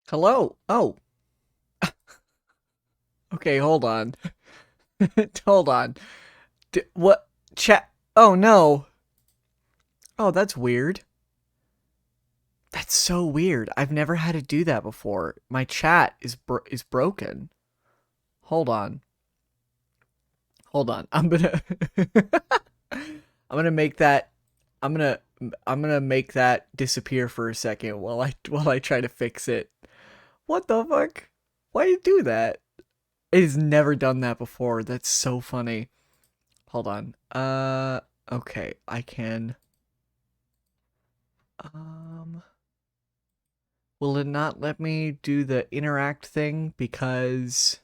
Hello? Oh, okay, hold on. Hold on. What? Chat. Oh, no. Oh, that's weird. That's so weird. I've never had to do that before. My chat is broken. Hold on. Hold on. I'm gonna make that I'm gonna I'm gonna make that disappear for a second while I try to fix it. What the fuck? Why you do that? It has never done that before. That's so funny. Hold on. Okay, I can. Um, will it not let me do the interact thing because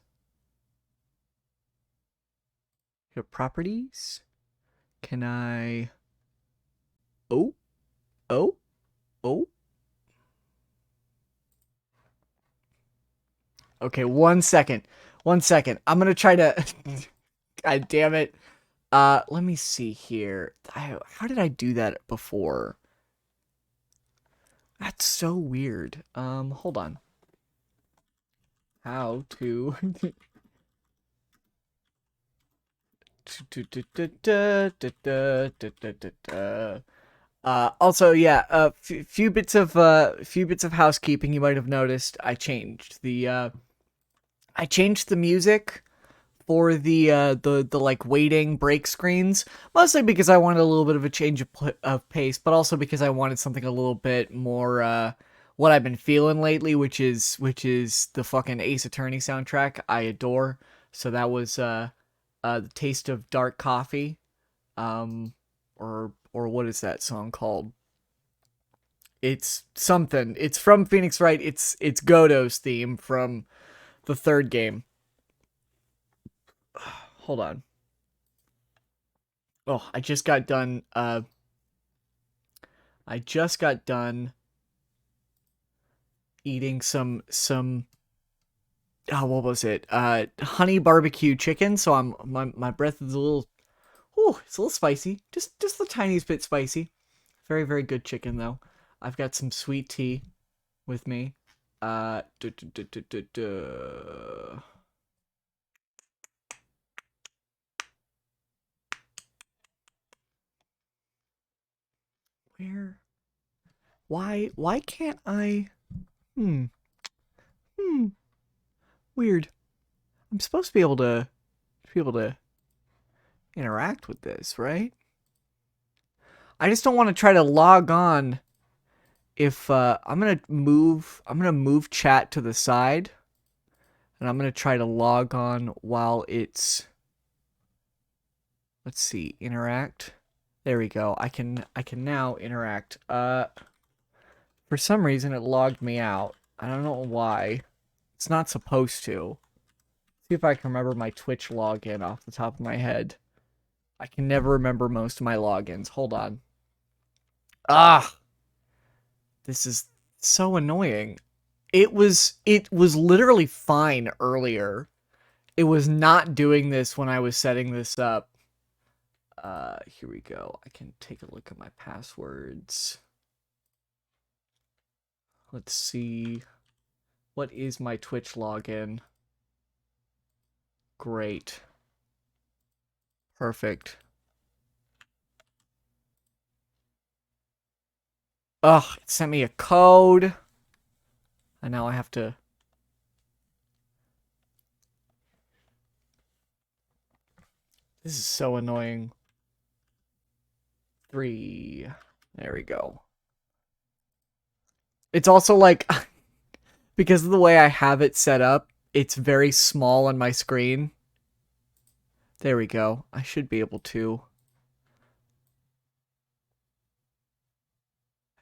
your properties? Can I? Oh, oh, oh. Okay, 1 second. 1 second. I'm gonna try to. God damn it. Let me see here. How did I do that before? That's so weird. Hold on. How to also, yeah, few bits of housekeeping you might have noticed. I changed the music for the like waiting break screens, mostly because I wanted a little bit of a change of pace, but also because I wanted something a little bit more what I've been feeling lately, which is the fucking Ace Attorney soundtrack I adore. So that was the Taste of Dark Coffee, um, or what is that song called? It's something. It's from Phoenix Wright. It's Godot's theme from the third game. Hold on. Oh, I just got done eating some what was it? Honey barbecue chicken, so my breath is a little it's a little spicy. Just the tiniest bit spicy. Very, very good chicken though. I've got some sweet tea with me. Duh, duh, duh, duh, duh, duh. Where? Why can't I? Hmm. Hmm. Weird. I'm supposed to be able to interact with this, right? I just don't want to try to log on if I'm gonna move chat to the side and I'm gonna try to log on while it's, let's see, interact. There we go. I can now interact. For some reason it logged me out. I don't know why. It's not supposed to. See if I can remember my Twitch login off the top of my head. I can never remember most of my logins. Hold on. Ah, this is so annoying. It was literally fine earlier. It was not doing this when I was setting this up. Here we go. I can take a look at my passwords. Let's see. What is my Twitch login? Great. Perfect. Ugh, it sent me a code. And now I have to. This is so annoying. 3. There we go. It's also like, because of the way I have it set up, it's very small on my screen. There we go. I should be able to.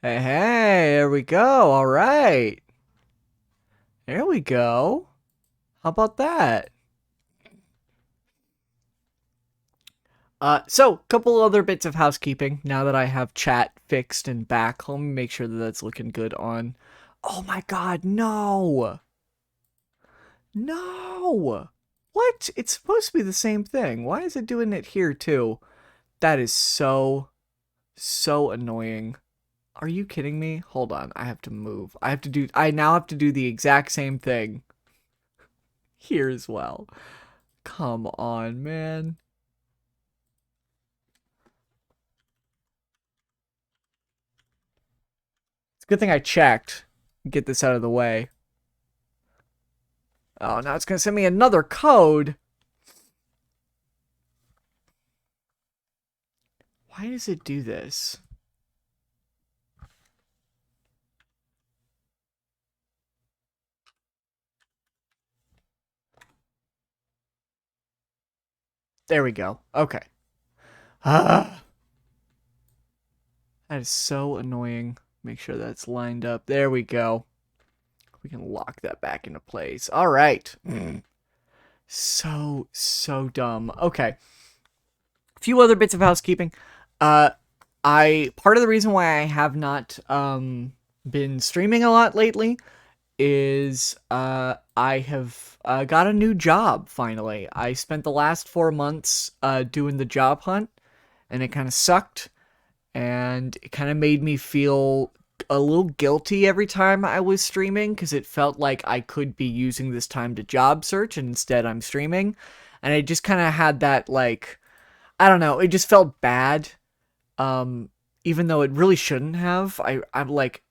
Hey, hey, there we go. All right. There we go. How about that? So, couple other bits of housekeeping now that I have chat fixed and back. Let me make sure that that's looking good on. Oh my god, no! No! What? It's supposed to be the same thing. Why is it doing it here too? That is so annoying. Are you kidding me? Hold on. I have to move. I now have to do the exact same thing here as well. Come on, man. It's a good thing I checked. Get this out of the way. Oh, now it's going to send me another code. Why does it do this? There we go. Okay. Ah, that is so annoying. Make sure that's lined up. There we go. We can lock that back into place. All right. So dumb. Okay. A few other bits of housekeeping. Uh, I part of the reason why I have not been streaming a lot lately is I have got a new job finally. I spent the last 4 months doing the job hunt, and it kind of sucked, and it kind of made me feel a little guilty every time I was streaming because it felt like I could be using this time to job search, and instead I'm streaming, and I just kind of had that like I don't know, it just felt bad. Even though it really shouldn't have. I'm like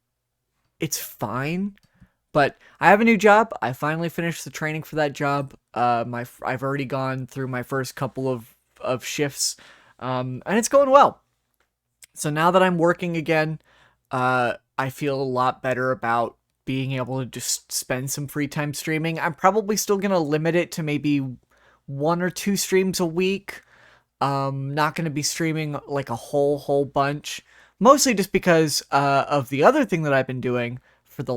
it's fine. But I have a new job. I finally finished the training for that job. I've already gone through my first couple of shifts, and it's going well. So now that I'm working again, I feel a lot better about being able to just spend some free time streaming. I'm probably still gonna limit it to maybe 1 or 2 streams a week. Not gonna be streaming like a whole bunch, mostly just because of the other thing that I've been doing for the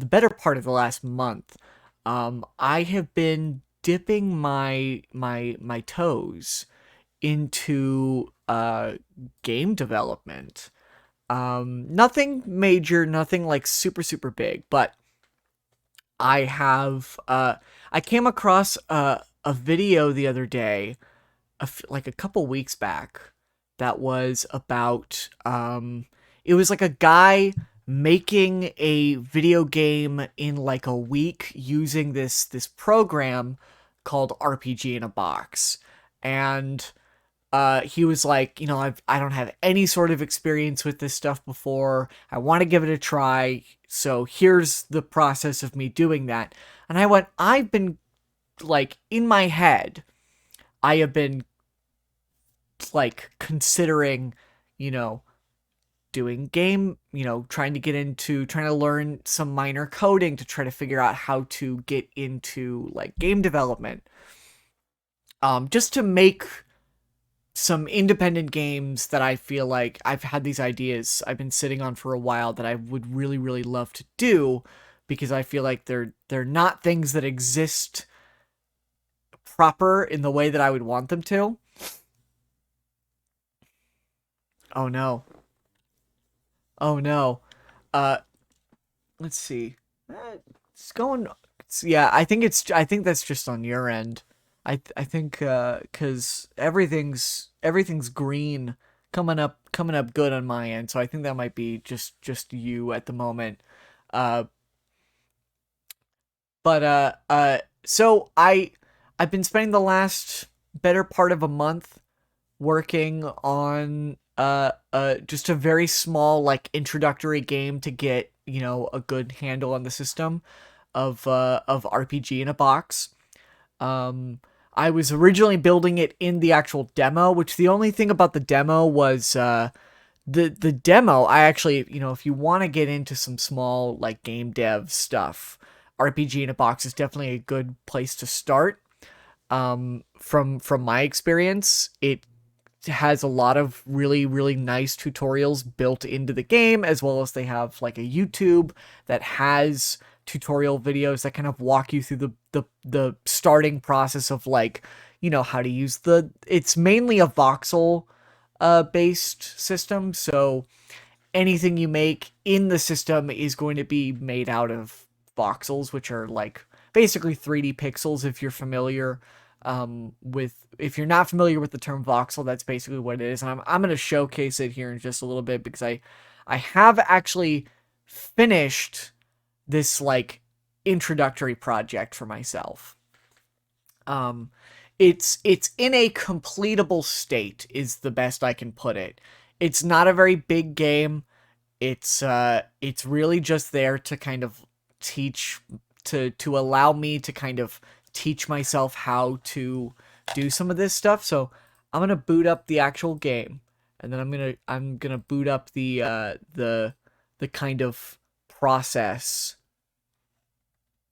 better part of the last month. I have been dipping my toes into game development. Nothing major, nothing like super big, but I came across a video the other day, like a couple weeks back, that was about it was like a guy making a video game in like a week using this program called RPG in a Box. And he was like, you know, I don't have any sort of experience with this stuff before. I want to give it a try. So here's the process of me doing that. And I went, I've been like in my head, I have been like considering, you know, doing game, trying to learn some minor coding to try to figure out how to get into like game development. Just to make some independent games that I feel like I've had these ideas I've been sitting on for a while that I would really love to do because I feel like they're not things that exist proper in the way that I would want them to. Oh no. Oh no. Uh let's see. It's going yeah, I think that's just on your end. I think cuz everything's green coming up good on my end. So I think that might be just you at the moment. Uh so I've been spending the last better part of a month working on just a very small like introductory game to get, a good handle on the system of RPG in a Box. Um I was originally building it in the actual demo, which the only thing about the demo was the demo. I actually, if you want to get into some small like game dev stuff, RPG in a Box is definitely a good place to start. From my experience, it has a lot of really nice tutorials built into the game, as well as they have like a YouTube that has tutorial videos that kind of walk you through the starting process of like, how to use it's mainly a voxel based system. So anything you make in the system is going to be made out of voxels, which are like basically 3D pixels if you're familiar. with if you're not familiar with the term voxel, that's basically what it is. And I'm going to showcase it here in just a little bit because I have actually finished this like introductory project for myself. It's in a completable state is the best I can put it. It's not a very big game. It's really just there to kind of teach to allow me to kind of teach myself how to do some of this stuff. So I'm gonna boot up the actual game, and then I'm gonna boot up the kind of process,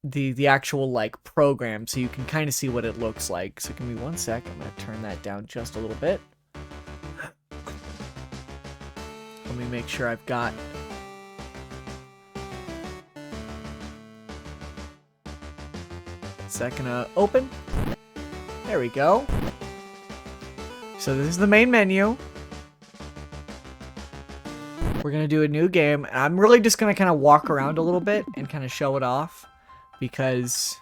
the actual like program, so you can kind of see what it looks like. So give me 1 sec. I'm gonna turn that down just a little bit. Let me make sure I've got second open. There we go. So this is the main menu. We're gonna do a new game, and I'm really just gonna kind of walk around a little bit and kind of show it off because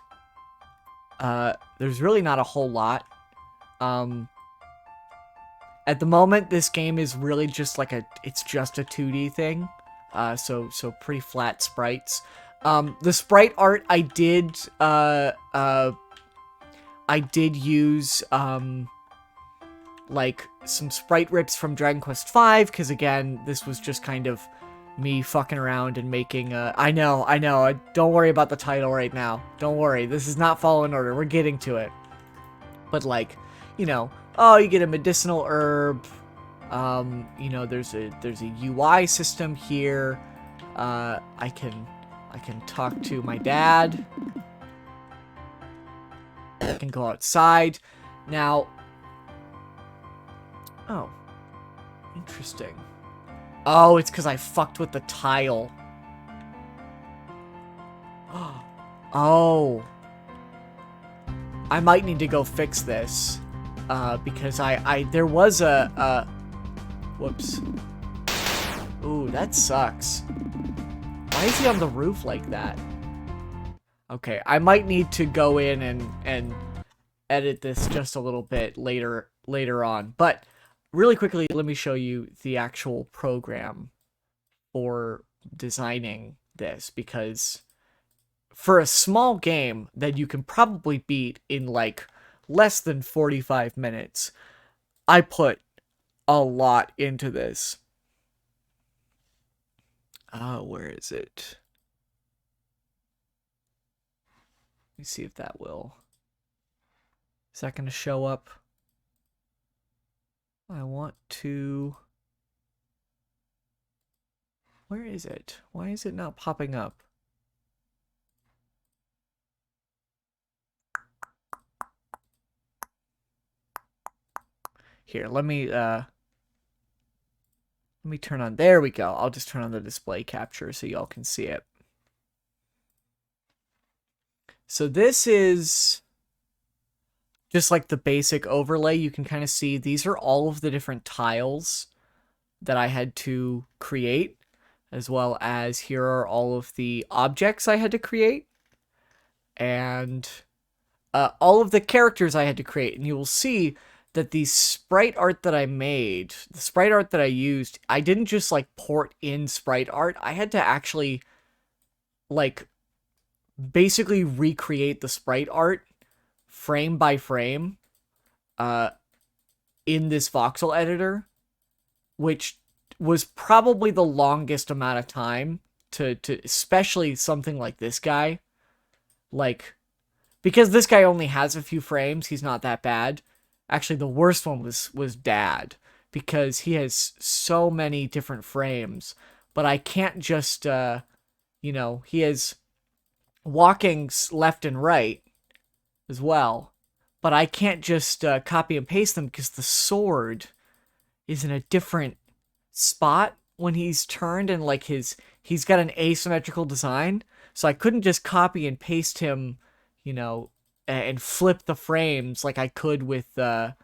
there's really not a whole lot. At the moment, this game is really just like it's just a 2D thing. So pretty flat sprites. The sprite art I did use like some sprite rips from Dragon Quest V, because again, this was just kind of me fucking around and making I know, don't worry about the title right now. Don't worry, this is not Fallen Order, we're getting to it. But like, you know, oh, you get a medicinal herb, you know, there's a UI system here. I can talk to my dad. I can go outside. Now, oh, interesting. Oh, it's because I fucked with the tile. Oh. I might need to go fix this. Because there was a whoops. Ooh, that sucks. Why is he on the roof like that? Okay, I might need to go in and edit this just a little bit later on. But really quickly, let me show you the actual program for designing this, because for a small game that you can probably beat in like less than 45 minutes, I put a lot into this. Where is it? Let me see if that will. Is that going to show up? I want to... Where is it? Why is it not popping up? Here, let me turn on... There we go. I'll just turn on the display capture so y'all can see it. So this is just like the basic overlay. You can kind of see these are all of the different tiles that I had to create, as well as here are all of the objects I had to create, and all of the characters I had to create. And you will see that the sprite art that I made, the sprite art that I used, I didn't just like port in sprite art. I had to actually like basically recreate the sprite art frame by frame in this voxel editor, which was probably the longest amount of time to especially something like this guy. Like, because this guy only has a few frames, he's not that bad. Actually, the worst one was Dad, because he has so many different frames, but I can't just, you know, he has walking left and right as well, but I can't just copy and paste them because the sword is in a different spot when he's turned, and like he's got an asymmetrical design, so I couldn't just copy and paste him, you know, and flip the frames like I could with the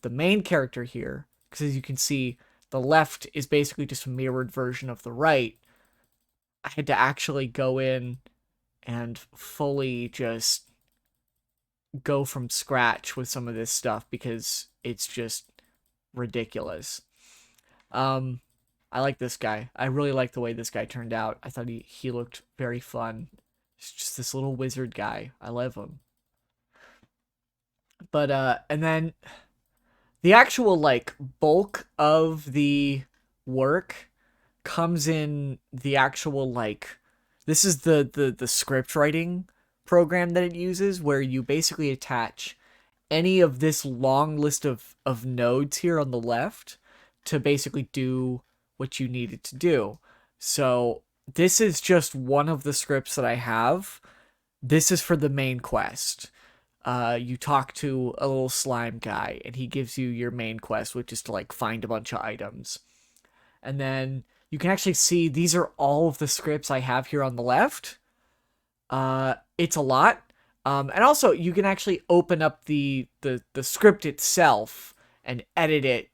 main character here, because as you can see, the left is basically just a mirrored version of the right. I had to actually go in and fully just go from scratch with some of this stuff because it's just ridiculous. Um, I like this guy. I really like the way this guy turned out. I thought he looked very fun. It's just this little wizard guy. I love him. But and then the actual like bulk of the work comes in the actual like this is the script writing program that it uses where you basically attach any of this long list of nodes here on the left to basically do what you need it to do. So this is just one of the scripts that I have. This is for the main quest. You talk to a little slime guy and he gives you your main quest, which is to like find a bunch of items. And then you can actually see these are all of the scripts I have here on the left. It's a lot. And also you can actually open up the script itself and edit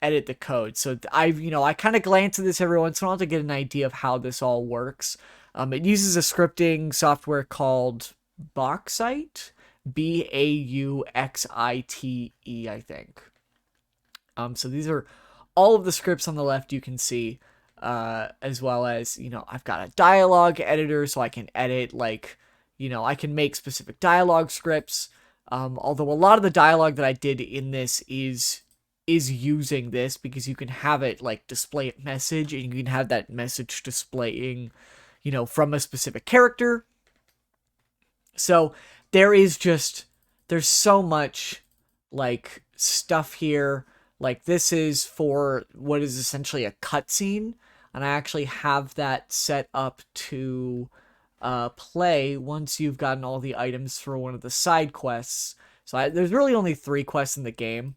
the code. So I kind of glance at this every once in a while to get an idea of how this all works. It uses a scripting software called Bauxite, Bauxite, I think. So these are all of the scripts on the left you can see, as well as, I've got a dialogue editor so I can edit, I can make specific dialogue scripts. Although a lot of the dialogue that I did in this is using this because you can have it like display a message and you can have that message displaying, from a specific character. So there's so much like stuff here. Like this is for what is essentially a cutscene, and I actually have that set up to play once you've gotten all the items for one of the side quests. So there's really only 3 quests in the game.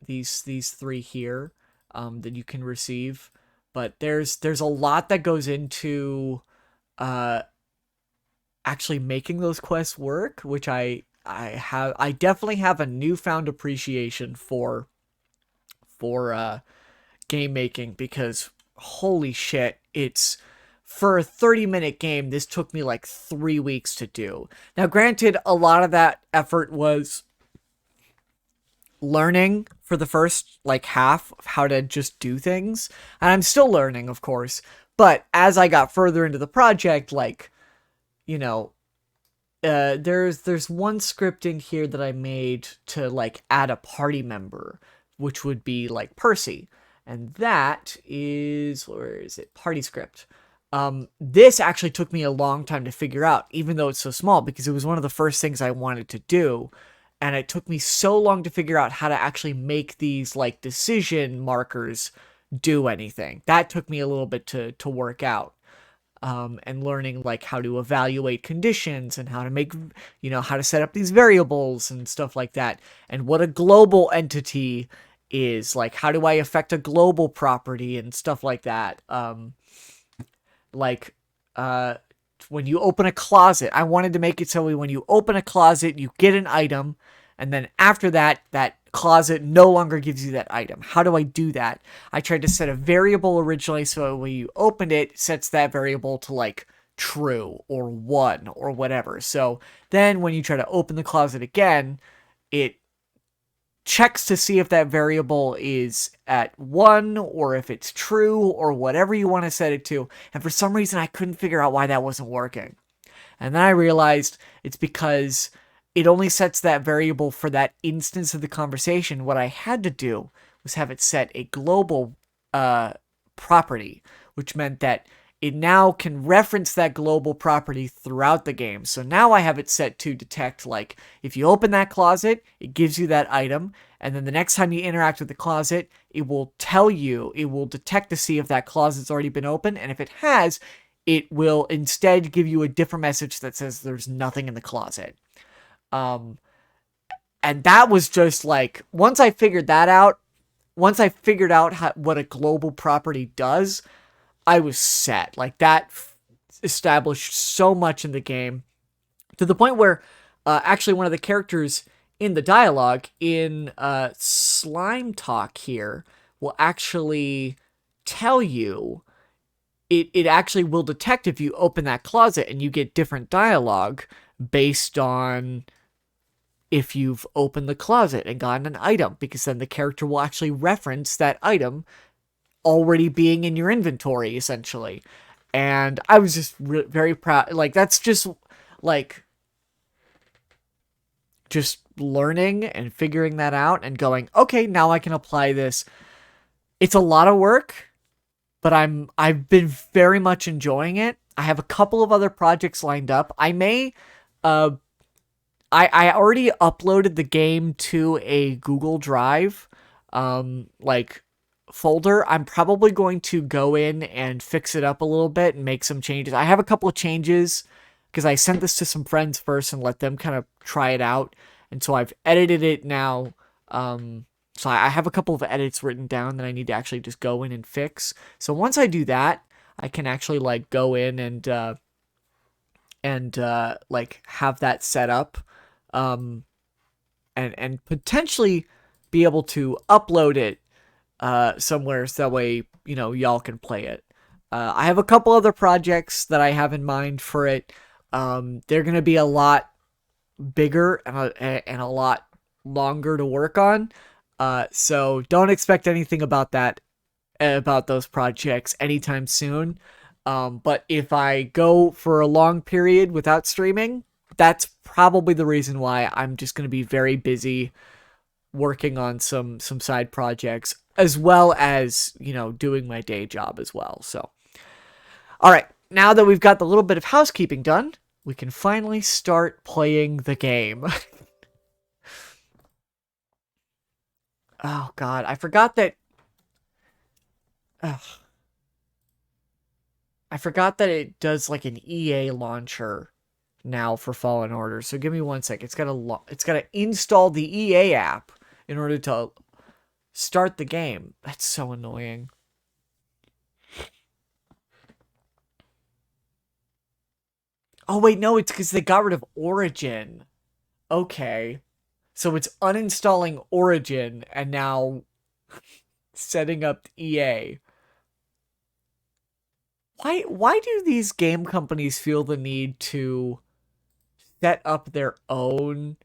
These 3 here that you can receive, but there's a lot that goes into actually making those quests work, which I definitely have a newfound appreciation for game making, because holy shit, it's for a 30-minute game, this took me like 3 weeks to do. Now, granted, a lot of that effort was learning for the first like half of how to just do things, and I'm still learning, of course, but as I got further into the project, like, there's one script in here that I made to like add a party member, which would be like Percy, and that is, where is it? Party script. This actually took me a long time to figure out, even though it's so small, because it was one of the first things I wanted to do. And it took me so long to figure out how to actually make these like decision markers do anything. That took me a little bit to work out. And learning like how to evaluate conditions and how to make, how to set up these variables and stuff like that. And what a global entity is, like, how do I affect a global property and stuff like that. When you open a closet, I wanted to make it so when you open a closet, you get an item, and then after that, that closet no longer gives you that item. How do I do that? I tried to set a variable originally, so when you open it, sets that variable to like true or 1 or whatever. So then when you try to open the closet again, it checks to see if that variable is at 1 or if it's true or whatever you want to set it to. And for some reason, I couldn't figure out why that wasn't working. And then I realized it's because it only sets that variable for that instance of the conversation. What I had to do was have it set a global property, which meant that it now can reference that global property throughout the game. So now I have it set to detect, like, if you open that closet, it gives you that item, and then the next time you interact with the closet, it will detect to see if that closet's already been opened, and if it has, it will instead give you a different message that says there's nothing in the closet. And that was just like, once I figured out what a global property does, I was set. Like, that established so much in the game, to the point where actually one of the characters in the dialogue in Slime Talk here will actually tell you, it actually will detect if you open that closet, and you get different dialogue based on if you've opened the closet and gotten an item, because then the character will actually reference that item already being in your inventory, essentially. And I was just very proud. Like, that's like, just learning and figuring that out and going, okay, now I can apply this. It's a lot of work, but I've been very much enjoying it. I have a couple of other projects lined up. I may uh I already uploaded the game to a Google Drive like folder. I'm probably going to go in and fix it up a little bit and make some changes. I have a couple of changes because I sent this to some friends first and let them kind of try it out. And so I've edited it now. So I have a couple of edits written down that I need to actually just go in and fix. So once I do that, I can actually like go in and like have that set up, um, and potentially be able to upload it somewhere so that way y'all can play it. I have a couple other projects that I have in mind for it. They're gonna be a lot bigger and a lot longer to work on. So don't expect anything about those projects anytime soon. But if I go for a long period without streaming, that's probably the reason why. I'm just going to be very busy working on some side projects as well as, doing my day job as well. So, all right, now that we've got the little bit of housekeeping done, we can finally start playing the game. Oh god, I forgot that. Ugh, I forgot that it does like an EA launcher now for Fallen Order. So give me one sec. It's gotta install the EA app in order to start the game. That's so annoying. Oh wait, no, it's because they got rid of Origin. Okay. So it's uninstalling Origin and now setting up EA. Why do these game companies feel the need to set up their own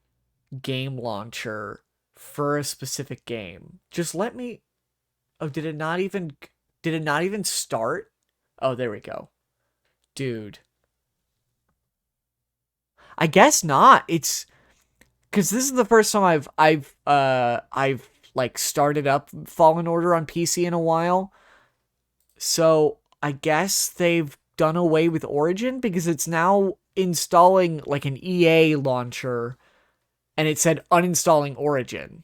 game launcher for a specific game? Just let me. Oh, did it not even start? Oh, there we go. Dude. I guess not. It's cuz this is the first time I've like started up Fallen Order on PC in a while. So, I guess they've done away with Origin because it's now installing like an EA launcher and it said uninstalling Origin.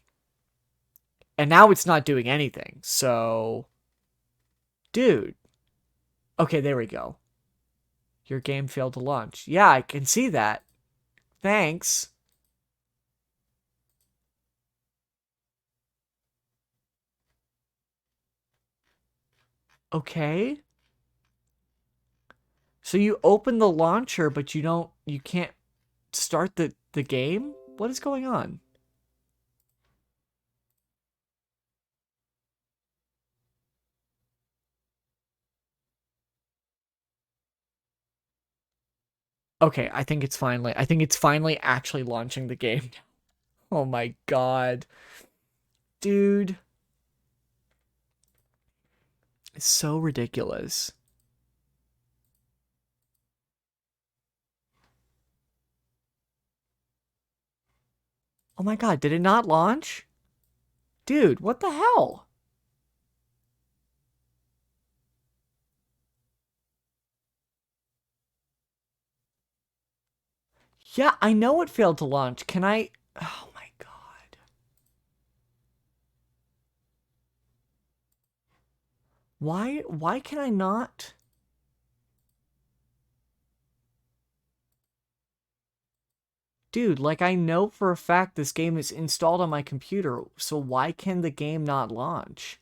And now it's not doing anything. So, dude. Okay, there we go. Your game failed to launch. Yeah, I can see that. Thanks. Okay. So you open the launcher, but you can't start the game? What is going on? Okay, I think it's finally actually launching the game. Oh my god. Dude, it's so ridiculous. Oh my god, did it not launch? Dude, what the hell? Yeah, I know it failed to launch. Can I? Oh my god. Why can I not? Dude, like I know for a fact this game is installed on my computer, so why can the game not launch?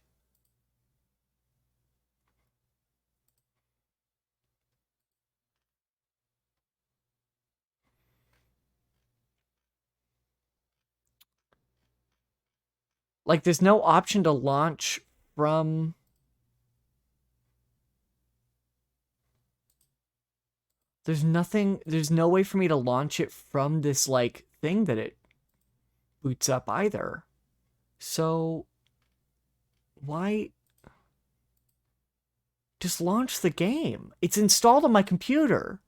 Like there's no option to launch from. There's no way for me to launch it from this like thing that it boots up either. So why just launch the game? It's installed on my computer.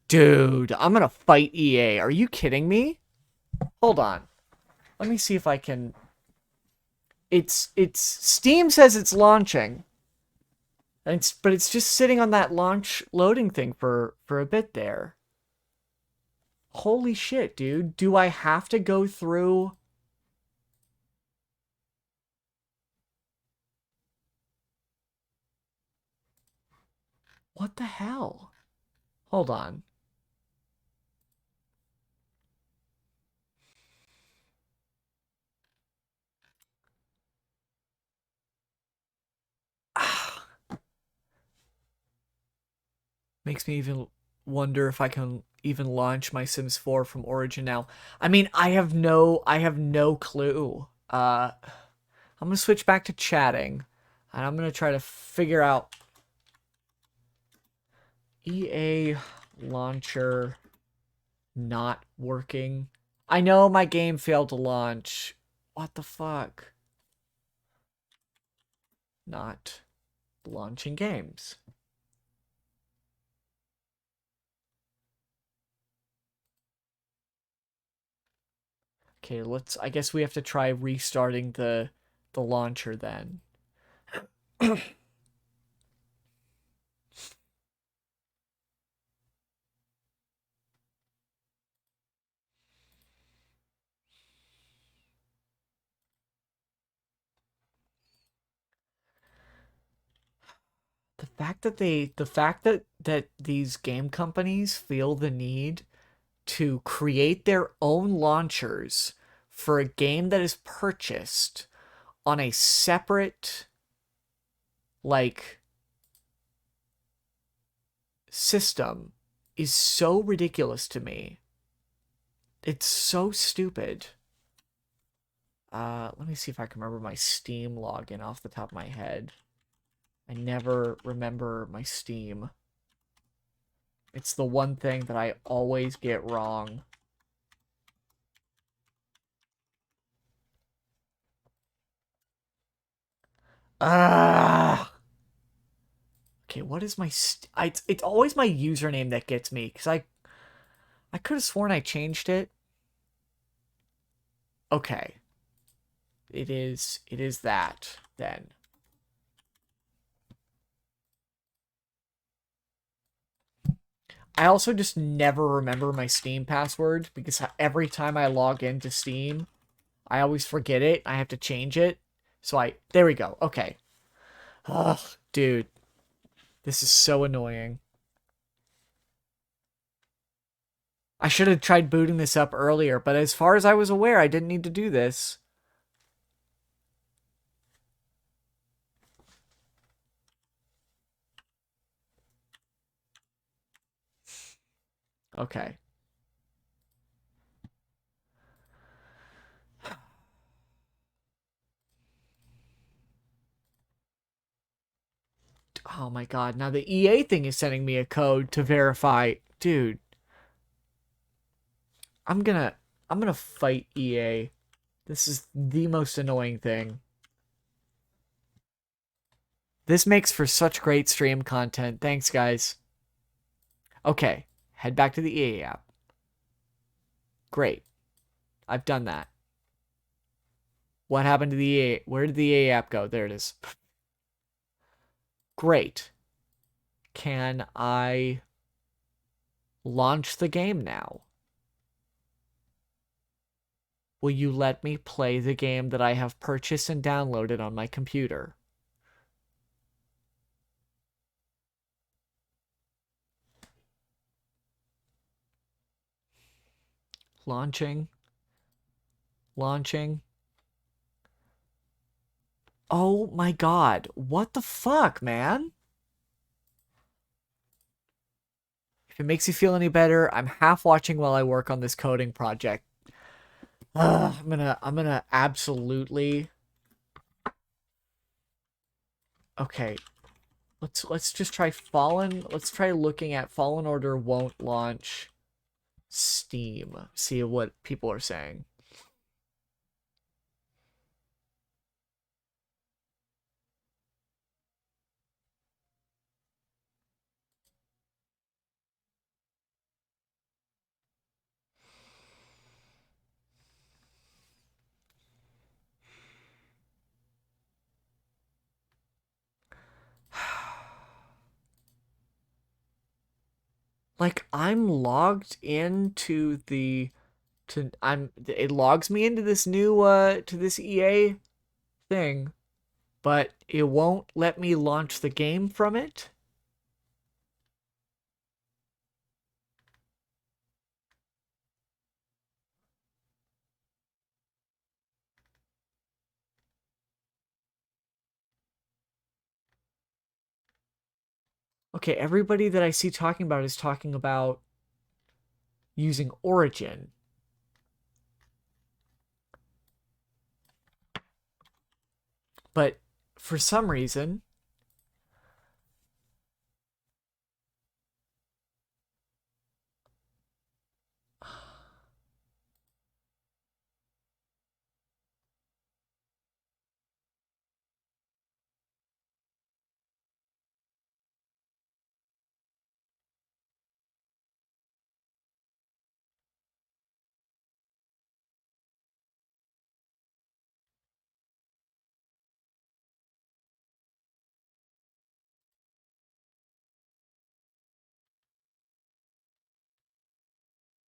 Dude, I'm gonna fight EA. Are you kidding me? Hold on. Let me see if I can. It's Steam says it's launching. But it's just sitting on that launch loading thing for a bit there. Holy shit, dude. Do I have to go through? What the hell? Hold on. Makes me even wonder if I can even launch my Sims 4 from Origin now. I mean, I have no clue. I'm gonna switch back to chatting, and I'm gonna try to figure out EA launcher not working. I know my game failed to launch. What the fuck? Not launching games. Okay, I guess we have to try restarting the launcher then. The fact that these game companies feel the need to create their own launchers for a game that is purchased on a separate like system is so ridiculous to me. It's so stupid. Let me see if I can remember my Steam login off the top of my head. I never remember my Steam. It's the one thing that I always get wrong. Ah. Okay, what is my it's always my username that gets me cuz I could have sworn I changed it. Okay. It is that then. I also just never remember my Steam password because every time I log into Steam, I always forget it. I have to change it. So there we go. Okay. Ugh, dude. This is so annoying. I should have tried booting this up earlier, but as far as I was aware, I didn't need to do this. Okay. Oh my god, now the EA thing is sending me a code to verify. Dude. I'm gonna fight EA. This is the most annoying thing. This makes for such great stream content. Thanks, guys. Okay, head back to the EA app. Great. I've done that. What happened to the EA? Where did the EA app go? There it is. Great. Can I launch the game now? Will you let me play the game that I have purchased and downloaded on my computer? Launching. Launching. Oh my god. What the fuck, man? If it makes you feel any better, I'm half watching while I work on this coding project. I'm gonna absolutely. Okay. Let's just try let's try looking at Fallen Order won't launch Steam. See what people are saying. Like, I'm logged into it logs me into this new, to this EA thing, but it won't let me launch the game from it. Okay, everybody that I see talking about is talking about using Origin. But for some reason,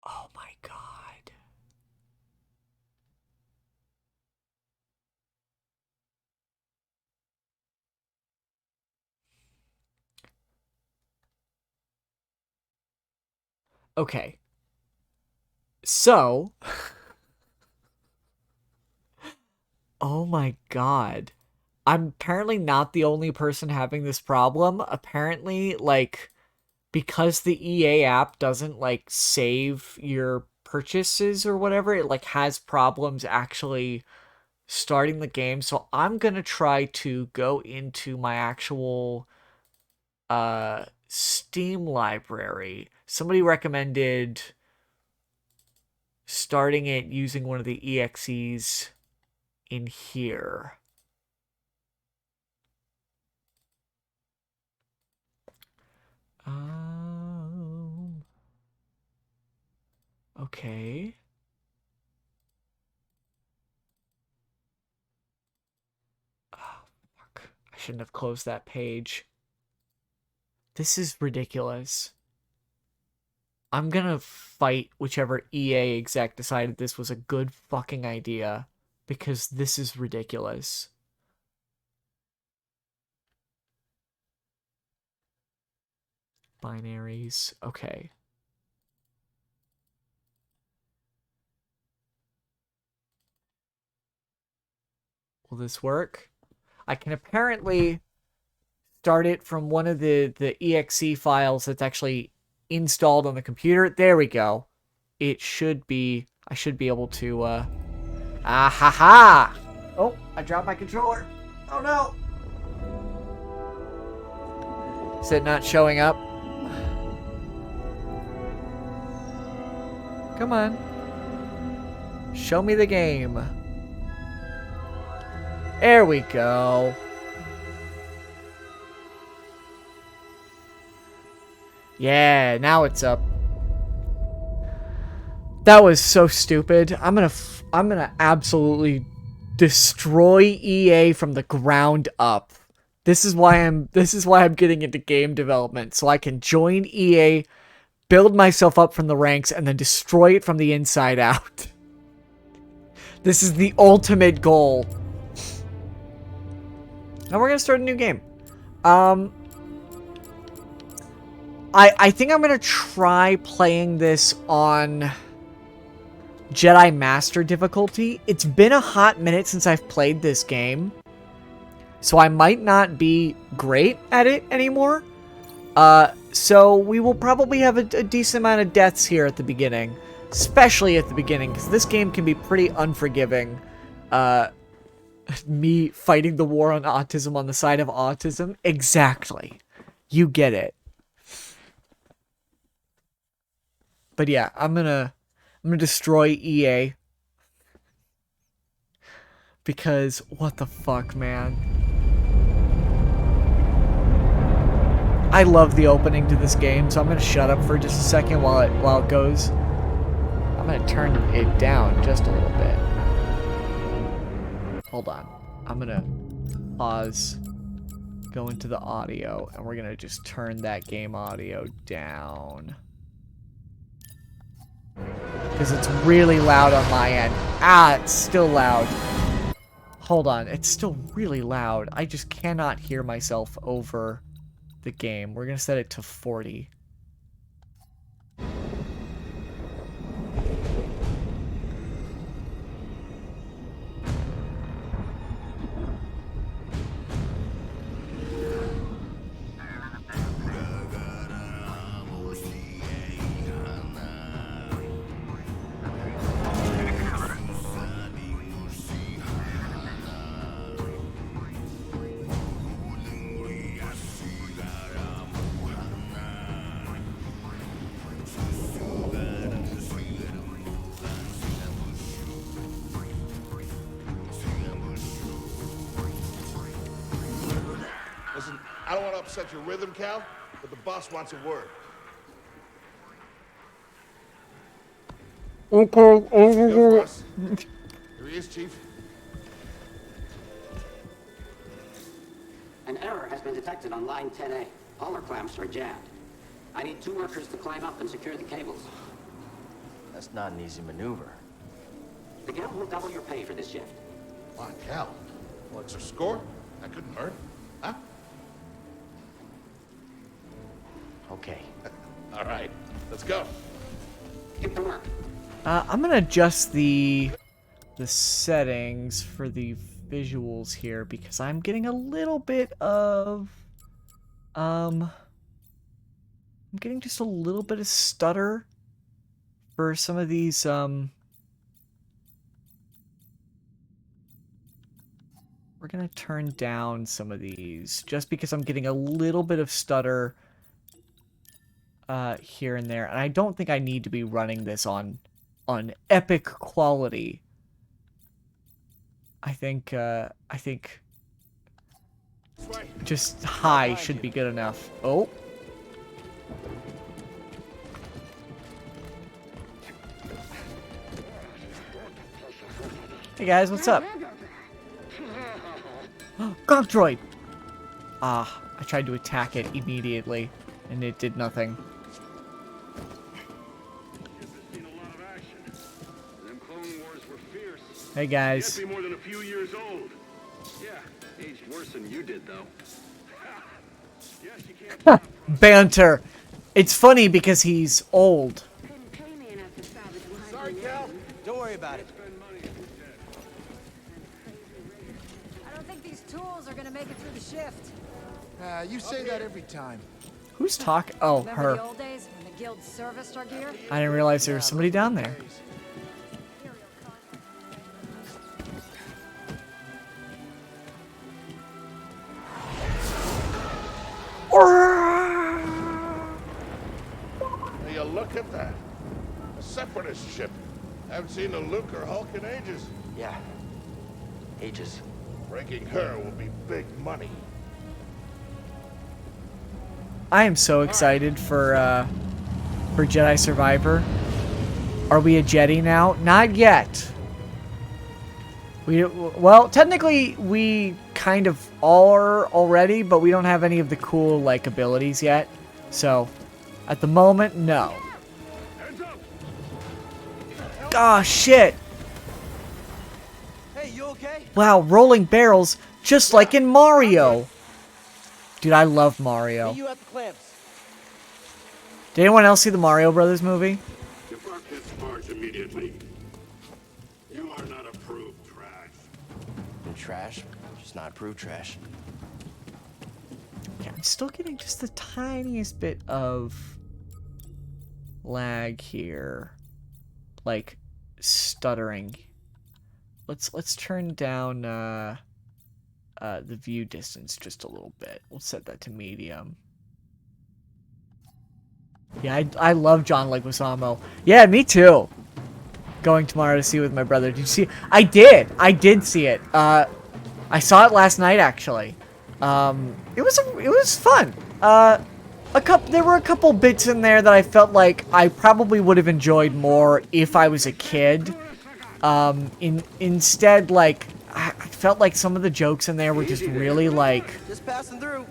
oh my god. Okay. So, oh my god. I'm apparently not the only person having this problem. Apparently, like, because the EA app doesn't, like, save your purchases or whatever, it, like, has problems actually starting the game. So I'm gonna try to go into my actual Steam library. Somebody recommended starting it using one of the EXEs in here. Okay. Oh, fuck. I shouldn't have closed that page. This is ridiculous. I'm gonna fight whichever EA exec decided this was a good fucking idea, because this is ridiculous. Binaries. Okay. Will this work? I can apparently start it from one of the exe files that's actually installed on the computer. There we go. It should be, I should be able to, ah ha ha! Oh, I dropped my controller. Oh no! Is it not showing up? Come on. Show me the game. There we go. Yeah, now it's up. That was so stupid. I'm gonna absolutely destroy EA from the ground up. This is why I'm getting into game development, so I can join EA, build myself up from the ranks, and then destroy it from the inside out. This is the ultimate goal. Now we're gonna start a new game. I think I'm gonna try playing this on Jedi Master difficulty. It's been a hot minute since I've played this game, so I might not be great at it anymore. So we will probably have a decent amount of deaths here at the beginning, especially at the beginning, because this game can be pretty unforgiving. Me fighting the war on autism on the side of autism. Exactly. You get it. But yeah, I'm gonna destroy EA. Because, what the fuck, man. I love the opening to this game, so I'm gonna shut up for just a second while it goes. I'm gonna turn it down just a little bit. Hold on. I'm gonna pause, go into the audio, and we're gonna just turn that game audio down. because it's really loud on my end. Ah, it's still loud. Hold on, it's still really loud. I just cannot hear myself over the game. We're gonna set it to 40. Listen, I don't want to upset your rhythm, Cal, but the boss wants a word. Okay. Go for us. Here he is, Chief. An error has been detected on line 10A. All our clamps are jammed. I need 2 workers to climb up and secure the cables. That's not an easy maneuver. The guild will double your pay for this shift. Come on, Cal. What's our score? That couldn't hurt. Huh? Okay. All right, let's go. Get to work. I'm gonna adjust the settings for the visuals here because I'm getting a little bit of I'm getting just a little bit of stutter for some of these we're gonna turn down some of these just because I'm getting a little bit of stutter here and there, and I don't think I need to be running this on epic quality. I think just high should be good enough. Oh. Hey guys, what's up? Gonk droid! Ah, I tried to attack it immediately, and it did nothing. Hey guys. Can't be more than a few years old. Yeah, aged worse than you did though. Yes, you can't. Banter. It's funny because he's old. Sorry, Cal. Don't worry about it. I don't think these tools are gonna make it through the shift. You say that every time. Who's talking? Oh, Remember her. the old days when the guild serviced our gear? I didn't realize there was somebody down there. Will you look at that? A separatist ship. Haven't seen a Luke or Hulk in ages. Yeah. Ages. Breaking her will be big money. I am so excited for Jedi Survivor. Are we a Jedi now? Not yet. Well, technically we kind of are already, but we don't have any of the cool like abilities yet. So, at the moment, no. Oh shit! Hey, you okay? Wow, rolling barrels just like in Mario. Dude, I love Mario. Meet you at the clamps. Did anyone else see the Mario Brothers movie? Embark this barge immediately. You are not approved trash. You're trash. Just not approved trash. Yeah, I'm still getting just the tiniest bit of lag here. Like stuttering. Let's turn down the view distance just a little bit. We'll set that to medium. Yeah, I love John Leguizamo. Yeah, me too. Going tomorrow to see it with my brother. Did you see? I did see it. I saw it last night actually. It was fun. There were a couple bits in there that I felt like I probably would have enjoyed more if I was a kid. Instead, like I felt like some of the jokes in there were just really like, Just passing through.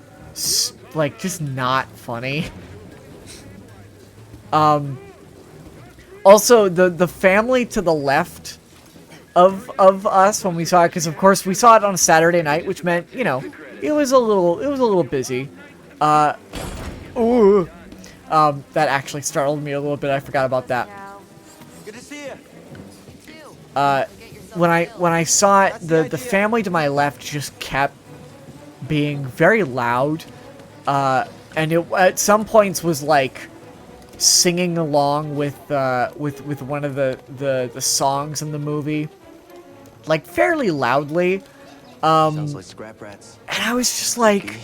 like just not funny. Also, the family to the left of us when we saw it, because of course we saw it on a Saturday night, which meant, you know, it was a little busy. Ooh. That actually startled me a little bit. I forgot about that. Good to see you. When I saw it, the family to my left just kept being very loud, and it at some points was like singing along with one of the songs in the movie, like fairly loudly. Sounds like scrap rats. And I was just like,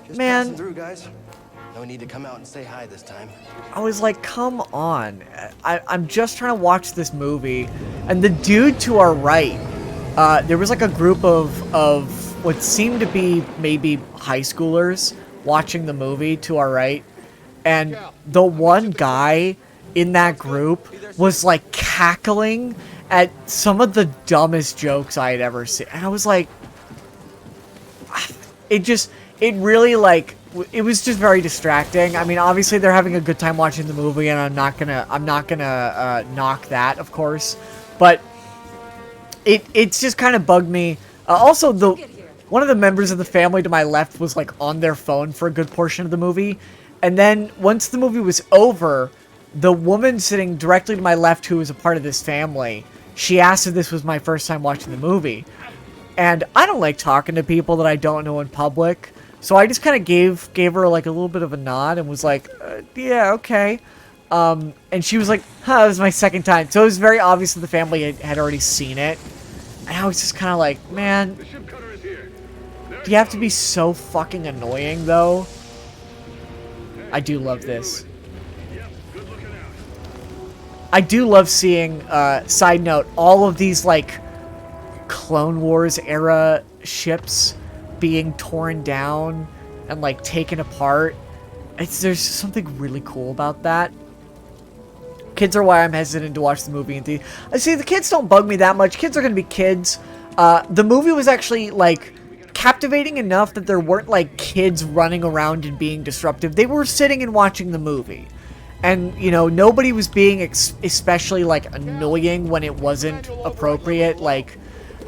Just man, passing through, guys. No need to come out and say hi this time. I was like, come on. I'm just trying to watch this movie. And the dude to our right, there was like a group of what seemed to be maybe high schoolers watching the movie to our right. And the one guy in that group was like cackling at some of the dumbest jokes I had ever seen. And I was like, it really like, it was just very distracting. I mean, obviously they're having a good time watching the movie, and I'm not gonna knock that, of course, but it's just kind of bugged me. Also, one of the members of the family to my left was like on their phone for a good portion of the movie, and then once the movie was over, the woman sitting directly to my left, who was a part of this family, she asked if this was my first time watching the movie, and I don't like talking to people that I don't know in public. So I just kind of gave her like a little bit of a nod and was like, yeah, okay. And she was like, huh, this is my second time. So it was very obvious that the family had already seen it. And I was just kind of like, man, The ship cutter is here. do you have to be so fucking annoying, though? I do love this. Yep, good looking out. I do love seeing, side note, all of these, like, Clone Wars era ships being torn down and like taken apart. There's something really cool about that. Kids are why I'm hesitant to watch the movie in theater. See, the kids don't bug me that much. Kids are gonna be kids. The movie was actually like captivating enough that there weren't like kids running around and being disruptive. They were sitting and watching the movie, and you know, nobody was being especially like annoying when it wasn't appropriate. Like,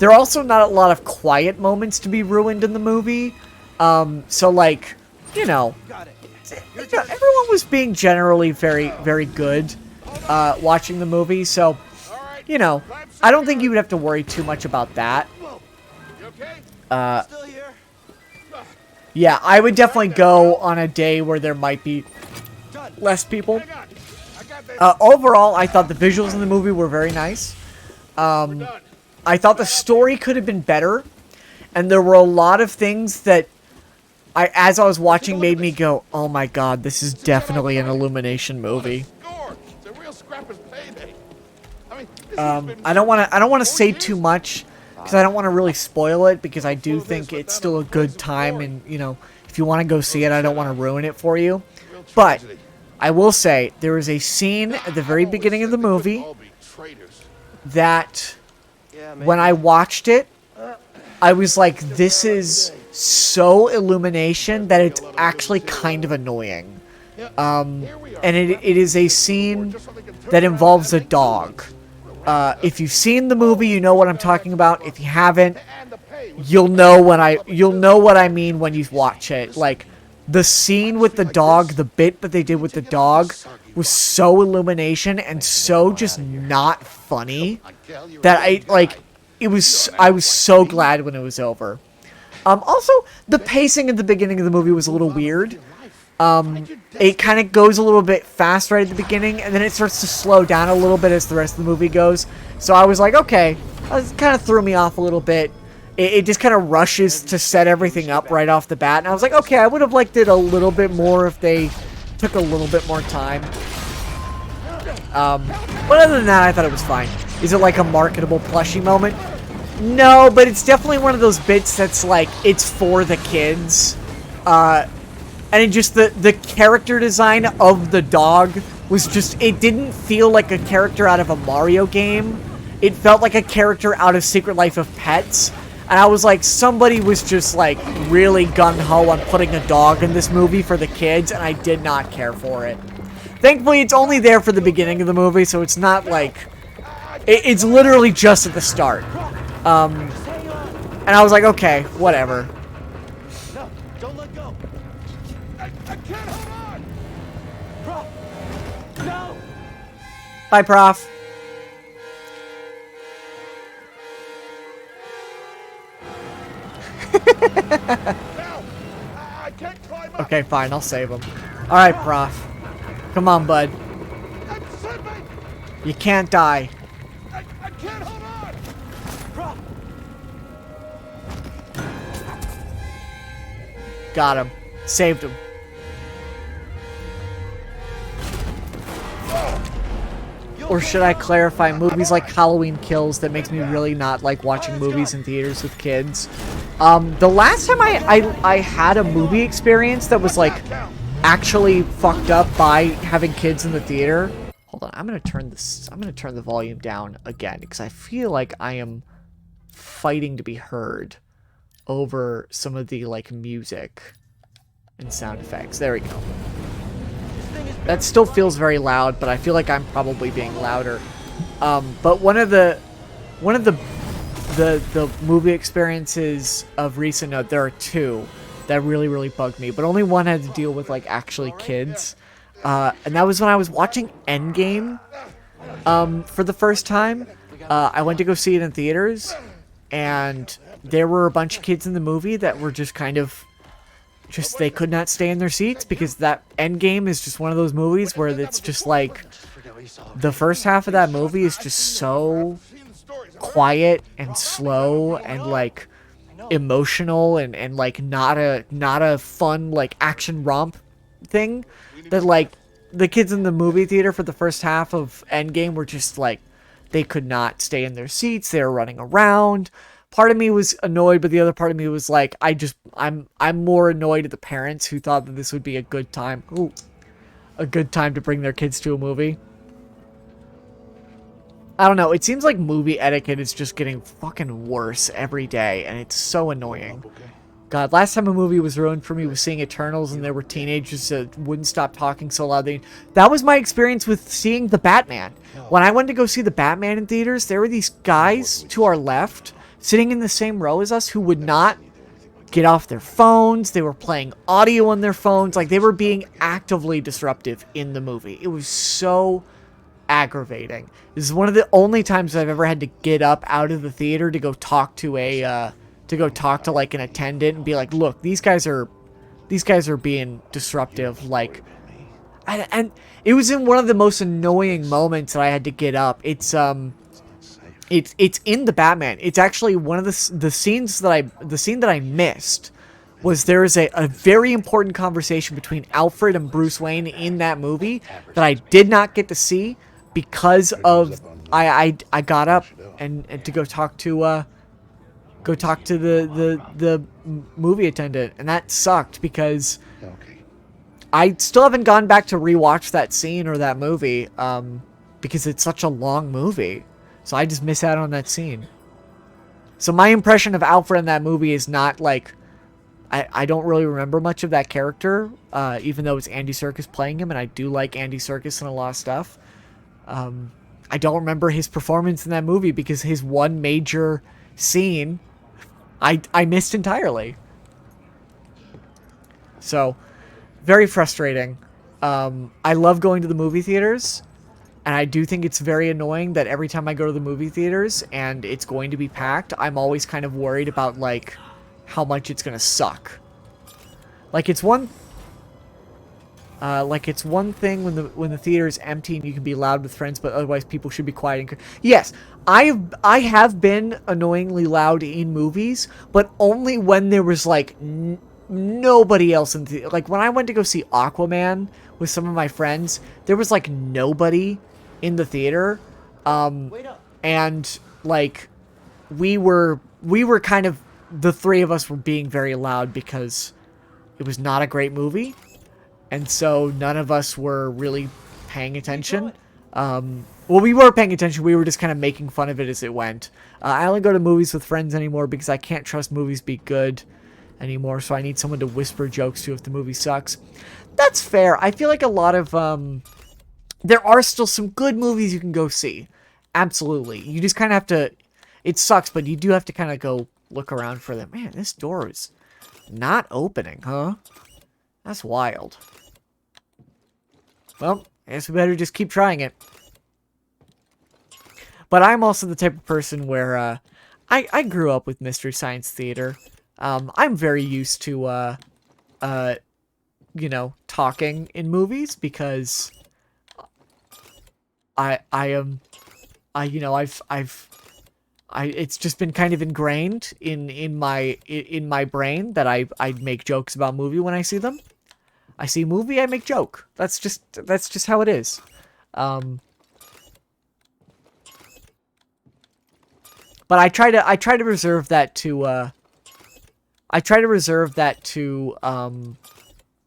there are also not a lot of quiet moments to be ruined in the movie. So, like, you know, everyone was being generally very, very good watching the movie. So, you know, I don't think you would have to worry too much about that. Still here? Yeah, I would definitely go on a day where there might be less people. Overall, I thought the visuals in the movie were very nice. I thought the story could have been better, and there were a lot of things that as I was watching, made me go, oh my god, this is definitely an Illumination movie. It's a real scrapper's payday. I mean, this has been I don't want to say too much, because I don't want to really spoil it, because I do think it's still a good time, and, you know, if you want to go see it, I don't want to ruin it for you. But I will say, there is a scene at the very beginning of the movie all be traitors. that, Yeah, when I watched it, I was like, this is so Illumination that it's actually kind of annoying. And it is a scene that involves a dog. If you've seen the movie, you know what I'm talking about. If you haven't, you'll know what I mean when you watch it. Like, the scene with the dog, the bit that they did with the dog, was so Illumination and so just not funny that I was so glad when it was over. Also, the pacing at the beginning of the movie was a little weird. It kind of goes a little bit fast right at the beginning, and then it starts to slow down a little bit as the rest of the movie goes. So I was like, okay, it kind of threw me off a little bit. It just kind of rushes to set everything up right off the bat, and I was like, okay, I would have liked it a little bit more if they took a little bit more time. But other than that, I thought it was fine. Is it like a marketable plushie moment? No, but it's definitely one of those bits that's like, it's for the kids. And it just, the character design of the dog was just, it didn't feel like a character out of a Mario game. It felt like a character out of Secret Life of Pets. And I was like, somebody was just like really gung-ho on putting a dog in this movie for the kids, and I did not care for it. Thankfully, it's only there for the beginning of the movie, so it's not like... It's literally just at the start. And I was like, okay, whatever. No, don't let go. I can't hold on! Prof! No! Bye, Prof. Now! I can't climb up! Okay, fine, I'll save him. Alright, Prof. Come on, bud. I'm slipping! You can't die. I can't hold on! Prof! Got him. Saved him. Or should I clarify, movies like Halloween Kills that makes me really not like watching movies in theaters with kids. The last time I had a movie experience that was like actually fucked up by having kids in the theater. Hold on, I'm gonna turn the volume down again because I feel like I am fighting to be heard over some of the like music and sound effects. There we go. That still feels very loud, but I feel like I'm probably being louder. But one of the movie experiences of recent note, there are two that really bugged me, but only one had to deal with like actually kids. And that was when I was watching Endgame for the first time. I went to go see it in theaters, and there were a bunch of kids in the movie that were just kind of they could not stay in their seats because that Endgame is just one of those movies where it's just like the first half of that movie is just so quiet and slow and like emotional and like not a fun like action romp thing that like the kids in the movie theater for the first half of Endgame were just like they could not stay in their seats. They were running around. Part of me was annoyed, but the other part of me was like, I'm more annoyed at the parents who thought that this would be a good time. Ooh, a good time to bring their kids to a movie. I don't know. It seems like movie etiquette is just getting fucking worse every day, and it's so annoying. God, last time a movie was ruined for me was seeing Eternals, and there were teenagers that wouldn't stop talking so loud. That was my experience with seeing The Batman. When I went to go see The Batman in theaters, there were these guys to our left sitting in the same row as us who would not get off their phones. They were playing audio on their phones. Like, they were being actively disruptive in the movie. It was so aggravating. This is one of the only times I've ever had to get up out of the theater to go talk to like an attendant and be like, look, these guys are being disruptive. Like, and it was in one of the most annoying moments that I had to get up. It's in the Batman. It's actually one of the scene that I missed was there is a very important conversation between Alfred and Bruce Wayne in that movie that I did not get to see because of I got up and to go talk to the movie attendant, and that sucked because I still haven't gone back to rewatch that scene or that movie because it's such a long movie. So I just miss out on that scene. So my impression of Alfred in that movie is not like... I don't really remember much of that character, even though it's Andy Serkis playing him, and I do like Andy Serkis in a lot of stuff. I don't remember his performance in that movie because his one major scene I missed entirely. So, very frustrating. I love going to the movie theaters. And I do think it's very annoying that every time I go to the movie theaters and it's going to be packed, I'm always kind of worried about, like, how much it's gonna suck. Like, it's one thing when the theater is empty and you can be loud with friends, but otherwise people should be quiet. And yes, I have been annoyingly loud in movies, but only when there was, like, nobody else in the... Like, when I went to go see Aquaman with some of my friends, there was, like, nobody in the theater, and like we were kind of, the three of us were being very loud because it was not a great movie, and so none of us were really paying attention. Well, we were paying attention, we were just kind of making fun of it as it went. I only go to movies with friends anymore because I can't trust movies be good anymore, so I need someone to whisper jokes to if the movie sucks. That's fair. I feel like a lot of there are still some good movies you can go see. Absolutely. You just kind of have to, it sucks, but you do have to kind of go look around for them. Man, this door is not opening, huh? That's wild. Well, I guess we better just keep trying it. But I'm also the type of person where I grew up with Mystery Science Theater. I'm very used to, you know, talking in movies because you know, it's just been kind of ingrained in my brain that I make jokes about movie when I see them. I see a movie, I make joke. That's just how it is. But I try to reserve that to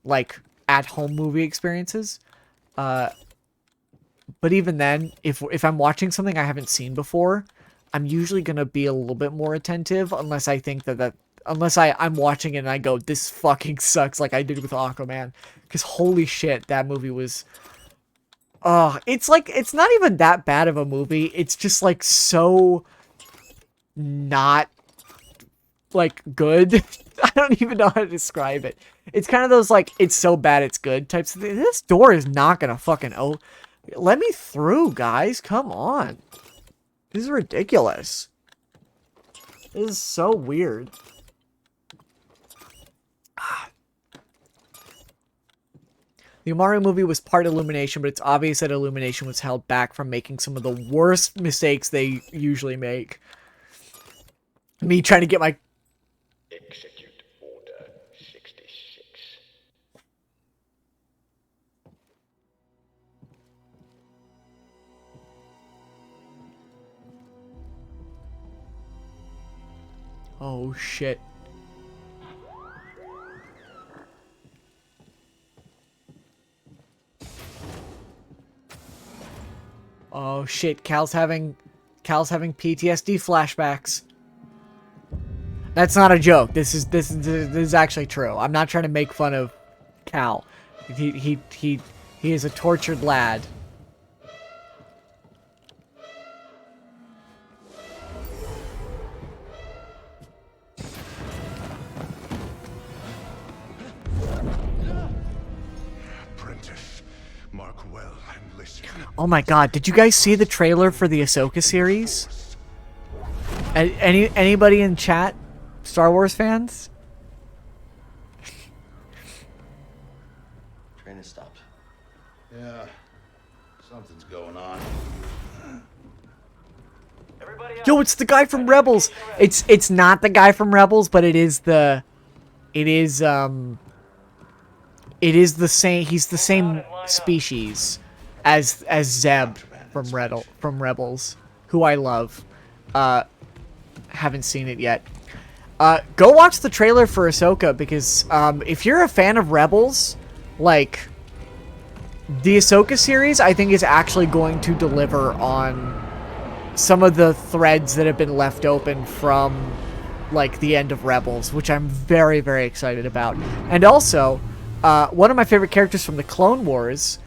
like at home movie experiences. But even then, if I'm watching something I haven't seen before, I'm usually gonna be a little bit more attentive unless I think unless I'm watching it and I go, this fucking sucks, like I did with Aquaman. Because holy shit, that movie was... Oh, it's like, it's not even that bad of a movie. It's just like so not like good. I don't even know how to describe it. It's kind of those like, it's so bad it's good types of things. This door is not gonna fucking... Oh, let me through, guys. Come on. This is ridiculous. This is so weird. The Amari movie was part Illumination, but it's obvious that Illumination was held back from making some of the worst mistakes they usually make. Me trying to get my... Execute Order 66. Oh, shit. Oh, shit. Cal's having PTSD flashbacks. That's not a joke. This is actually true. I'm not trying to make fun of Cal. He is a tortured lad. Apprentice, mark well and listen. Oh my god, did you guys see the trailer for the Ahsoka series? Anybody in chat? Star Wars fans? Train has stopped. Yeah, something's going on. Yo, it's the guy from Rebels. It's not the guy from Rebels, but it is the same. He's the same species as Zeb from Rebels, who I love. Haven't seen it yet. Go watch the trailer for Ahsoka because if you're a fan of Rebels, like the Ahsoka series, I think is actually going to deliver on some of the threads that have been left open from like the end of Rebels, which I'm very, very excited about. And also, one of my favorite characters from the Clone Wars,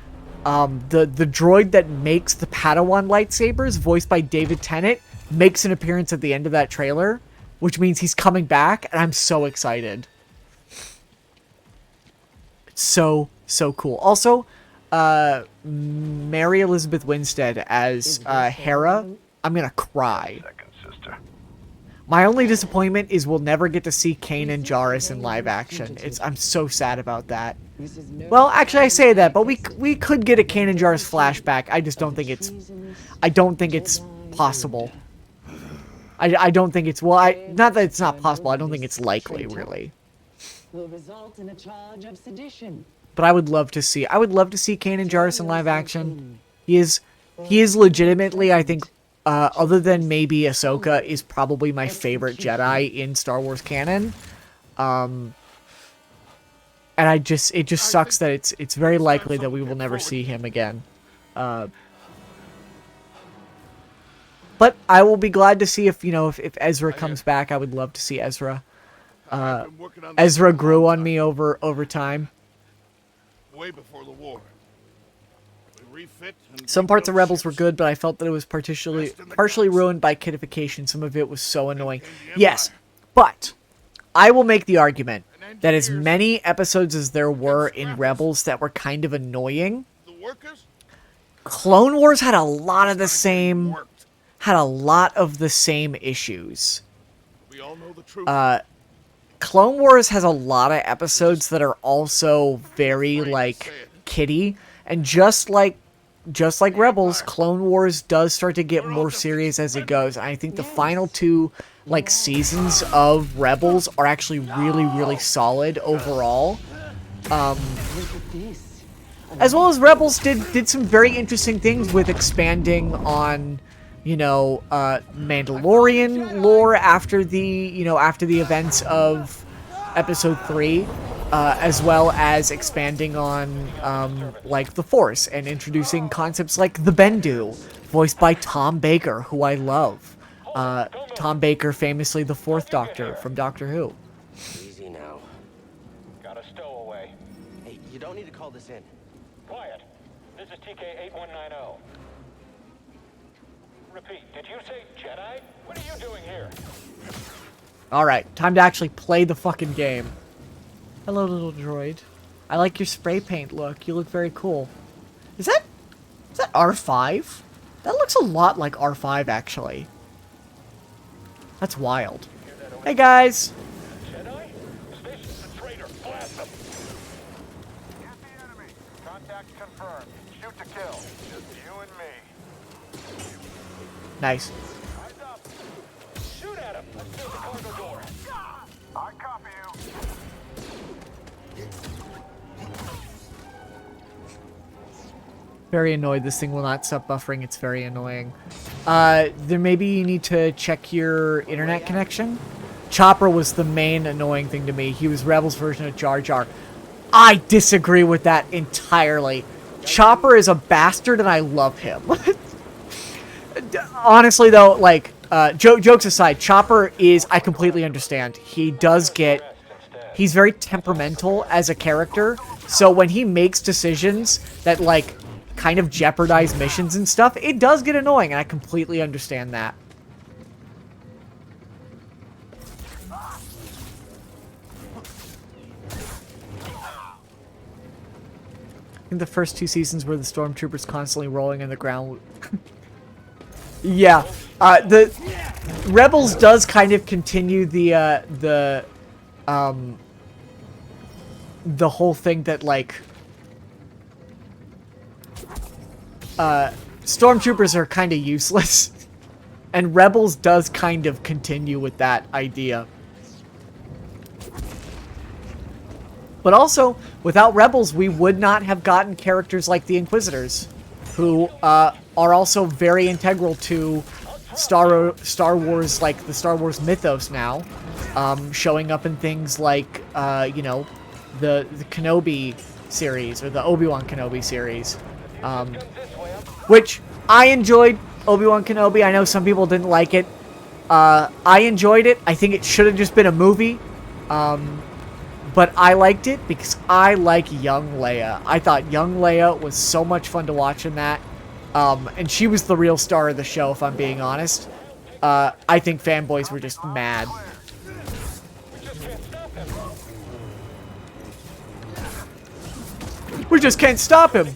the droid that makes the Padawan lightsabers, voiced by David Tennant, makes an appearance at the end of that trailer, which means he's coming back, and I'm so excited. So cool. Also, Mary Elizabeth Winstead as Hera, I'm gonna cry. Second sister. My only disappointment is we'll never get to see Kanan Jarrus in live action. I'm so sad about that. Well, actually, I say that, but we could get a Kanan Jarrus flashback. I just don't think it's possible. I don't think it's, well, not that it's not possible, I don't think it's likely, really. Will result in a charge of sedition. But I would love to see Kanan Jarrus in live action. He is legitimately, I think, other than maybe Ahsoka, is probably my favorite Jedi in Star Wars canon. And it just sucks that it's very likely that we will never see him again. But I will be glad to see if Ezra comes back. I would love to see Ezra. Ezra grew on me over time. Way before the war. We refit and Some parts of rebuild Rebels were ships. good, but I felt that it was partially ruined by kidification. Some of it was so annoying. Yes, but I will make the argument that as many episodes as there were in Rebels that were kind of annoying, The workers Clone Wars had a lot of the same worked. issues. We all know the truth. Clone Wars has a lot of episodes that are also very like kiddie, and just like Rebels, Clone Wars does start to get more serious as it goes. And I think the final two like seasons of Rebels are actually really solid overall. Look at this. As well as Rebels did some very interesting things with expanding on, you know, Mandalorian lore after the events of Episode 3, as well as expanding on, like, the Force and introducing concepts like the Bendu, voiced by Tom Baker, who I love. Tom Baker, famously the Fourth Doctor from Doctor Who. Easy now. Got a stowaway. Hey, you don't need to call this in. Quiet. This is TK-8190. Repeat, did you say Jedi? What are you doing here? Alright, time to actually play the fucking game. Hello, little droid. I like your spray paint look. You look very cool. Is that R5? That looks a lot like R5, actually. That's wild. Hey, guys! Jedi? Station's a traitor. Blast them. Get the enemy. Contact confirmed. Shoot to kill. Just you and me. Nice. Eyes up. Shoot at him. Let's fill the cargo door. I copy you. Very annoyed. This thing will not stop buffering. It's very annoying. Then maybe you need to check your internet connection. Chopper was the main annoying thing to me. He was Rebels' version of Jar Jar. I disagree with that entirely. Chopper is a bastard and I love him. Honestly, though, like, jokes aside, Chopper is, I completely understand. He does get, he's very temperamental as a character, so when he makes decisions that, like, kind of jeopardize missions and stuff, it does get annoying, and I completely understand that. I think the first two seasons were the stormtroopers constantly rolling on the ground. Yeah, the Rebels does kind of continue the whole thing that, like, stormtroopers are kind of useless, and Rebels does kind of continue with that idea. But also, without Rebels, we would not have gotten characters like the Inquisitors, who are also very integral to Star Wars, like the Star Wars mythos now, showing up in things like, you know, the Kenobi series, or the Obi-Wan Kenobi series, which I enjoyed. Obi-Wan Kenobi, I know some people didn't like it. I enjoyed it. I think it should have just been a movie, but I liked it because I like young Leia. I thought young Leia was so much fun to watch in that. And she was the real star of the show, if I'm being honest. I think fanboys were just mad. We just can't stop him!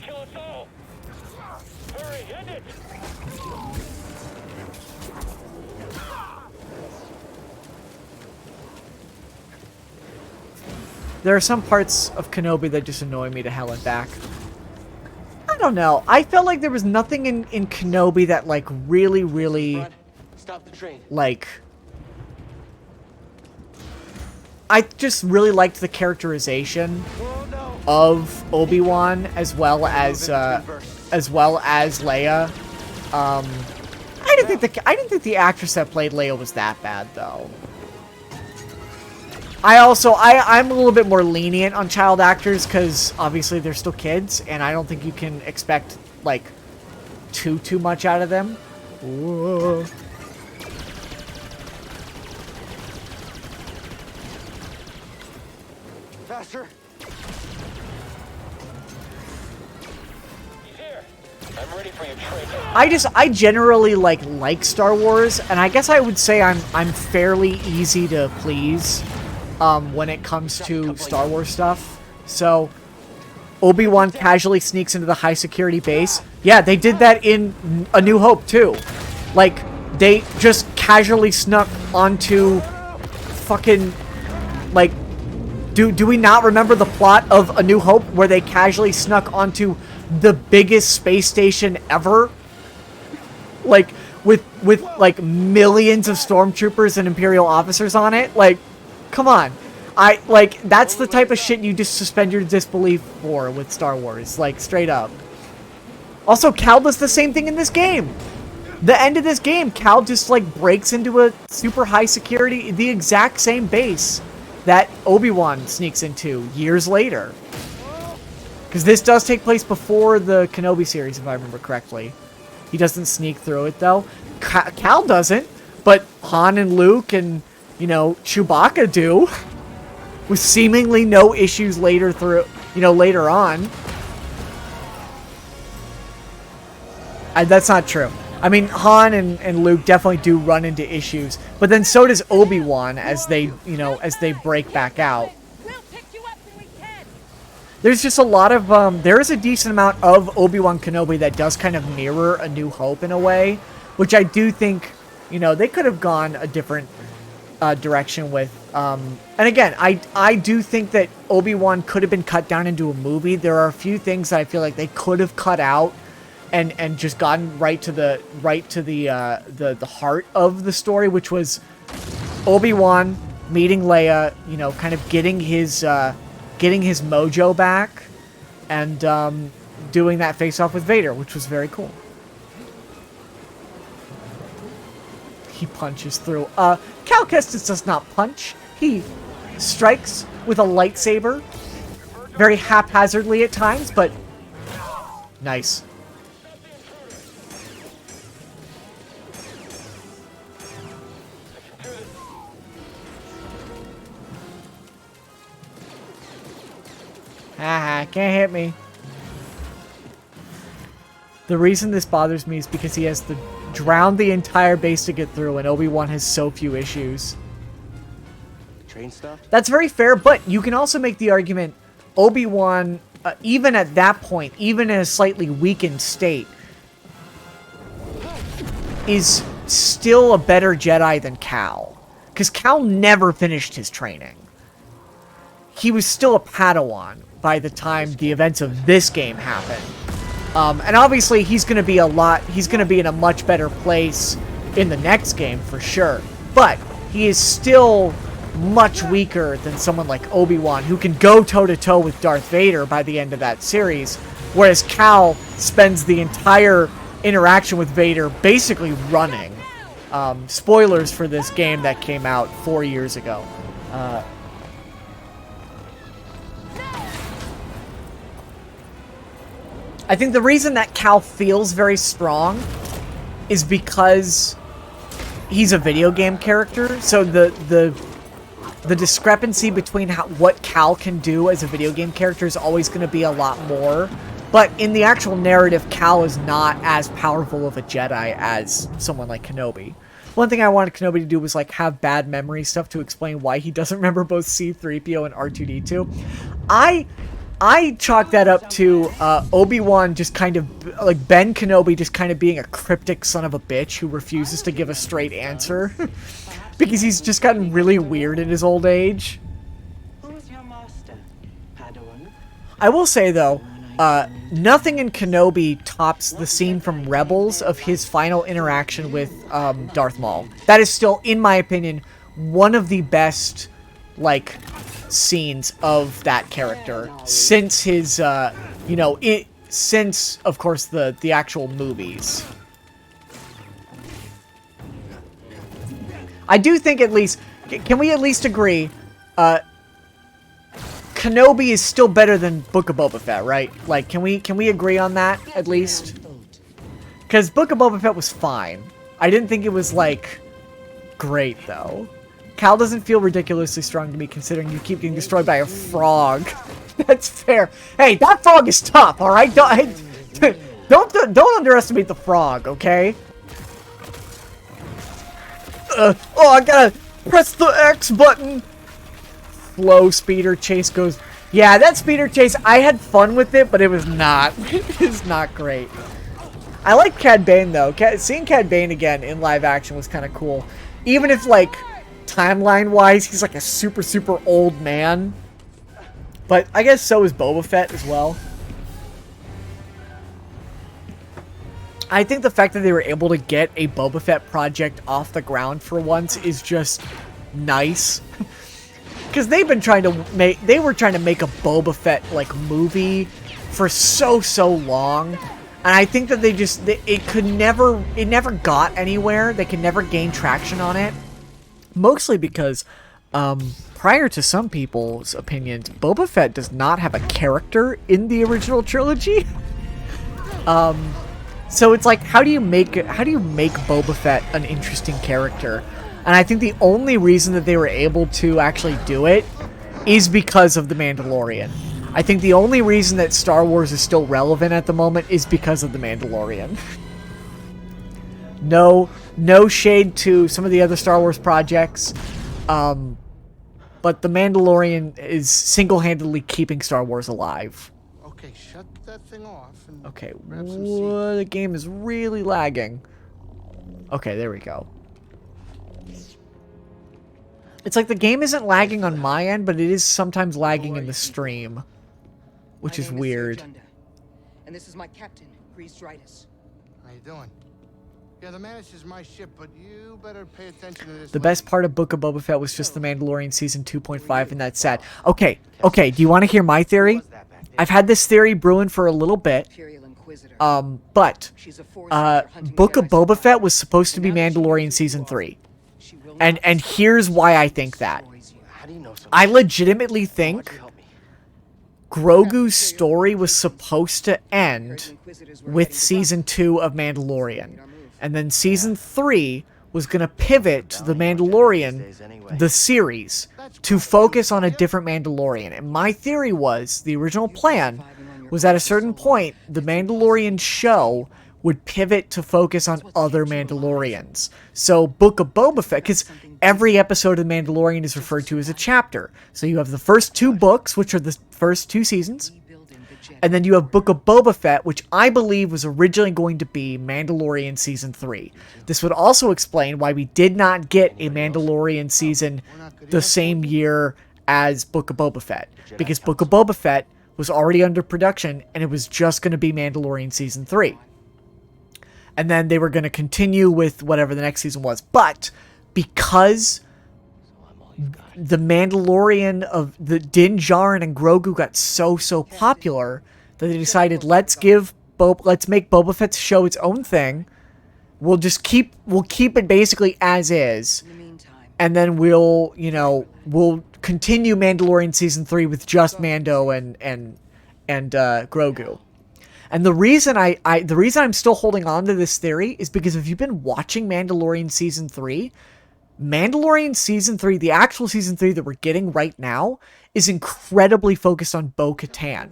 There are some parts of Kenobi that just annoy me to hell and back. I don't know. I felt like there was nothing in Kenobi that, like, really, Stop the train. like... I just really liked the characterization of Obi-Wan as well as Leia. I didn't think the actress that played Leia was that bad, though. I'm a little bit more lenient on child actors because obviously they're still kids, and I don't think you can expect, like, too much out of them. Whoa. Faster. He's here. I generally like Star Wars, and I guess I would say I'm fairly easy to please when it comes to Star Wars stuff. So Obi-Wan casually sneaks into the high security base. Yeah, they did that in A New Hope too. Like, they just casually snuck onto fucking, like, do we not remember the plot of A New Hope where they casually snuck onto the biggest space station ever? Like, with like millions of stormtroopers and Imperial officers on it? Like, come on. That's the type of shit you just suspend your disbelief for with Star Wars. Like, straight up. Also, Cal does the same thing in this game. The end of this game, Cal just, like, breaks into a super high security, the exact same base that Obi-Wan sneaks into years later. Because this does take place before the Kenobi series, if I remember correctly. He doesn't sneak through it, though. Cal doesn't, but Han and Luke and, you know, Chewbacca do. With seemingly no issues later on. That's not true. I mean, Han and Luke definitely do run into issues, but then so does Obi-Wan as they break back out. There's just a lot of, there is a decent amount of Obi-Wan Kenobi that does kind of mirror A New Hope in a way, which I do think, you know, they could have gone a different direction with. And again, I do think that Obi-Wan could have been cut down into a movie. There are a few things that I feel like they could have cut out and just gotten right to the heart of the story, which was Obi-Wan meeting Leia, you know, kind of getting his mojo back, and doing that face-off with Vader, which was very cool. He punches through. Cal Kestis does not punch. He strikes with a lightsaber, very haphazardly at times, but nice. Haha, can't hit me. The reason this bothers me is because he has to drown the entire base to get through, and Obi-Wan has so few issues. Train stuff? That's very fair, but you can also make the argument Obi-Wan, even at that point, even in a slightly weakened state, is still a better Jedi than Cal. Because Cal never finished his training. He was still a Padawan by the time the events of this game happened. And obviously he's going to be in a much better place in the next game for sure. But he is still much weaker than someone like Obi-Wan, who can go toe-to-toe with Darth Vader by the end of that series, whereas Cal spends the entire interaction with Vader basically running. Spoilers for this game that came out 4 years ago. I think the reason that Cal feels very strong is because he's a video game character, so the discrepancy between what Cal can do as a video game character is always going to be a lot more. But in the actual narrative, Cal is not as powerful of a Jedi as someone like Kenobi. One thing I wanted Kenobi to do was like have bad memory stuff to explain why he doesn't remember both C-3PO and R2-D2. I chalk that up to Obi-Wan just kind of, like Ben Kenobi just kind of being a cryptic son of a bitch who refuses to give a straight answer. Because he's just gotten really weird in his old age. Who's your master, Padawan? I will say though, nothing in Kenobi tops the scene from Rebels of his final interaction with Darth Maul. That is still, in my opinion, one of the best, like, scenes of that character since his, since, of course, the actual movies. I do think at least, can we at least agree, Kenobi is still better than Book of Boba Fett, right? Like, can we agree on that, at least? Because Book of Boba Fett was fine. I didn't think it was, like, great, though. Cal doesn't feel ridiculously strong to me, considering you keep getting destroyed by a frog. That's fair. Hey, that frog is tough, alright? Don't underestimate the frog, okay? Oh, I gotta press the X button. Slow speeder chase goes. Yeah, that speeder chase, I had fun with it, but it was not. It is not great. I like Cad Bane, though. Seeing Cad Bane again in live action was kind of cool. Even if, like, timeline-wise, he's like a super, super old man. But I guess so is Boba Fett as well. I think the fact that they were able to get a Boba Fett project off the ground for once is just nice. Because they've been trying to make, they were trying to make a Boba Fett, like, movie for so long. And I think that it never got anywhere. They could never gain traction on it. Mostly because, prior to some people's opinions, Boba Fett does not have a character in the original trilogy. So it's like, how do you make Boba Fett an interesting character? And I think the only reason that they were able to actually do it is because of The Mandalorian. I think the only reason that Star Wars is still relevant at the moment is because of The Mandalorian. No shade to some of the other Star Wars projects, but The Mandalorian is single-handedly keeping Star Wars alive. Okay, shut that thing off. And Okay, grab some seeds. the game is really lagging. Okay, there we go. It's like the game isn't lagging on my end, but it is sometimes lagging in the stream, which is weird. And this is my captain, Grease Dritus. How you doing? Yeah, the Mantis is my ship, but you better pay attention to this. The best part of Book of Boba Fett was just The Mandalorian Season 2.5, and that's sad. Okay, do you want to hear my theory? I've had this theory brewing for a little bit. But Book of Boba Fett was supposed to be Mandalorian Season 3. And here's why I think that. I legitimately think Grogu's story was supposed to end with Season 2 of Mandalorian. And then Season 3 was going to pivot to The Mandalorian, the series, to focus on a different Mandalorian. And my theory was, the original plan was at a certain point, the Mandalorian show would pivot to focus on other Mandalorians. So Book of Boba Fett, because every episode of The Mandalorian is referred to as a chapter. So you have the first 2 books, which are the first 2 seasons, and then you have Book of Boba Fett, which I believe was originally going to be Mandalorian Season 3. This would also explain why we did not get a Mandalorian season the same year as Book of Boba Fett, because Book of Boba Fett was already under production, and it was just going to be Mandalorian Season 3. And then they were going to continue with whatever the next season was. But because the Mandalorian of the Din Djarin and Grogu got so popular that they decided, let's make Boba Fett's show its own thing. We'll keep it basically as is. And then we'll continue Mandalorian Season 3 with just Mando and Grogu. And the reason I'm still holding on to this theory is because if you've been watching Mandalorian Season 3, the actual Season 3 that we're getting right now, is incredibly focused on Bo-Katan.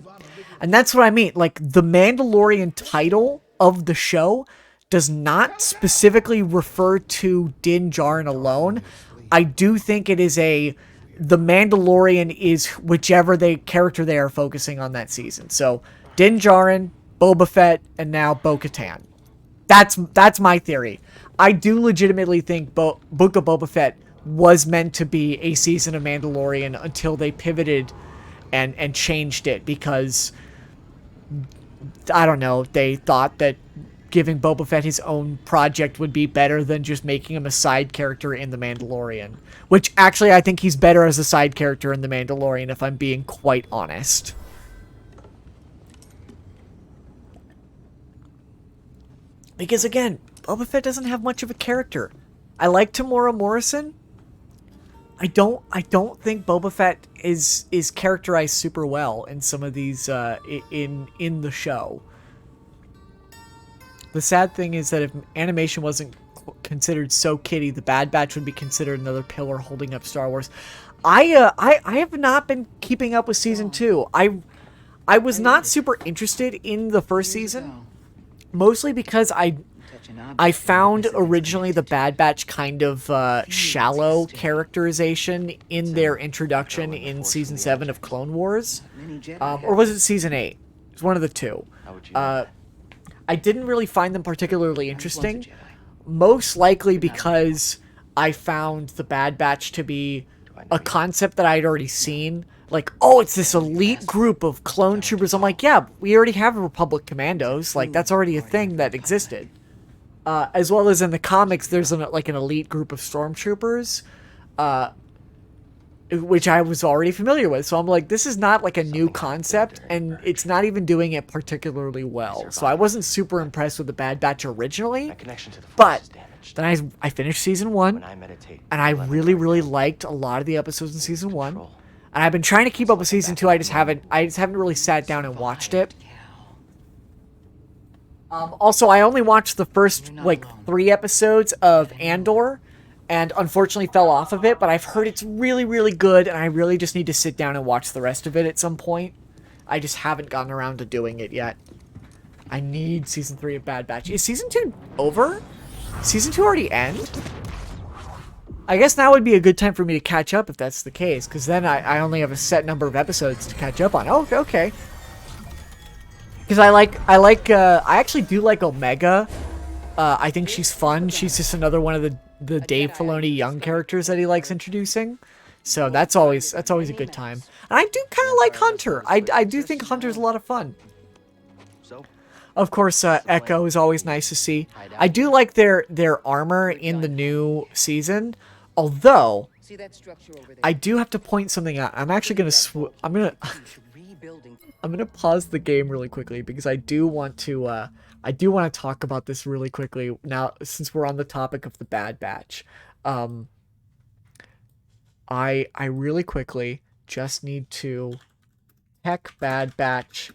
And that's what I mean. Like, the Mandalorian title of the show does not specifically refer to Din Djarin alone. I do think it is the Mandalorian is whichever character they are focusing on that season. So, Din Djarin, Boba Fett, and now Bo-Katan. That's my theory. I do legitimately think Book of Boba Fett was meant to be a season of Mandalorian until they pivoted and changed it because, I don't know, they thought that giving Boba Fett his own project would be better than just making him a side character in The Mandalorian. Which, actually, I think he's better as a side character in The Mandalorian, if I'm being quite honest. Because, again, Boba Fett doesn't have much of a character. I like Tamora Morrison. I don't think Boba Fett is characterized super well in some of these in the show. The sad thing is that if animation wasn't considered so kiddie, the Bad Batch would be considered another pillar holding up Star Wars. I have not been keeping up with Season 2. I was not super interested in the first season. mostly because I found originally the Bad Batch kind of shallow characterization in their introduction in Season 7 of Clone Wars. Or was it Season 8? It was one of the two. I didn't really find them particularly interesting, most likely because I found the Bad Batch to be a concept that I'd already seen. Like, oh, it's this elite group of clone troopers. I'm like, yeah, we already have Republic Commandos. Like, that's already a thing that existed. As well as in the comics, there's an elite group of stormtroopers, which I was already familiar with. So I'm like, this is not like a new concept, and it's not even doing it particularly well. So I wasn't super impressed with the Bad Batch originally, but then I finished Season 1, and I really, really liked a lot of the episodes in Season 1. And I've been trying to keep up with Season 2, I just haven't really sat down and watched it. Also, I only watched the first, 3 episodes of Andor, and unfortunately fell off of it, but I've heard it's really, really good, and I really just need to sit down and watch the rest of it at some point. I just haven't gotten around to doing it yet. I need Season 3 of Bad Batch. Is Season 2 over? Season 2 already end? I guess now would be a good time for me to catch up if that's the case, because then I only have a set number of episodes to catch up on. Oh, okay. Because I actually do like Omega. I think she's fun. She's just another one of the Dave Filoni young characters that he likes introducing. So that's always a good time. And I do kind of like Hunter. I do think Hunter's a lot of fun. Of course, Echo is always nice to see. I do like their armor in the new season, although I do have to point something out. I'm actually gonna I'm gonna pause the game really quickly because I do want to talk about this really quickly now since we're on the topic of the Bad Batch. I really quickly just need to check Bad Batch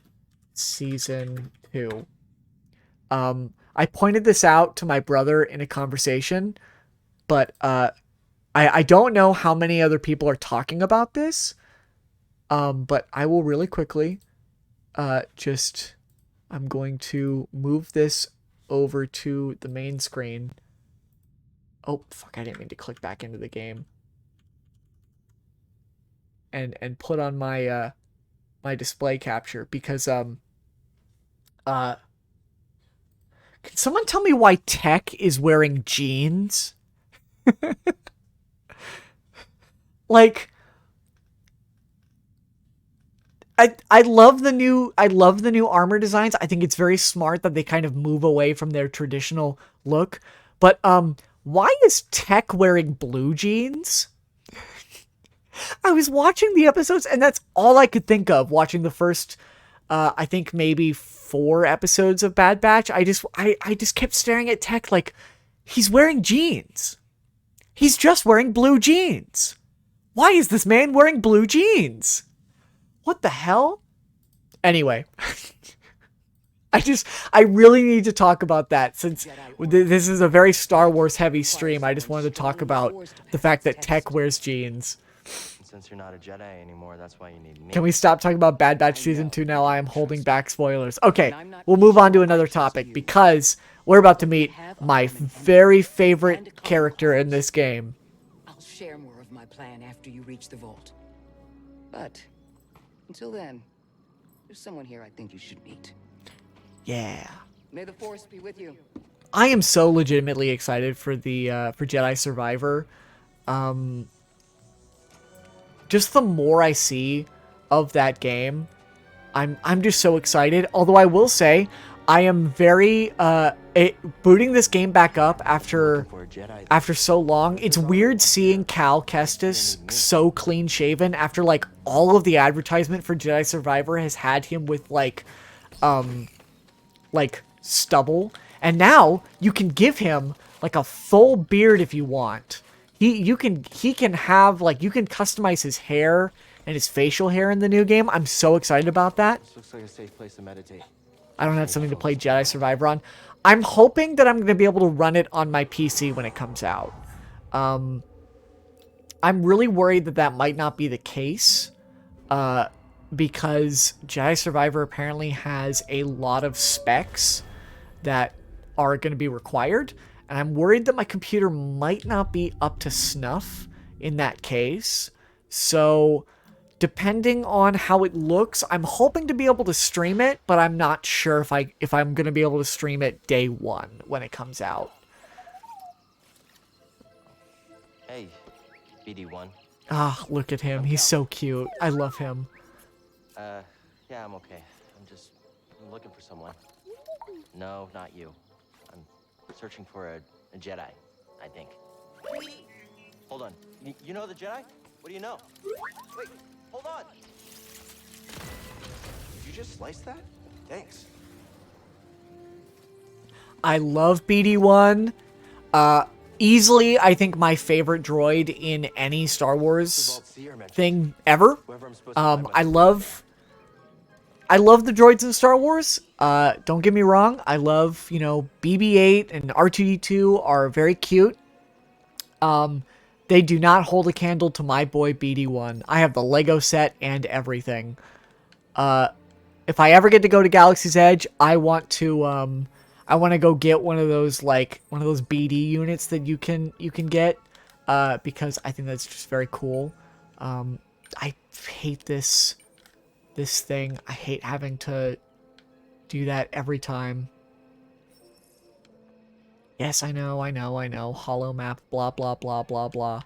Season 2. I pointed this out to my brother in a conversation, but I don't know how many other people are talking about this. But I will really quickly I'm going to move this over to the main screen. Oh, fuck, I didn't mean to click back into the game. And put on my my display capture because can someone tell me why Tech is wearing jeans? Like, I love the new armor designs. I think it's very smart that they kind of move away from their traditional look. But why is Tech wearing blue jeans? I was watching the episodes and that's all I could think of watching the first I think maybe 4 episodes of Bad Batch. I just kept staring at Tech like he's wearing jeans. He's just wearing blue jeans. Why is this man wearing blue jeans? What the hell? Anyway, I really need to talk about that since this is a very Star Wars heavy stream. I just wanted to talk about the fact that Tech wears jeans. Since you're not a Jedi anymore, that's why you need me. Can we stop talking about Bad Batch Season 2 now? I am holding back spoilers. Okay, we'll move on to another topic because we're about to meet my very favorite character in this game. I'll share more of my plan after you reach the vault. But until then, there's someone here I think you should meet. Yeah. May the Force be with you. I am so legitimately excited for the for Jedi Survivor. Just the more I see of that game, I'm just so excited. Although I will say, I am very booting this game back up after so long. It's weird seeing Cal Kestis so clean shaven after like all of the advertisement for Jedi Survivor has had him with like stubble, and now you can give him like a full beard if you want. He can have like you can customize his hair and his facial hair in the new game. I'm so excited about that. This looks like a safe place to meditate. I don't have something to play Jedi Survivor on. I'm hoping that I'm going to be able to run it on my PC when it comes out. I'm really worried that might not be the case. Because Jedi Survivor apparently has a lot of specs that are going to be required. And I'm worried that my computer might not be up to snuff in that case. So depending on how it looks, I'm hoping to be able to stream it, but I'm not sure if I'm going to be able to stream it day one when it comes out. Hey, BD1. Ah, look at him. He's so cute. I love him. Yeah, I'm okay. I'm looking for someone. No, not you. I'm searching for a Jedi, I think. Hold on. You know the Jedi? What do you know? Wait, hold on. Did you just slice that? Thanks. I love BD1. Easily, I think my favorite droid in any Star Wars thing ever. I love the droids in Star Wars. Don't get me wrong. I love, BB-8 and R2-D2 are very cute. They do not hold a candle to my boy BD1. I have the Lego set and everything. If I ever get to go to Galaxy's Edge, I want to go get one of those BD units that you can get, because I think that's just very cool. I hate this thing. I hate having to do that every time. Yes, I know. Hollow map, blah, blah, blah, blah, blah.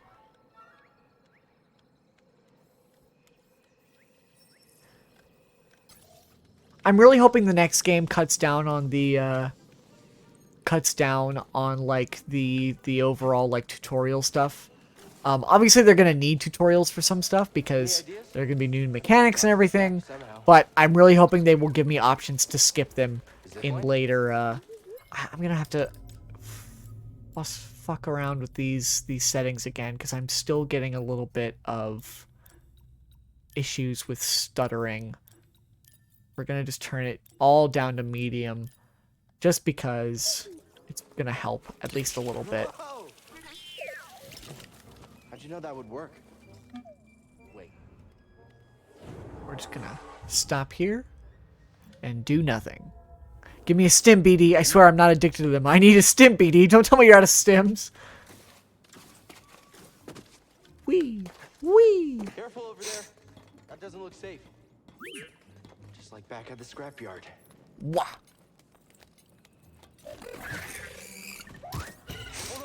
I'm really hoping the next game cuts down on the, the overall, tutorial stuff. Obviously, they're going to need tutorials for some stuff because there are going to be new mechanics and everything. But I'm really hoping they will give me options to skip them in later. I'm going to have to fuck around with these settings again because I'm still getting a little bit of issues with stuttering. We're going to just turn it all down to medium just because it's going to help at least a little bit. How'd you know that would work? Wait. We're just gonna stop here and do nothing. Give me a stim, BD. I swear I'm not addicted to them. I need a stim, BD. Don't tell me you're out of stims. Wee. Wee. Careful over there. That doesn't look safe. Just like back at the scrapyard. Wah. Hold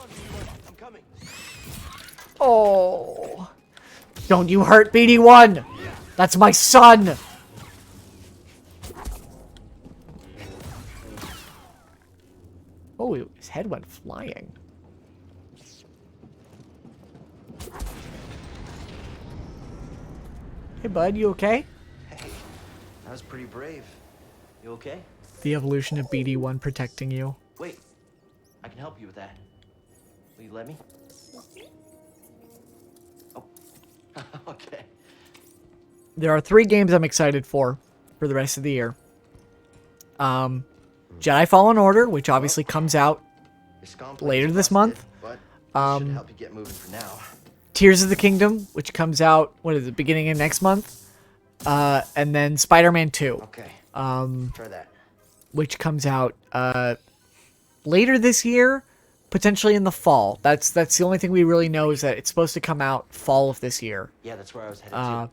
on, BD1. I'm coming. Oh. Don't you hurt BD1. That's my son. Oh, his head went flying. Hey, bud, you okay? Hey, that was pretty brave. You okay? The evolution of BD1 protecting you. Wait, I can help you with that. Will you let me? Oh, okay. There are 3 games I'm excited for the rest of the year. Jedi Fallen Order, which obviously comes out later this month. But should help you get moving for now. Tears of the Kingdom, which comes out, beginning of next month. And then Spider-Man 2. Okay. Try that. Which comes out later this year, potentially in the fall. That's the only thing we really know is that it's supposed to come out fall of this year. Yeah, that's where I was headed to.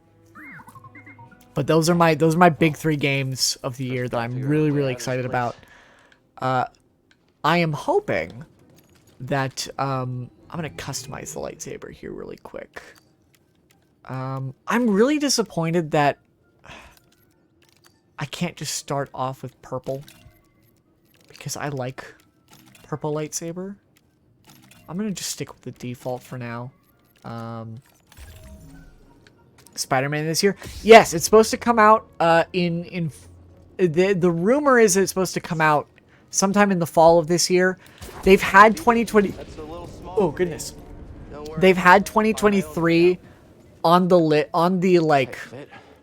But those are my big 3 games of the year that I'm really excited about. I am hoping that I'm gonna customize the lightsaber here really quick. I'm really disappointed that I can't just start off with purple because I like purple lightsaber. I'm gonna just stick with the default for now. Spider-Man this year. Yes, it's supposed to come out the rumor is it's supposed to come out sometime in the fall of this year. They've had 2020. Oh goodness. They've had 2023 on the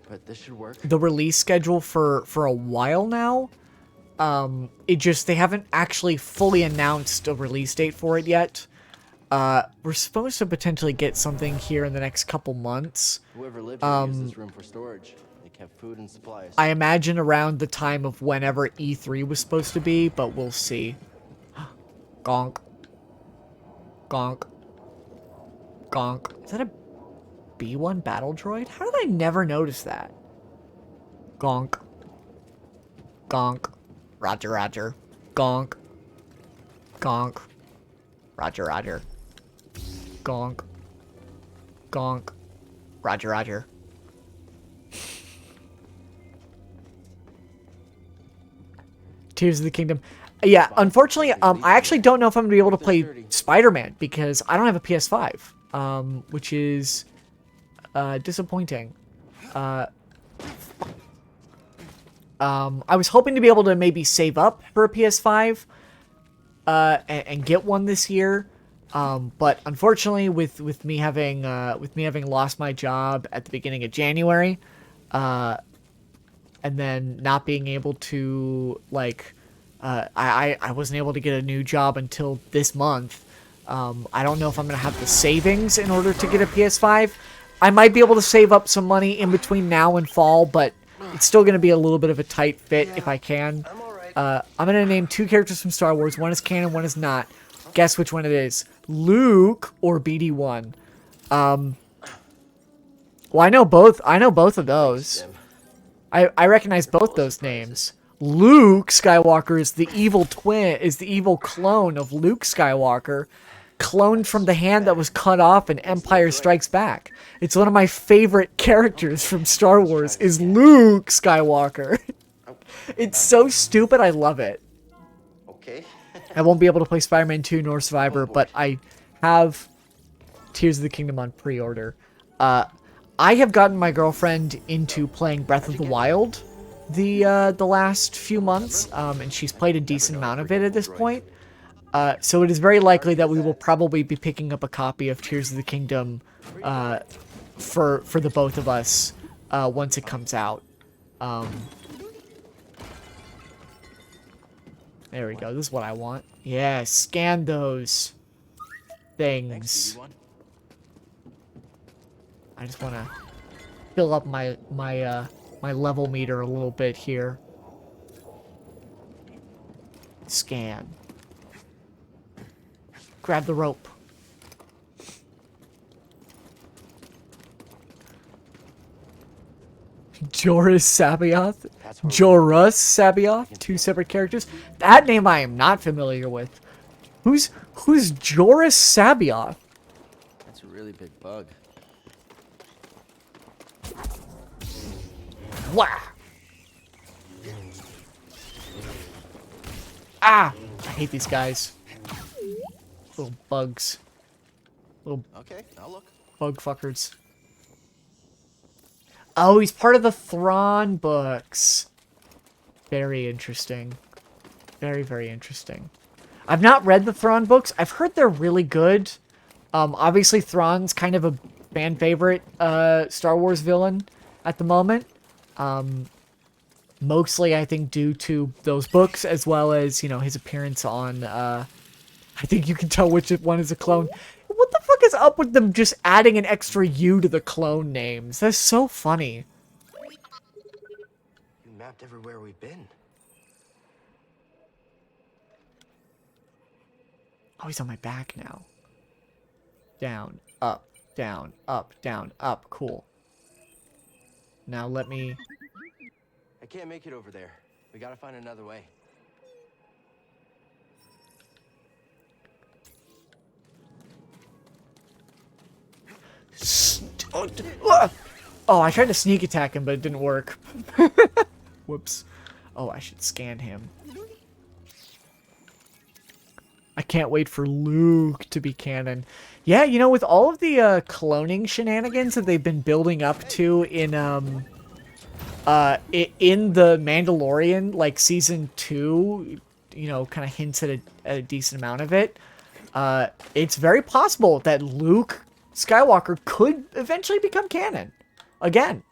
But this should work. the release schedule for a while now. They haven't actually fully announced a release date for it yet. We're supposed to potentially get something here in the next couple months. Whoever lived here used this room for storage. They have food and supplies. I imagine around the time of whenever E3 was supposed to be, but we'll see. Gonk. Gonk. Gonk. Is that a B1 battle droid? How did I never notice that? Gonk. Gonk. Roger, roger. Gonk. Gonk. Roger, roger. Gonk. Gonk. Roger, roger. Tears of the Kingdom. Yeah, unfortunately, I actually don't know if I'm going to be able to play Spider-Man because I don't have a PS5, which is disappointing. I was hoping to be able to maybe save up for a PS5 and get one this year. But unfortunately, with me having lost my job at the beginning of January, and then not being able to I wasn't able to get a new job until this month. I don't know if I'm gonna have the savings in order to get a PS5. I might be able to save up some money in between now and fall, but it's still gonna be a little bit of a tight fit if I can. I'm gonna name 2 characters from Star Wars. One is canon, one is not. Guess which one it is. Luke or BD1. Well, I know both of those. I recognize both those names. Luke Skywalker is the evil clone of Luke Skywalker, cloned from the hand that was cut off in Empire Strikes Back. It's one of my favorite characters from Star Wars is Luke Skywalker. It's so stupid, I love it. Okay. I won't be able to play Spider-Man 2 nor Survivor, but I have Tears of the Kingdom on pre-order. I have gotten my girlfriend into playing Breath of the Wild the last few months, and she's played a decent amount of it at this point. So it is very likely that we will probably be picking up a copy of Tears of the Kingdom for the both of us once it comes out. There we go. This is what I want. Yeah, scan those things. I just want to fill up my level meter a little bit here. Scan. Grab the rope. Joris Sabaoth? Joruss Sabaoth? 2 separate characters? That name I am not familiar with. Who's Joris Sabaoth? That's a really big bug. Wow. Ah! I hate these guys. Little bugs. Little Okay, I'll look. bug fuckers. Oh, he's part of the Thrawn books. Very interesting. Very, very interesting. I've not read the Thrawn books. I've heard they're really good. Obviously, Thrawn's kind of a fan favorite Star Wars villain at the moment. Mostly, I think, due to those books, as well as, his appearance on, I think you can tell which one is a clone. What the fuck is up with them just adding an extra U to the clone names? That's so funny. You mapped everywhere we've been. Oh, he's on my back now. Down, up, down, up, down, up. Cool. Now let me... I can't make it over there. We gotta find another way. Oh, I tried to sneak attack him, but it didn't work. Whoops. Oh, I should scan him. I can't wait for Luke to be canon. Yeah, with all of the cloning shenanigans that they've been building up to in The Mandalorian, like season 2, kind of hints at a decent amount of it. It's very possible that Luke Skywalker could eventually become canon again.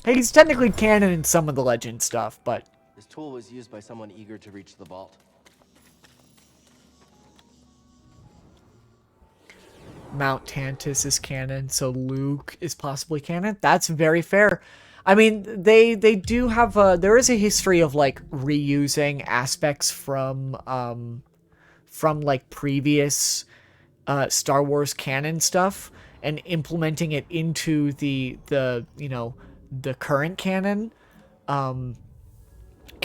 Hey, he's technically canon in some of the legend stuff, but This tool was used by someone eager to reach the vault. Mount Tantus is canon, so Luke is possibly canon. That's very fair. I mean, they do have there is a history of like reusing aspects from like previous Star Wars canon stuff and implementing it into the you know, the current canon. Kind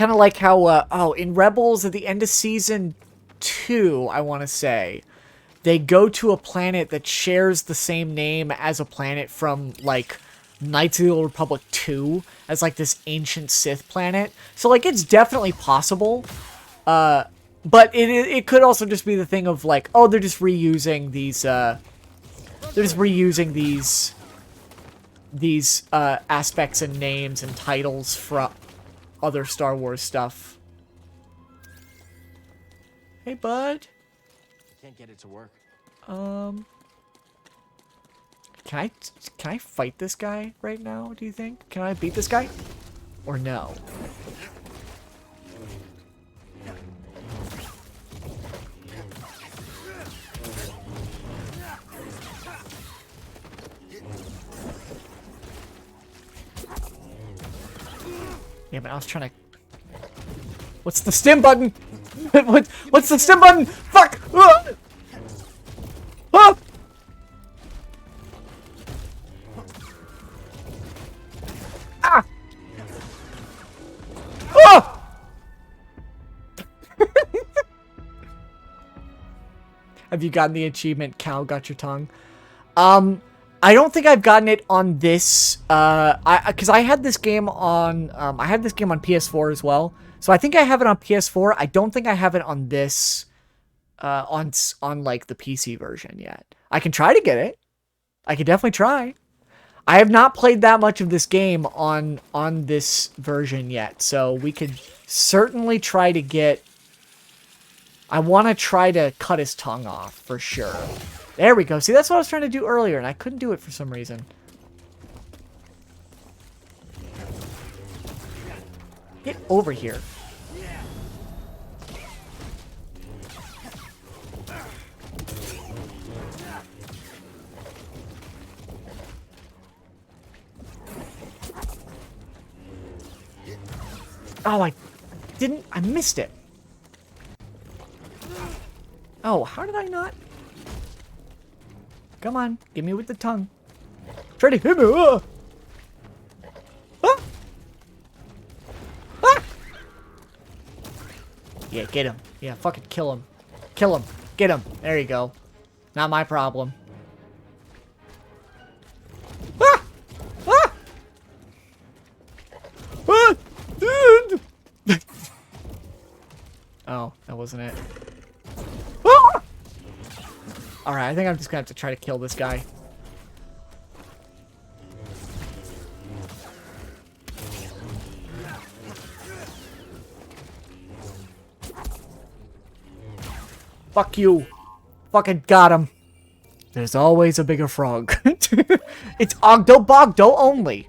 of like how in Rebels at the end of season 2, I want to say, they go to a planet that shares the same name as a planet from like Knights of the Old Republic 2, as like this ancient Sith planet. So like it's definitely possible. But it could also just be the thing of like, oh, they're just reusing these aspects and names and titles from other Star Wars stuff. Hey, bud. Can't get it to work. Can I fight this guy right now, do you think? Can I beat this guy? Or no? Yeah, but I was trying to... What's the stim button? What's the stim button? Fuck! Ah! Ah! Ah! Ah! Have you gotten the achievement, Cow Got Your Tongue? I don't think I've gotten it on this, because I had this game on, I had this game on PS4 as well. So I think I have it on PS4. I don't think I have it on this, on like the PC version yet. I can try to get it. I could definitely try. I have not played that much of this game on this version yet. So we could certainly try to get, I want to try to cut his tongue off for sure. There we go. See, that's what I was trying to do earlier, and I couldn't do it for some reason. Get over here. Oh, I missed it. Oh, how did I not? Come on, give me with the tongue. Try to hit me. Ah! Ah! Yeah, get him. Yeah, fucking kill him. Kill him. Get him. There you go. Not my problem. Ah! Ah! Ah! Oh, that wasn't it. Ah! Alright, I think I'm just gonna have to try to kill this guy. Fuck you. Fucking got him. There's always a bigger frog. It's Ogdo Bogdo only.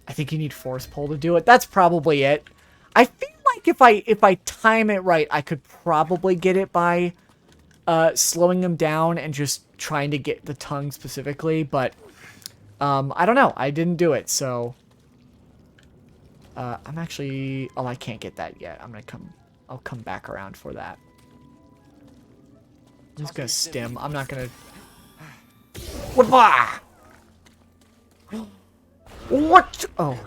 I think you need force pull to do it. That's probably it. I feel like if I time it right, I could probably get it by slowing him down and just trying to get the tongue specifically, but I don't know. I didn't do it, so I'm actually, oh, I can't get that yet. I'll come back around for that. I'm just gonna stim. I'm not gonna. What? What? Oh.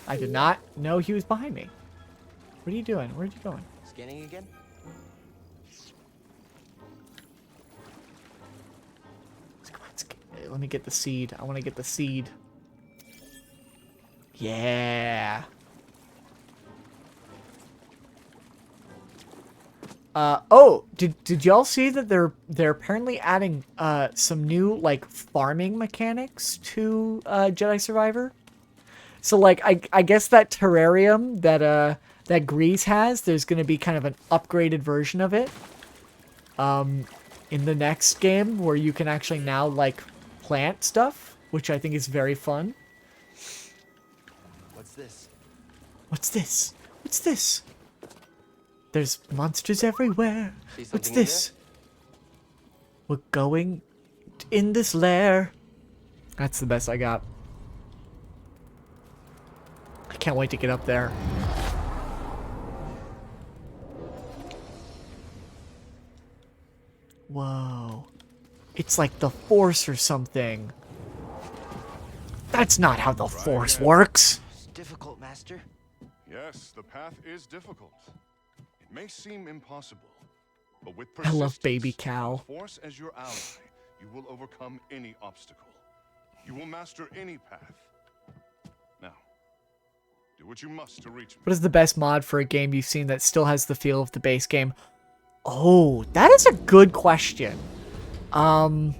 I did not know he was behind me. What are you doing? Where are you going? Scanning again? Come on, let me get the seed. I want to get the seed. Yeah. Oh, did y'all see that they're apparently adding some new like farming mechanics to Jedi Survivor? So like I guess that terrarium that Grease has, there's gonna be kind of an upgraded version of it. In the next game where you can actually now like plant stuff, which I think is very fun. What's this? What's this? What's this? There's monsters everywhere. See What's something in this? We're going in this lair. That's the best I got. I can't wait to get up there. Whoa. It's like the Force or something. That's not how the Force works. It's difficult, Master. Yes, the path is difficult. It may seem impossible, but with I love Baby persistence Cal. and Force as your ally, you will overcome any obstacle. You will master any path. Now, do what you must to reach me. What is the best mod for a game you've seen that still has the feel of the base game? Oh, that is a good question. I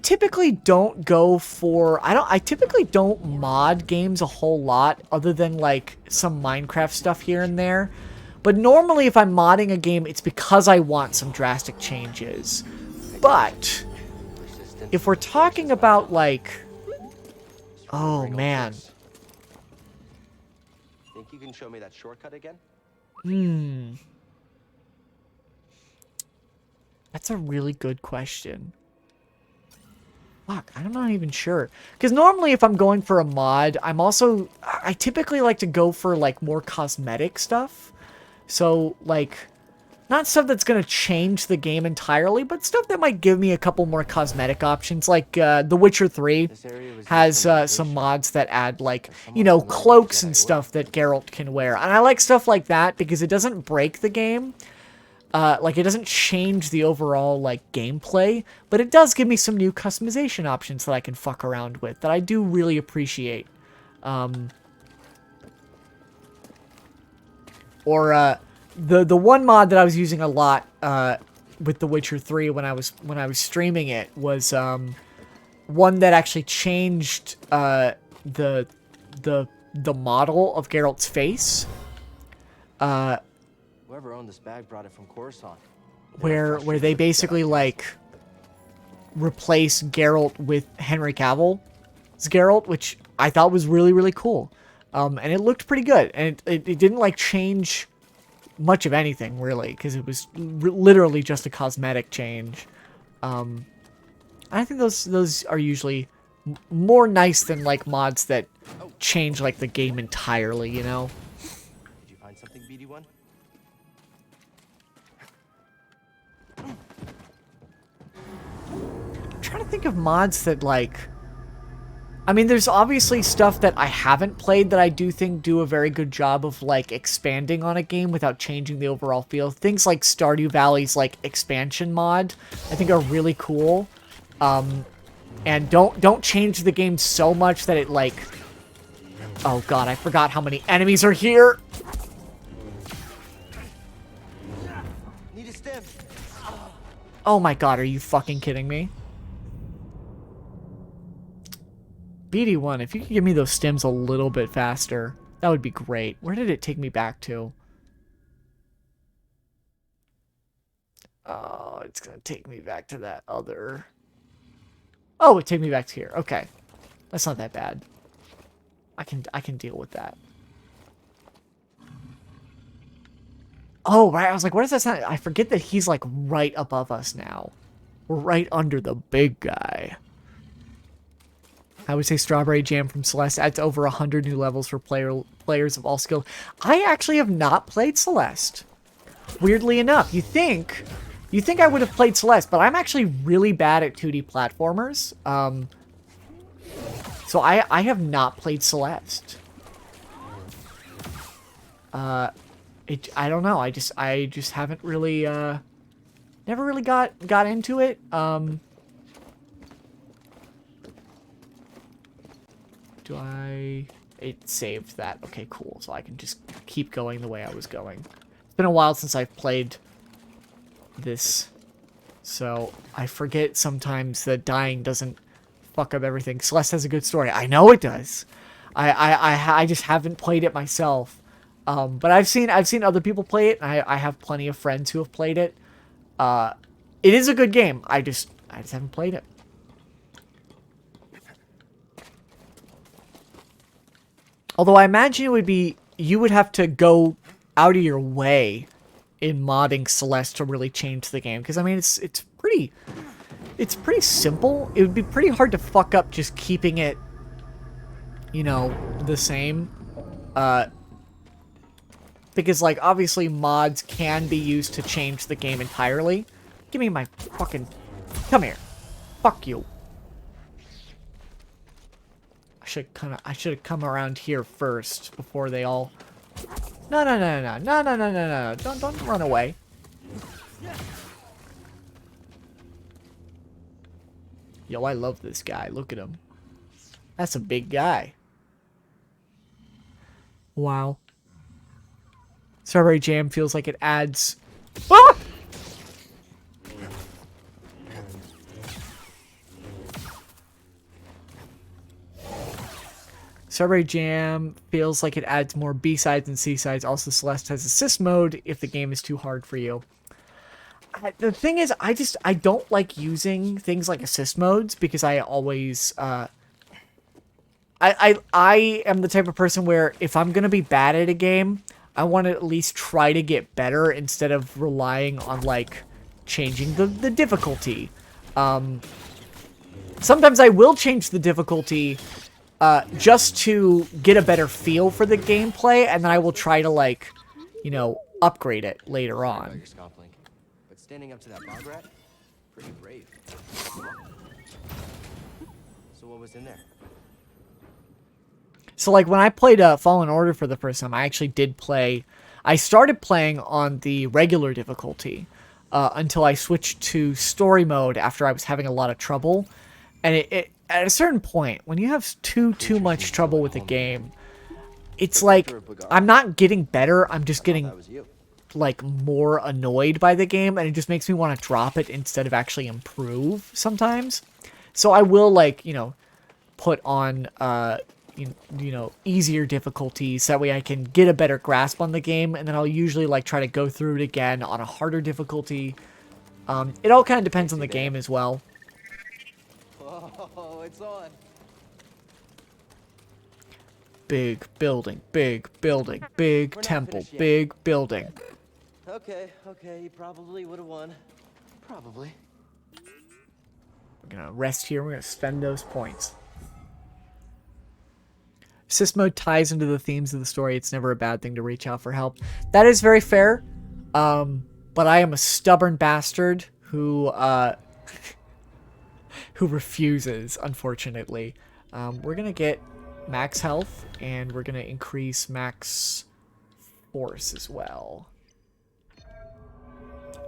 typically don't go for... I typically don't mod games a whole lot, other than, like, some Minecraft stuff here and there. But normally, if I'm modding a game, it's because I want some drastic changes. But, if we're talking about, like... Oh, man. Think you can show me that shortcut again? That's a really good question. Fuck, I'm not even sure. Because normally if I'm going for a mod, I typically like to go for, like, more cosmetic stuff. So, like, not stuff that's going to change the game entirely, but stuff that might give me a couple more cosmetic options. Like, The Witcher 3 has some mods that add, like, you know, cloaks and stuff that Geralt can wear. And I like stuff like that because it doesn't break the game. Like, it doesn't change the overall, like, gameplay, but it does give me some new customization options that I can fuck around with that I do really appreciate. The one mod that I was using a lot, with The Witcher 3 when I was streaming it was, one that actually changed, the model of Geralt's face. Whoever owned this bag brought it from Coruscant. Where they basically, like, replace Geralt with Henry Cavill's Geralt, which I thought was really, really cool. And it looked pretty good. And it didn't, like, change much of anything, really, because it was literally just a cosmetic change. I think those are usually more nice than, like, mods that change, like, the game entirely, you know? Did you find something, BD1? I'm trying to think of mods that, like... I mean, there's obviously stuff that I haven't played that I do think do a very good job of, like, expanding on a game without changing the overall feel. Things like Stardew Valley's, like, expansion mod, I think are really cool. And don't change the game so much that it, like... Oh god, I forgot how many enemies are here! Need a stem. Oh my god, are you fucking kidding me? BD1, if you could give me those stems a little bit faster, that would be great. Where did it take me back to? Oh, it's gonna take me back to that other... Oh, it took me back to here. Okay. That's not that bad. I can deal with that. Oh, right. I was like, what is that sound? I forget that he's, like, right above us now. We're right under the big guy. I would say Strawberry Jam from Celeste adds over 100 new levels for players of all skill. I actually have not played Celeste. Weirdly enough, you think I would have played Celeste, but I'm actually really bad at 2D platformers. So I have not played Celeste. I don't know. I just haven't really never really got into it. It saved that. Okay, cool. So I can just keep going the way I was going. It's been a while since I've played this, so I forget sometimes that dying doesn't fuck up everything. Celeste has a good story. I know it does. I just haven't played it myself. But I've seen other people play it, and I have plenty of friends who have played it. It is a good game. I just haven't played it. Although I imagine it would be, you would have to go out of your way in modding Celeste to really change the game, because I mean it's pretty simple. It would be pretty hard to fuck up just keeping it, you know, the same. Because like obviously mods can be used to change the game entirely. Give me my fucking, come here. Fuck you. I should have come around here first before they all. No. Don't run away. Yo, I love this guy. Look at him. That's a big guy. Wow. Strawberry Jam feels like it adds. Ah! Strawberry Jam feels like it adds more B-sides and C-sides. Also, Celeste has assist mode if the game is too hard for you. The thing is, I don't like using things like assist modes because I always, I am the type of person where if I'm going to be bad at a game, I want to at least try to get better instead of relying on, like, changing the difficulty. Sometimes I will change the difficulty just to get a better feel for the gameplay, and then I will try to, like, you know, upgrade it later on. But standing up to that bog rat, pretty brave. So what was in there? So, like, when I played Fallen Order for the first time, I actually did play. I started playing on the regular difficulty until I switched to story mode after I was having a lot of trouble. And it at a certain point, when you have too much trouble with a game, it's like I'm not getting better. I'm just getting like more annoyed by the game, and it just makes me want to drop it instead of actually improve sometimes. So I will, like, you know, put on you know, easier difficulties, that way I can get a better grasp on the game, and then I'll usually like try to go through it again on a harder difficulty. It all kind of depends on the game as well. Oh, it's on. Big building, big temple, big building. Okay, you probably would have won. Probably. We're gonna rest here, we're gonna spend those points. Assist mode ties into the themes of the story. It's never a bad thing to reach out for help. That is very fair. But I am a stubborn bastard who who refuses, unfortunately. We're gonna get max health, and we're gonna increase max force as well.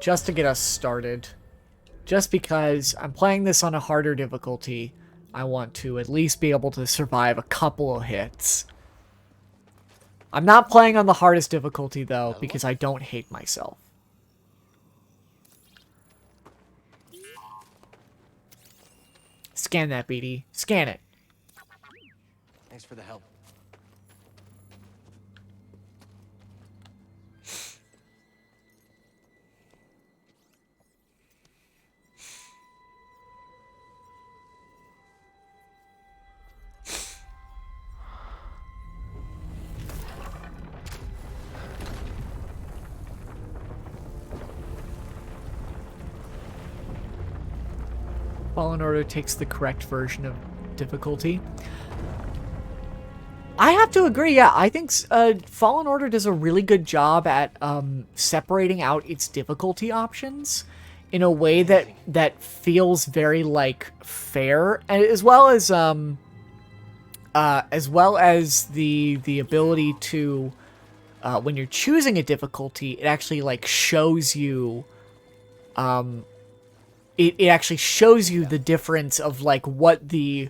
Just to get us started. Just because I'm playing this on a harder difficulty, I want to at least be able to survive a couple of hits. I'm not playing on the hardest difficulty, though, because I don't hate myself. Scan that, BD. Scan it. Thanks for the help. Fallen Order takes the correct version of difficulty. I have to agree, yeah. I think Fallen Order does a really good job at separating out its difficulty options in a way that feels very, like, fair, and as well as the ability to when you're choosing a difficulty, it actually, like, shows you it actually shows you the difference of, like, what the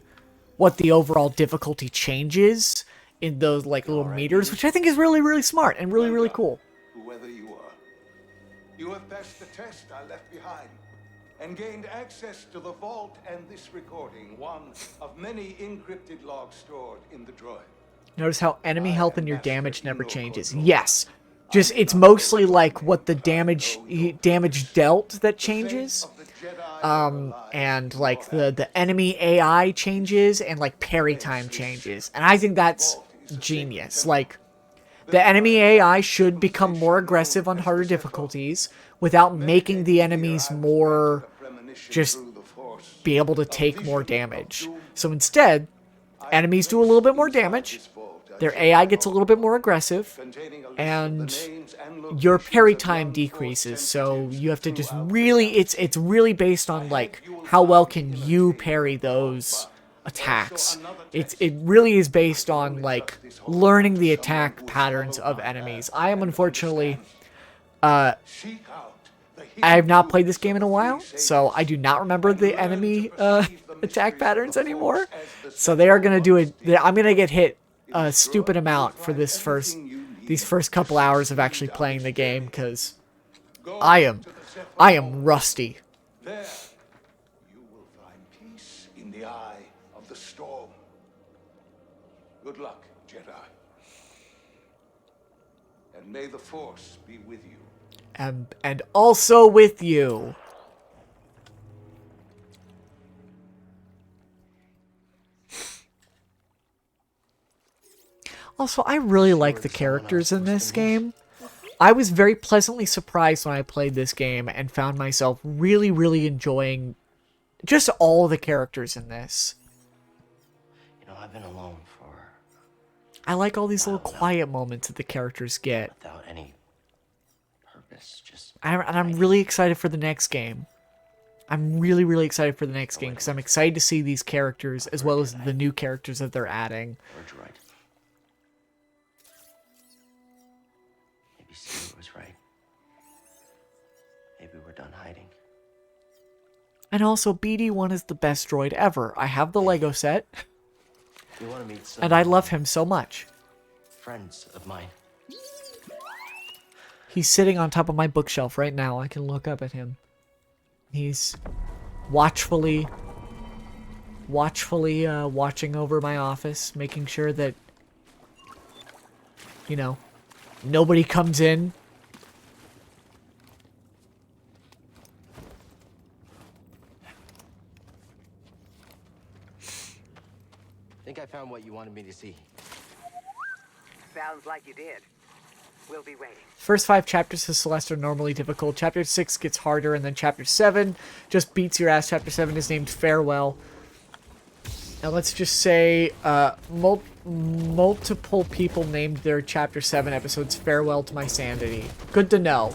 overall difficulty changes in those, like, little meters, which I think is really, really smart and really, really cool. Whoever you are, you have passed the test I left behind and gained access to the vault and this recording, one of many encrypted logs stored in the droid. Notice how enemy health and your damage never changes. Yes. Just, it's mostly, like, what the damage dealt that changes. And, like, the enemy AI changes, and, like, parry time changes. And I think that's genius. Like, The enemy AI should become more aggressive on harder difficulties without making the enemies more just be able to take more damage. So instead, enemies do a little bit more damage, their AI gets a little bit more aggressive, and your parry time decreases. So you have to just really, it's really based on like how well can you parry those attacks. It really is based on like learning the attack patterns of enemies. I am unfortunately I have not played this game in a while, so I do not remember the enemy attack patterns anymore. So they are gonna do it. I'm gonna get hit a stupid amount for these first couple hours of actually playing the game because I am rusty. There, you will find peace in the eye of the storm. Good luck, Jedi. And may the Force be with you. And also with you. Also, I really like the characters in this game. I was very pleasantly surprised when I played this game and found myself really, really enjoying just all the characters in this. You know, I've been alone for... I like all these little quiet moments that the characters get. Without any purpose, just... And I'm really excited for the next game. I'm really, really excited for the next game because I'm excited to see these characters as well as the new characters that they're adding. George right. Maybe Steve was right. Maybe we're done hiding. And also, BD1 is the best droid ever. I have the Lego set. You want to meet some And I love him so much. friends of mine. He's sitting on top of my bookshelf right now. I can look up at him. He's watchfully watching over my office, making sure that, you know, nobody comes in. I think I found what you wanted me to see. Sounds like you did. We'll be waiting. First 5 chapters of Celeste are normally difficult. Chapter 6 gets harder, and then Chapter 7 just beats your ass. Chapter 7 is named Farewell. Now let's just say multiple people named their Chapter 7 episodes Farewell to My Sanity. Good to know.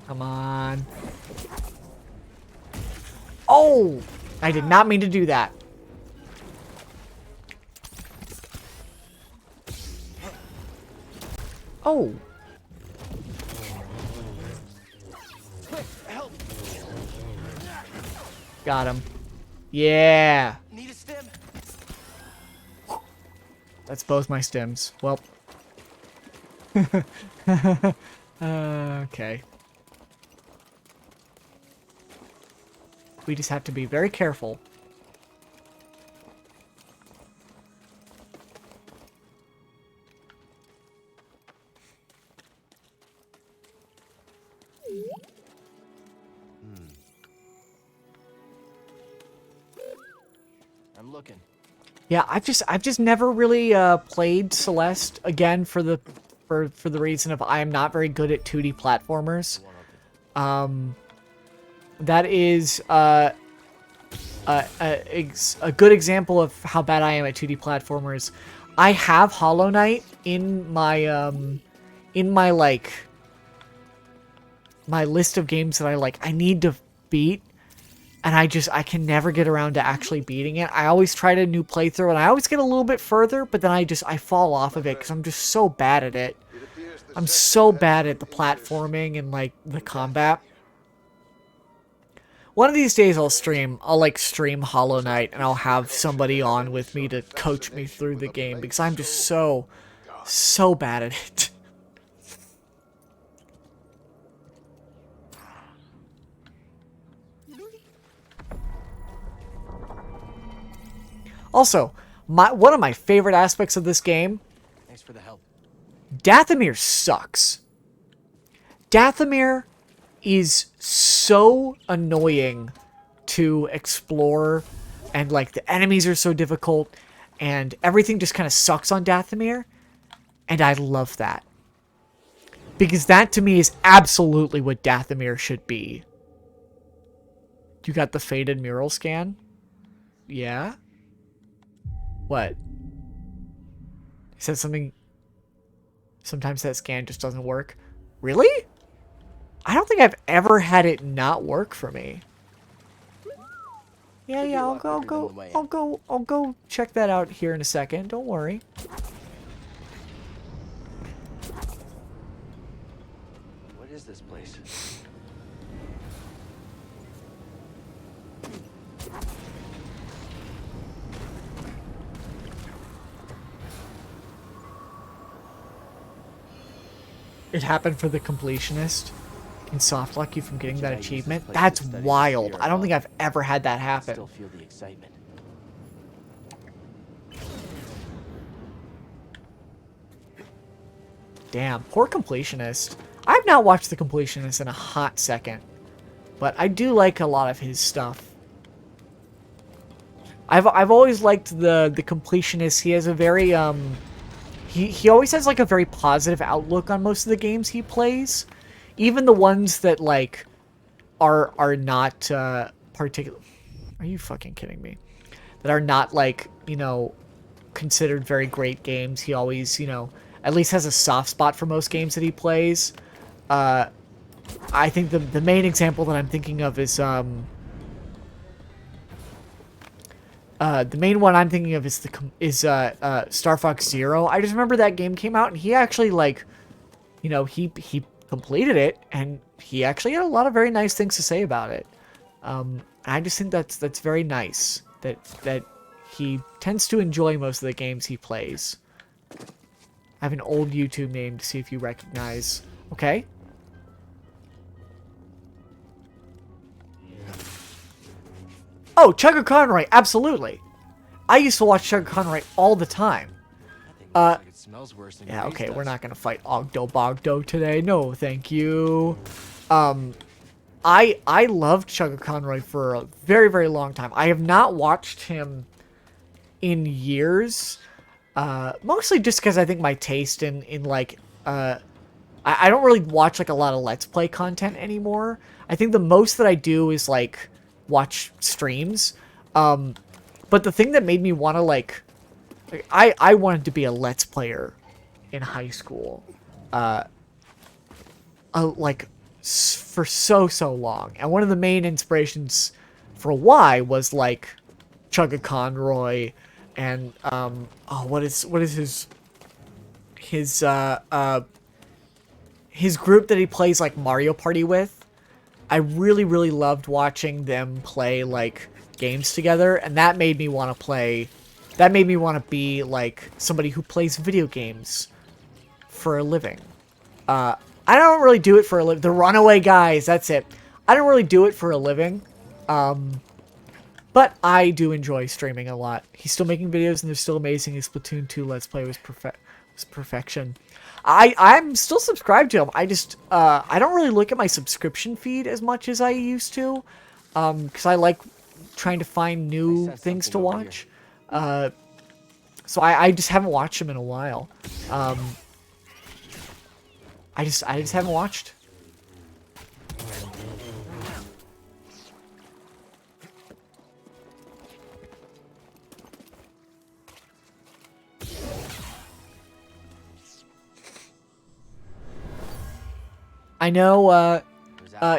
Come on. Oh! I did not mean to do that. Oh. Quick, help! Got him. Yeah. Need a stim? That's both my stims. Well. Okay. We just have to be very careful. I'm looking. Yeah, I've just never really played Celeste again for the reason of I am not very good at 2D platformers. That is a good example of how bad I am at 2D platformers. I have Hollow Knight in my like my list of games that I need to beat, and I can never get around to actually beating it. I always try a new playthrough and I always get a little bit further, but then I fall off of it because I'm just so bad at it. I'm so bad at the platforming and like the combat. One of these days I'll stream Hollow Knight and I'll have somebody on with me to coach me through the game because I'm just so bad at it. Also, one of my favorite aspects of this game, Thanks for the help. Dathomir sucks. Dathomir is so annoying to explore, and like the enemies are so difficult, and everything just kind of sucks on Dathomir, and I love that. Because that to me is absolutely what Dathomir should be. You got the faded mural scan? Yeah? What? He said something... Sometimes that scan just doesn't work. Really? I don't think I've ever had it not work for me. Yeah, I'll go check that out here in a second. Don't worry. What is this place? It happened for the completionist. Can soft lock you from getting that Jedi use this achievement? place to That's study wild. fear I don't think above. I've ever had that happen. Still feel the excitement. Damn, poor completionist. I've not watched the completionist in a hot second, but I do like a lot of his stuff. I've always liked the completionist. He has a very he always has like a very positive outlook on most of the games he plays, even the ones that like are not particular. Are you fucking kidding me? That are not like, you know, considered very great games. He always, you know, at least has a soft spot for most games that he plays. I think the main example that I'm thinking of is the main one I'm thinking of is Star Fox Zero. I just remember that game came out and he actually, like, you know, he completed it and he actually had a lot of very nice things to say about it. I just think that's very nice that he tends to enjoy most of the games he plays. I have an old YouTube name to see if you recognize. Okay. Oh, Chugga Conroy, absolutely. I used to watch Chugga Conroy all the time. It smells worse than Yeah, okay, we're not gonna fight Ogdo Bogdo today. No, thank you. I loved Chugga Conroy for a very, very long time. I have not watched him in years. Mostly just because I think my taste in like, I don't really watch like a lot of Let's Play content anymore. I think the most that I do is like watch streams. But the thing that made me want to like, I wanted to be a Let's Player in high school. Like for so long. And one of the main inspirations for why was like Chugga Conroy and oh, what is his group that he plays like Mario Party with. I really loved watching them play like games together, and that made me want to play. That made me want to be like somebody who plays video games for a living. I don't really do it for a living. The Runaway Guys, that's it. I don't really do it for a living. But I do enjoy streaming a lot. He's still making videos and they're still amazing. His Splatoon 2 Let's Play was perfection. I'm still subscribed to him. I just, I don't really look at my subscription feed as much as I used to. Because I like trying to find new things to watch. So I just haven't watched him in a while. I just haven't watched. I know,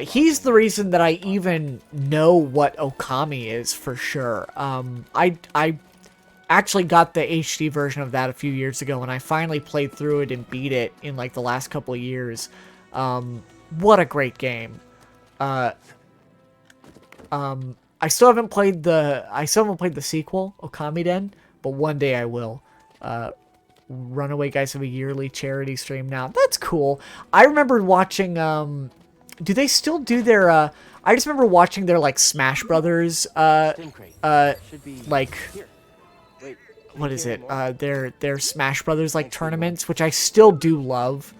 he's the reason that I even know what Okami is for sure. I actually got the HD version of that a few years ago, and I finally played through it and beat it in like the last couple of years. What a great game. I still haven't played the sequel, Okami Den, but one day I will. Runaway Guys have a yearly charity stream now. That's cool. I remember watching, do they still do their, I just remember watching their, like, Smash Brothers, like, what is it? Their Smash Brothers like tournaments, which I still do love.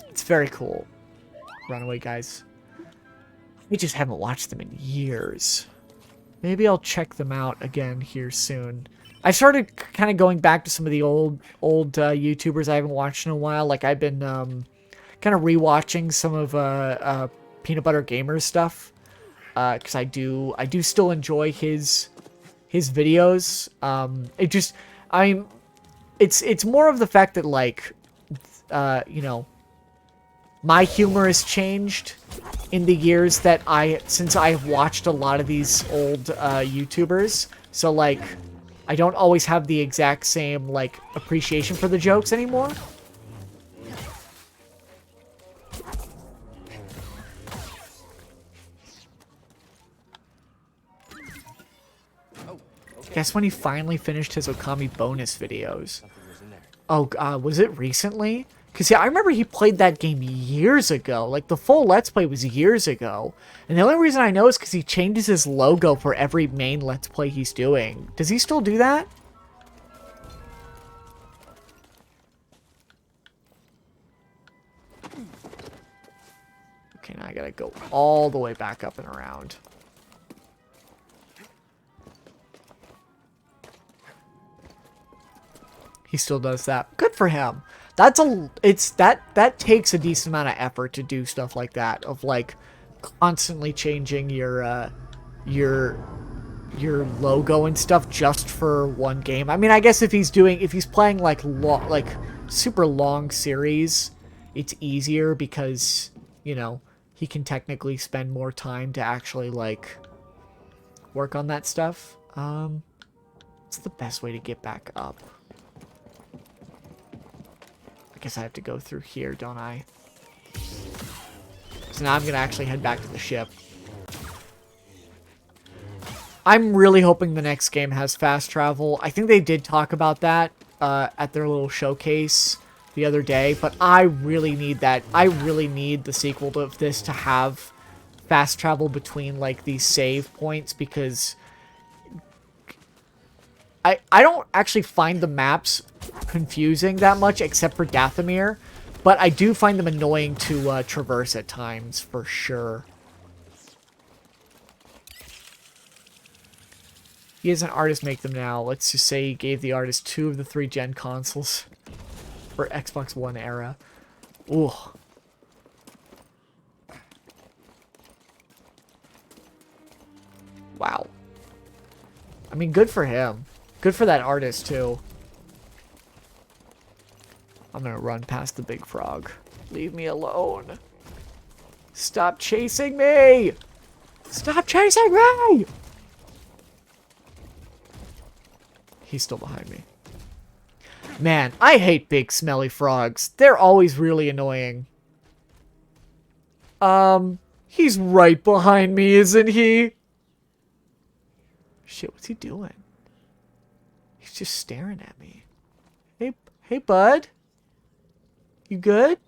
It's very cool. Runaway guys. We just haven't watched them in years. Maybe I'll check them out again here soon. I started kind of going back to some of the old YouTubers I haven't watched in a while. Like I've been kind of rewatching some of Peanut Butter Gamer's stuff because I do still enjoy his videos. It's more of the fact that like you know, my humor has changed in the years that since I have watched a lot of these old YouTubers. So like I don't always have the exact same like appreciation for the jokes anymore. Guess when he finally finished his Okami bonus videos. Oh, was it recently? Because yeah, I remember he played that game years ago. Like, the full Let's Play was years ago. And the only reason I know is because he changes his logo for every main Let's Play he's doing. Does he still do that? Okay, now I gotta go all the way back up and around. He still does that. Good for him. That takes a decent amount of effort to do stuff like that, of like constantly changing your logo and stuff just for one game. I mean, I guess if he's playing like super long series, it's easier because, you know, he can technically spend more time to actually like work on that stuff. What's the best way to get back up? I guess I have to go through here, don't I? So now I'm going to actually head back to the ship. I'm really hoping the next game has fast travel. I think they did talk about that at their little showcase the other day, but I really need that. I really need the sequel to this to have fast travel between like these save points, because I don't actually find the maps confusing that much except for Dathomir, but I do find them annoying to traverse at times for sure. He has an artist make them now. Let's just say he gave the artist 2 of the 3 gen consoles for Xbox One era. Ooh. Wow. I mean, good for him. Good for that artist, too. I'm gonna run past the big frog. Leave me alone. Stop chasing me! Stop chasing me! He's still behind me. Man, I hate big smelly frogs. They're always really annoying. He's right behind me, isn't he? Shit, what's he doing? He's just staring at me. Hey, bud. You good?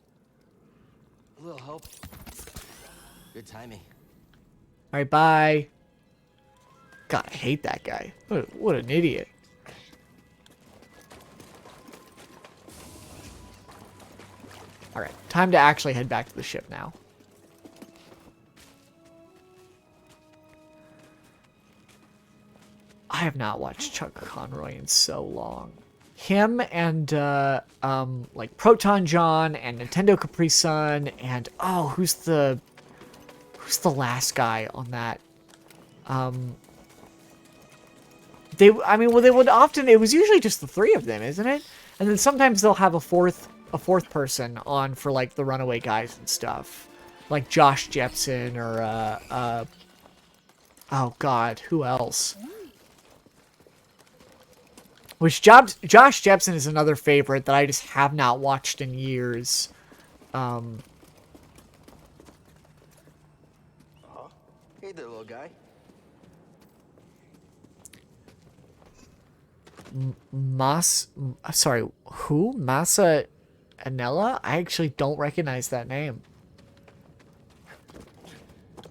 A little help. Good timing. Alright, bye. God, I hate that guy. What an idiot. Alright, time to actually head back to the ship now. I have not watched Chuck Conroy in so long. Him and like Proton John and Nintendo Capri Sun and who's the last guy on that? They would often, it was usually just the 3 of them, isn't it? And then sometimes they'll have a fourth person on for like the Runaway guys and stuff, like Josh Jepson or oh god, who else? Which Josh Jepson is another favorite that I just have not watched in years. Hey there, little guy. Sorry, who? Masa Anella? I actually don't recognize that name. I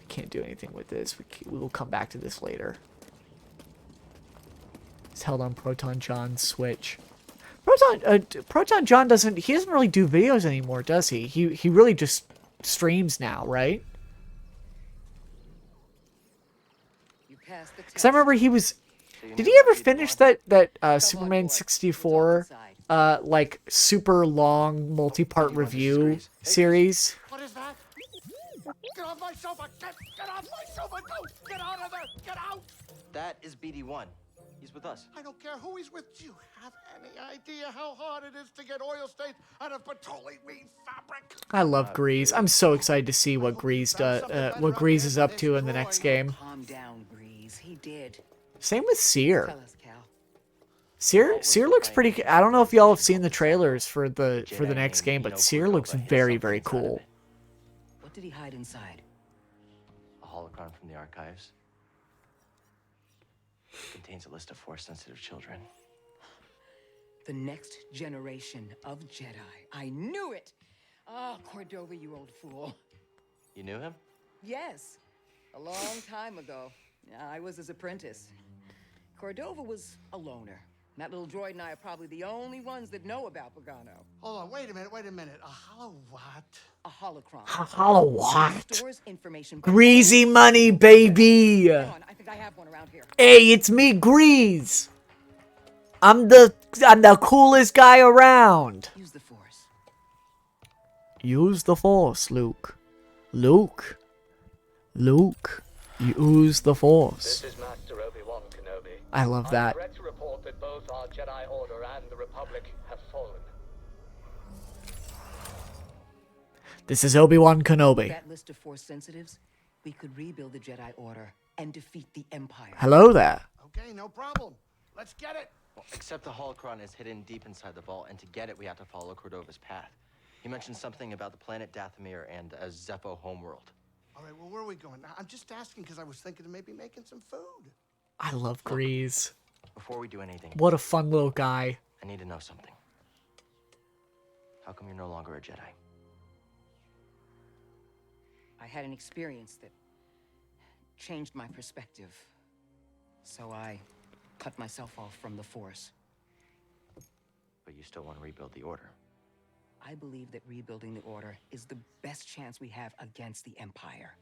can't do anything with this. We will come back to this later. It's held on Proton John's Switch. Proton John doesn't really do videos anymore, does he? He really just streams now, right? Because I remember he was... Did he ever finish that Superman 64 like super long multi-part review series? What is that? Get off my sofa! Get off my sofa! Go! Get out of there! Get out! That is BD1. He's with us. I don't care who he's with. Do you have any idea how hard it is to get oil stains out of petroleum fabric? I love Grease. I'm so excited to see what Grease is up to in the next game. Calm down, Grease. He did. Same with Seer. Tell us, Cal. Seer looks pretty. I don't know if y'all have seen the trailers for the next game, but Seer looks very, very cool. What did he hide inside? A holocron from the archives. Contains a list of Force-sensitive children. The next generation of Jedi. I knew it! Oh, Cordova, you old fool. You knew him? Yes. A long time ago. I was his apprentice. Cordova was a loner. That little droid and I are probably the only ones that know about Pagano. Hold on, wait a minute. A hollow what? A holocron. A hollow what? Stores information. Greasy money, baby! Hang on, I think I have one around here. Hey, it's me, Grease! I'm the coolest guy around! Use the Force. Use the Force, Luke. Luke, use the Force. This is Master Obi-Wan Kenobi. I love that. I'm correct to report that both our Jedi Order and the Republic have fallen. This is Obi-Wan Kenobi. That list of Force sensitives, we could rebuild the Jedi Order and defeat the Empire. Hello there. Okay, no problem. Let's get it. Well, except the holocron is hidden deep inside the vault, and to get it, we have to follow Cordova's path. He mentioned something about the planet Dathomir and a Zeppo homeworld. All right, well, where are we going? I'm just asking because I was thinking of maybe making some food. I love Grease. Before we do anything, What a fun little guy. I need to know something. How come you're no longer a Jedi? I had an experience that changed my perspective. So I cut myself off from the Force. But you still want to rebuild the Order. I believe that rebuilding the Order is the best chance we have against the Empire.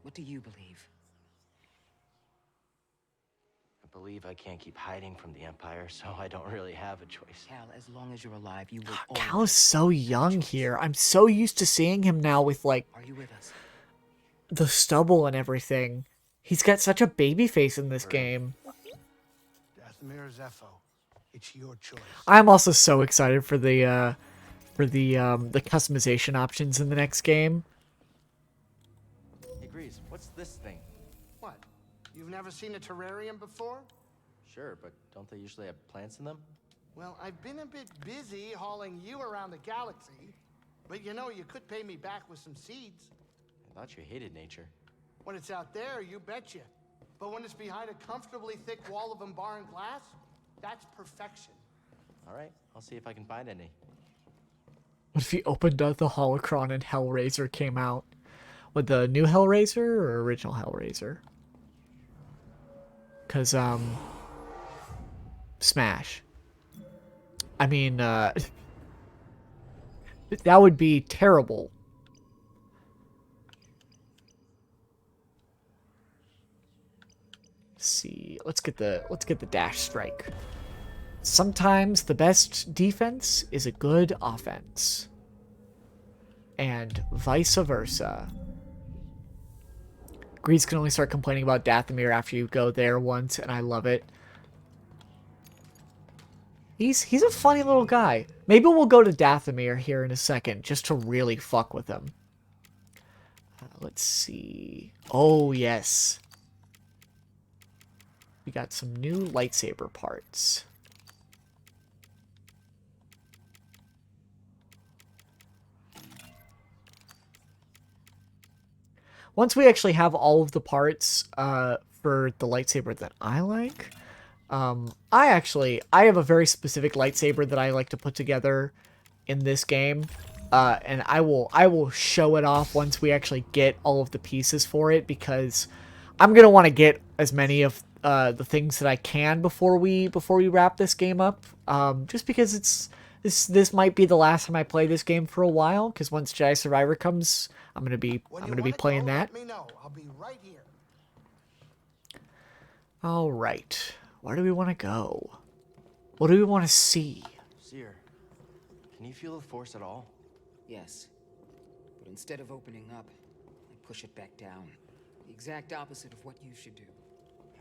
What do you believe? I believe I can't keep hiding from the Empire, so I don't really have a choice. Cal, as long as you're alive, you will Cal is so young here. I'm so used to seeing him now with, like, Are you with us? the stubble and everything. He's got such a baby face in this game. Dathomir Zepho, it's your choice. I'm also so excited for the customization options in the next game. Hey, Grease, what's this thing? What? You've never seen a terrarium before? Sure, but don't they usually have plants in them? Well, I've been a bit busy hauling you around the galaxy, but you know, you could pay me back with some seeds. I thought you hated nature. When it's out there, you betcha. But when it's behind a comfortably thick wall of embark glass, that's perfection. All right, I'll see if I can find any. What if he opened up the holocron and Hellraiser came out? With the new Hellraiser or original Hellraiser? Because, Smash. I mean, that would be terrible. Let's see. Let's get the dash strike. Sometimes the best defense is a good offense. And vice versa. Grease can only start complaining about Dathomir after you go there once, and I love it. He's a funny little guy. Maybe we'll go to Dathomir here in a second, just to really fuck with him. Let's see. Oh, yes. We got some new lightsaber parts. Once we actually have all of the parts for the lightsaber that I like, I have a very specific lightsaber that I like to put together in this game, and I will show it off once we actually get all of the pieces for it, because I'm gonna want to get as many of the things that I can before we wrap this game up. Just because this might be the last time I play this game for a while. Because once Jedi Survivor comes, I'm gonna be playing that. Let me know. I'll be right here. All right, where do we want to go? What do we want to see? Seer, can you feel the Force at all? Yes. But instead of opening up, I push it back down. The exact opposite of what you should do.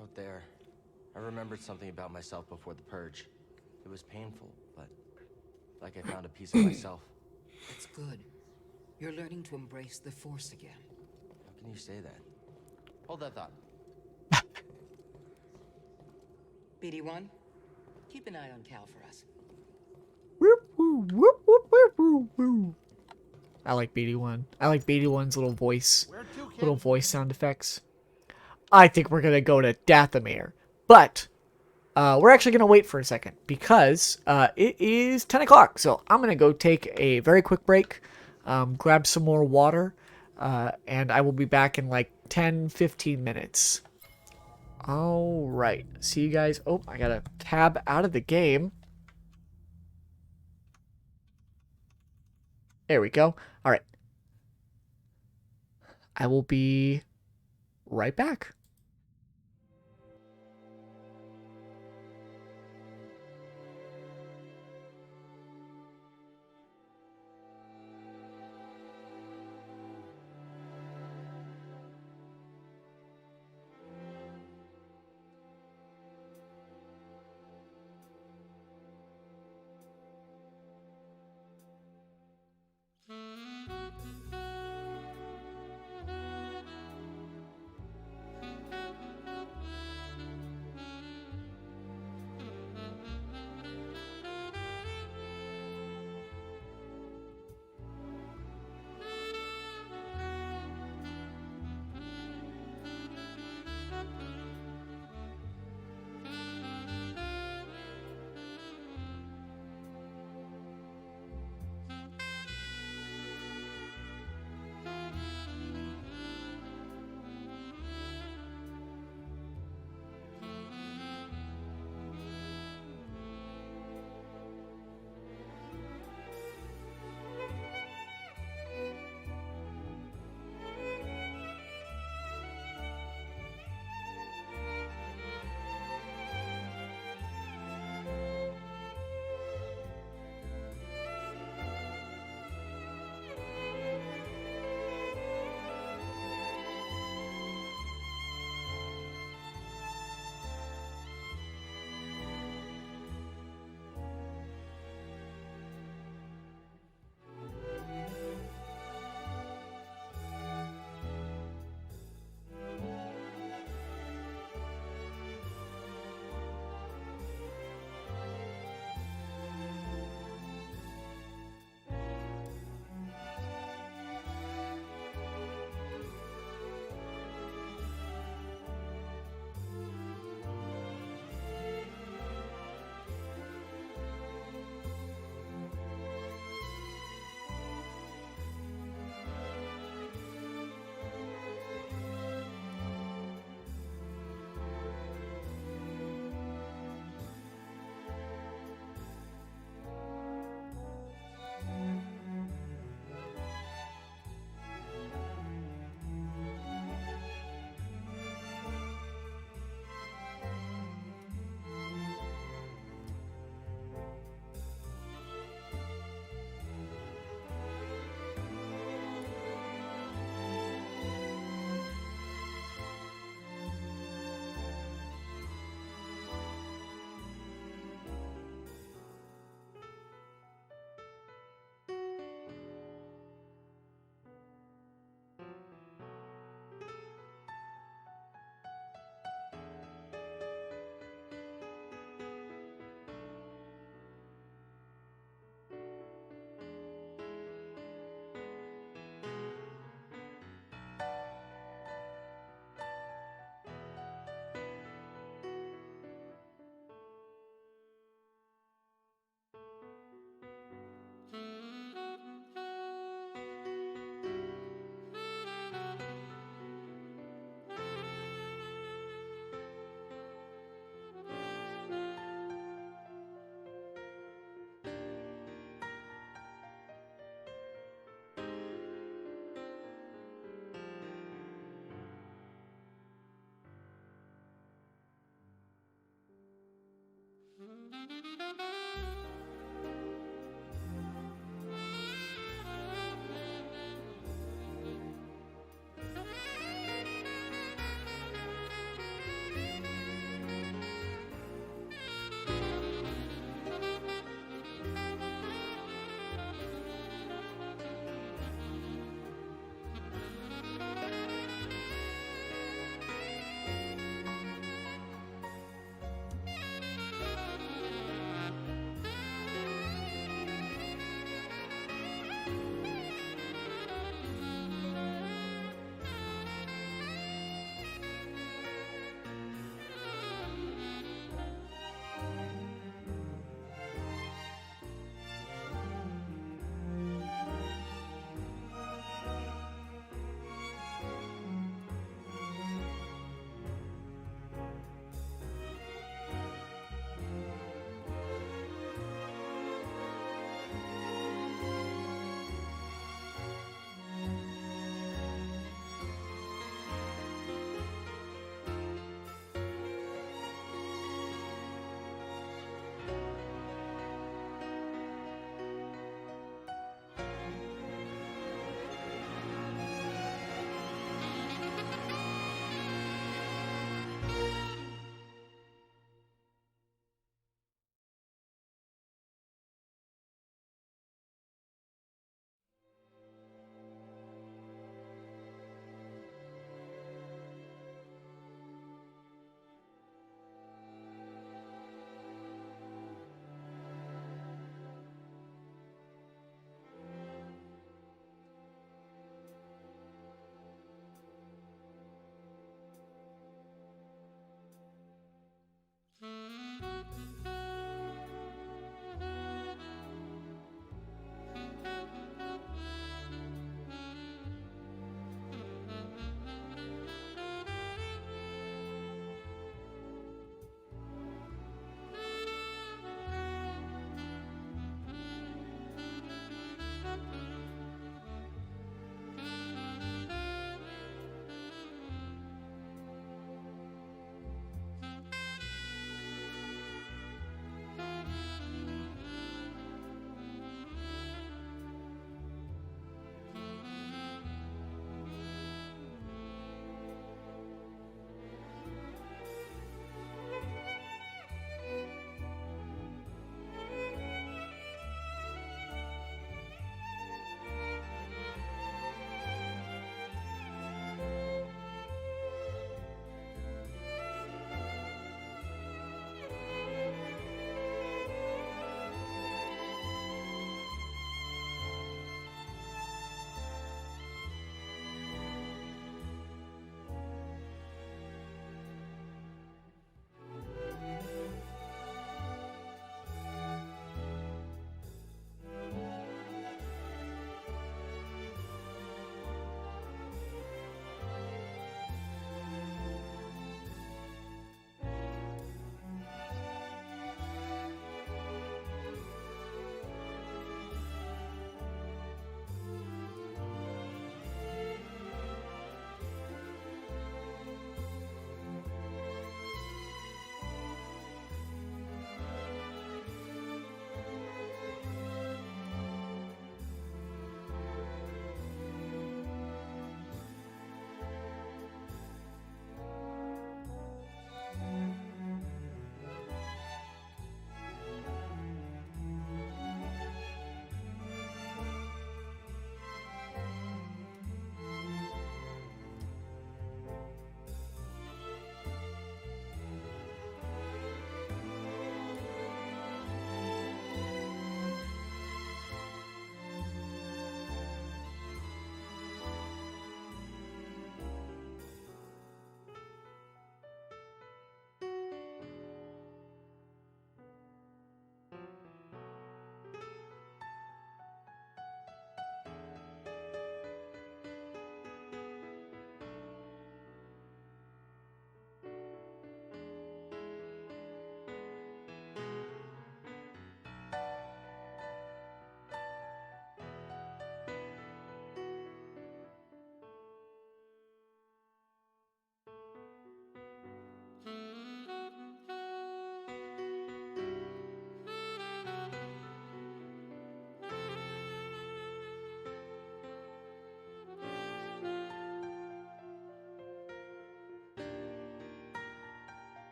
Out there, I remembered something about myself before the purge. It was painful, but like I found a piece of myself. It's good. You're learning to embrace the Force again. How can you say that? Hold that thought. BD1, keep an eye on Cal for us. I like BD1. I like BD1's little voice sound effects. I think we're gonna go to Dathomir, but we're actually gonna wait for a second because it is 10 o'clock. So I'm gonna go take a very quick break, grab some more water, and I will be back in like 10-15 minutes. All right, see you guys. Oh, I gotta tab out of the game. There we go. All right. I will be right back.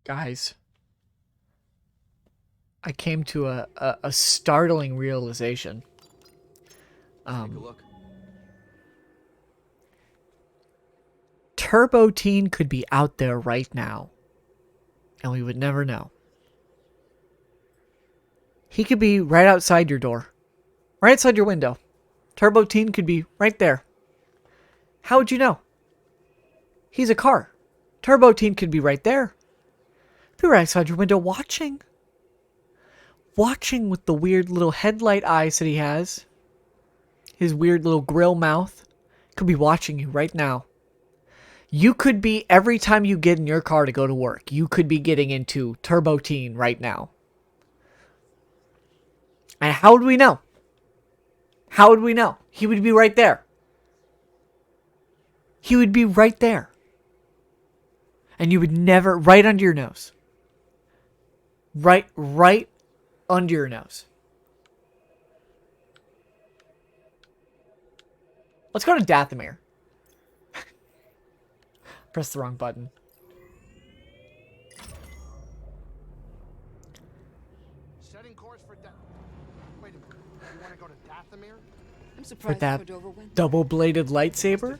Guys, I came to a startling realization. Take a look. Turbo Teen could be out there right now, and we would never know. He could be right outside your door, right outside your window. Turbo Teen could be right there. How would you know? He's a car. Turbo Teen could be right there. Be right outside your window watching. Watching with the weird little headlight eyes that he has. His weird little grill mouth. Could be watching you right now. You could be, every time you get in your car to go to work, you could be getting into Turbo Teen right now. And how would we know? How would we know? He would be right there. He would be right there. And you would never, right under your nose. Right under your nose. Let's go to Dathomir. Press the wrong button. Setting course for Wait a minute. You want to go to Dathomir? I'm For surprised that Cordova went. double-bladed lightsaber?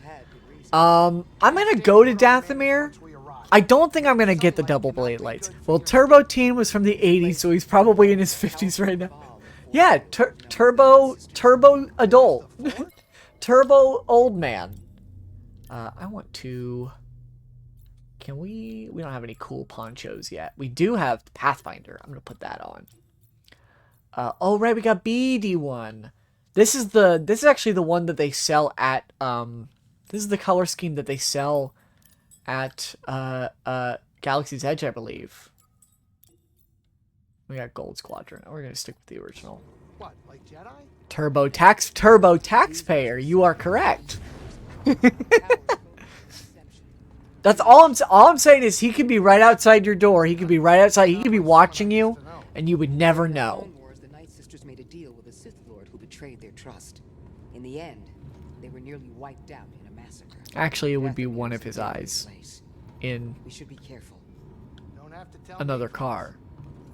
I'm gonna go to Dathomir. I don't think I'm gonna get the double-bladed lights. Well, Turbo Teen was from the 80s, so he's probably in his 50s right now. Yeah, Turbo adult. Turbo old man. I want to... Can we... We don't have any cool ponchos yet. We do have Pathfinder. I'm gonna put that on. Oh, right, we got BD1. This is actually the one that they sell at, this is the color scheme that they sell at, Galaxy's Edge, I believe. We got Gold Squadron. We're gonna stick with the original. What, like Jedi? Turbo taxpayer. You are correct. That's all I'm saying is he could be right outside your door. He could be right outside. He could be watching you, and you would never know. The Night Sisters made a deal with a Sith Lord who betrayed their trust. In the end, they were nearly wiped out in a massacre. Actually, it would be one of his eyes in We should be careful. Don't have to tell another car.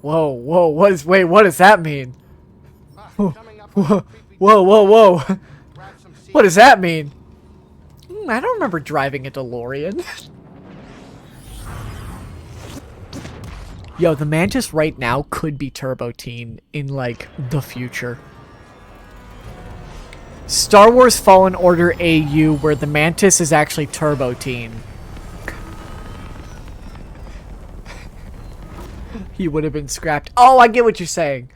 Whoa, wait, what does that mean? Whoa. What does that mean? I don't remember driving a DeLorean. Yo, the Mantis right now could be Turbo Teen in, like, the future. Star Wars Fallen Order AU, where the Mantis is actually Turbo Teen. He would have been scrapped. Oh, I get what you're saying.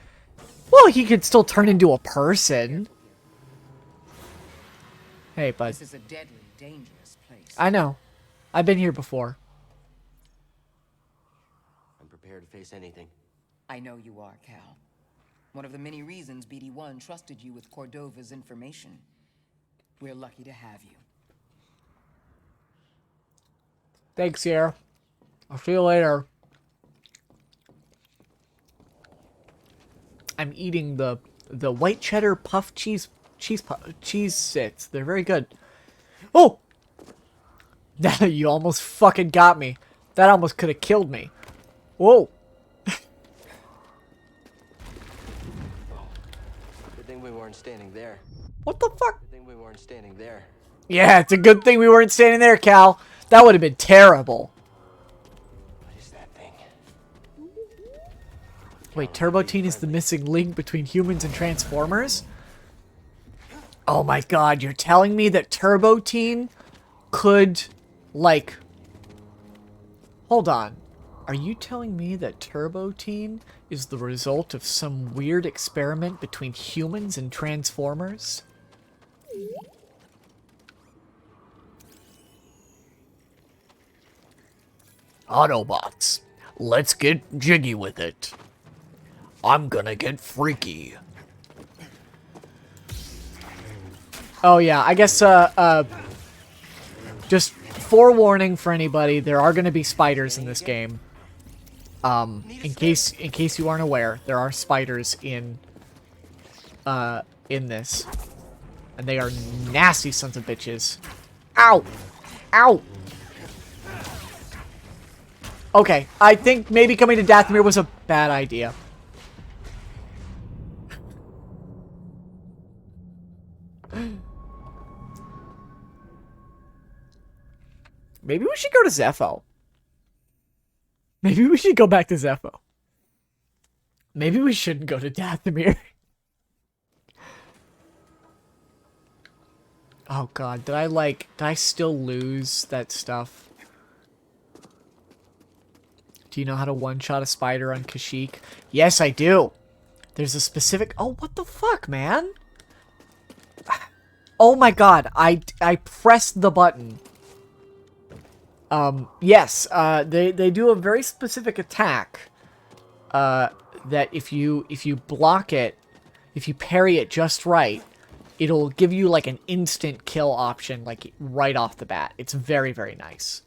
Well, he could still turn into a person. Hey, bud. This is a deadly, dangerous place. I know. I've been here before. I'm prepared to face anything. I know you are, Cal. One of the many reasons BD-1 trusted you with Cordova's information. We're lucky to have you. Thanks, Sierra. I'll see you later. I'm eating the white cheddar puff cheese sits. They're very good. Oh! You almost fucking got me. That almost could have killed me. Whoa. Good thing we weren't standing there. What the fuck? Good thing we weren't standing there. Yeah, it's a good thing we weren't standing there, Cal. That would have been terrible. What is that thing? Wait, Turbo Teen is the missing link between humans and Transformers? Oh my god, you're telling me that Turbo Teen could, like... Hold on. Are you telling me that Turbo Teen is the result of some weird experiment between humans and Transformers? Autobots, let's get jiggy with it. I'm gonna get freaky. Oh yeah, I guess just forewarning for anybody, there are gonna be spiders in this game. In case you aren't aware, there are spiders in this. And they are nasty sons of bitches. Ow! Ow! Okay, I think maybe coming to Dathomir was a bad idea. Maybe we should go to Zepho. Maybe we should go back to Zepho. Maybe we shouldn't go to Dathomir. Oh god, did I still lose that stuff? Do you know how to one-shot a spider on Kashyyyk? Yes, I do. There's a specific... Oh, what the fuck, man? Oh my god, I pressed the button. Yes, they do a very specific attack. That if you block it, if you parry it just right, it'll give you like an instant kill option, like right off the bat. It's very, very nice.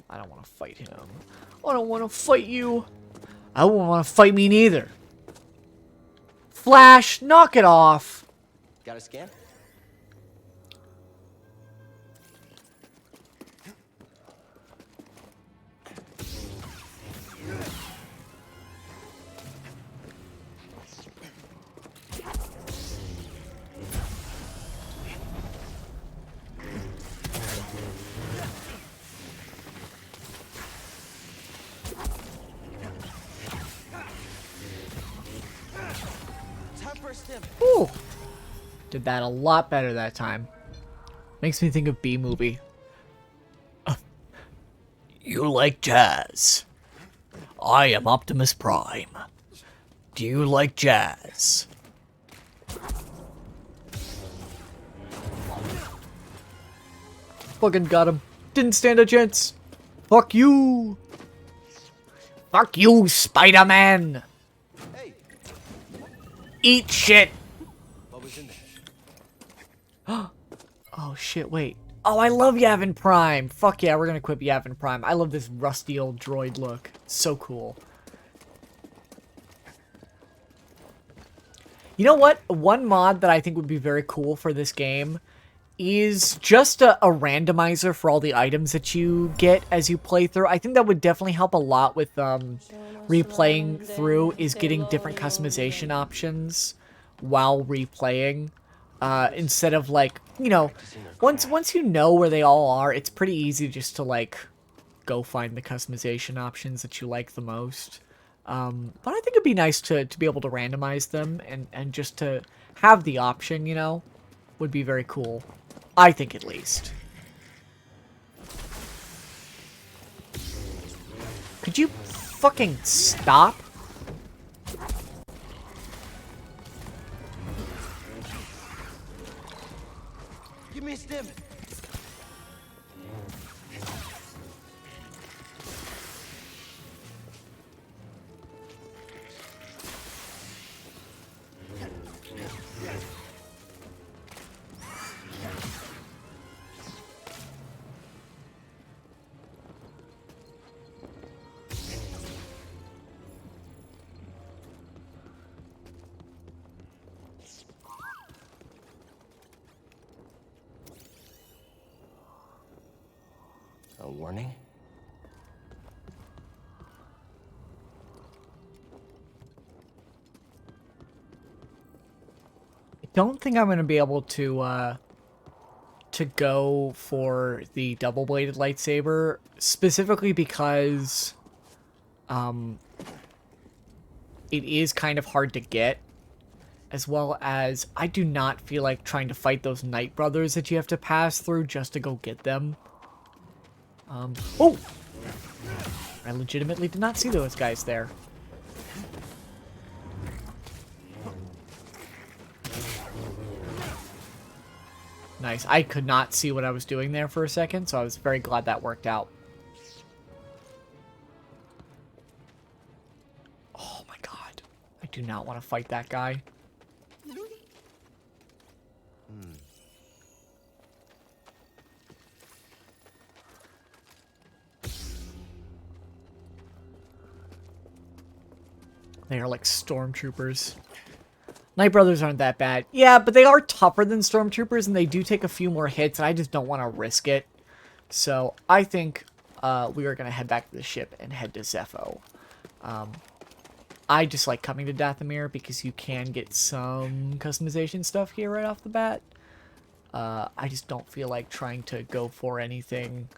I don't want to fight him. I don't want to fight you. I don't want to fight me neither. Flash, knock it off. Got a scan? Ooh. Did that a lot better that time. Makes me think of B-movie. You like jazz. I am Optimus Prime. Do you like jazz? Fucking got him. Didn't stand a chance. Fuck you. Fuck you, Spider-Man. Hey. Eat shit. What was in there? Oh shit, wait. Oh, I love Yavin Prime. Fuck yeah, we're gonna equip Yavin Prime. I love this rusty old droid look. It's so cool. You know what? One mod that I think would be very cool for this game is just a randomizer for all the items that you get as you play through. I think that would definitely help a lot with replaying through, is getting different customization options while replaying. Instead of like, you know, once you know where they all are, it's pretty easy just to like go find the customization options that you like the most. But I think it'd be nice to be able to randomize them and just to have the option, you know, would be very cool. I think at least. Could you fucking stop? You missed him. A warning? I don't think I'm going to be able to go for the double-bladed lightsaber, specifically because it is kind of hard to get, as well as I do not feel like trying to fight those Knight Brothers that you have to pass through just to go get them. Oh! I legitimately did not see those guys there. Nice. I could not see what I was doing there for a second, so I was very glad that worked out. Oh my god. I do not want to fight that guy. They are like stormtroopers. Knight Brothers aren't that bad. Yeah, but they are tougher than stormtroopers, and they do take a few more hits, and I just don't want to risk it. So I think we are going to head back to the ship and head to Zepho. I just like coming to Dathomir because you can get some customization stuff here right off the bat. I just don't feel like trying to go for anything.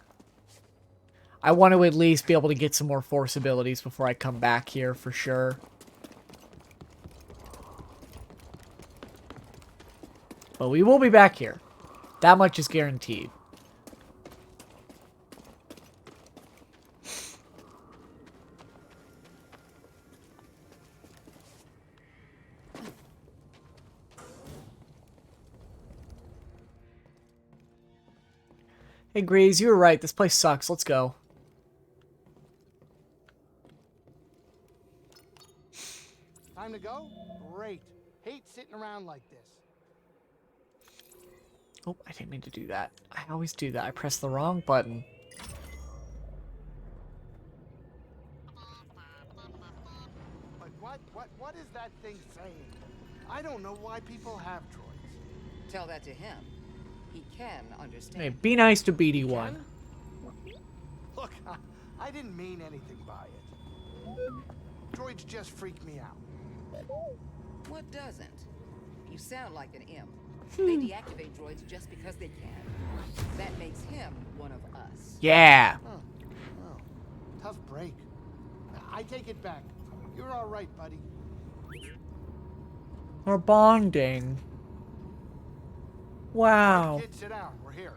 I want to at least be able to get some more force abilities before I come back here for sure. But we will be back here. That much is guaranteed. Hey, Grease, you were right. This place sucks. Let's go. Time to go? Great. Hate sitting around like this. Oh, I didn't mean to do that. I always do that. I press the wrong button. But what is that thing saying? I don't know why people have droids. Tell that to him. He can understand. Hey, be nice to BD1. Look, I didn't mean anything by it. Droids just freak me out. What doesn't? You sound like an imp. They deactivate droids just because they can. That makes him one of us. Yeah. Oh, tough break. I take it back. You're all right, buddy. We're bonding. Wow. Kid, sit down. We're here.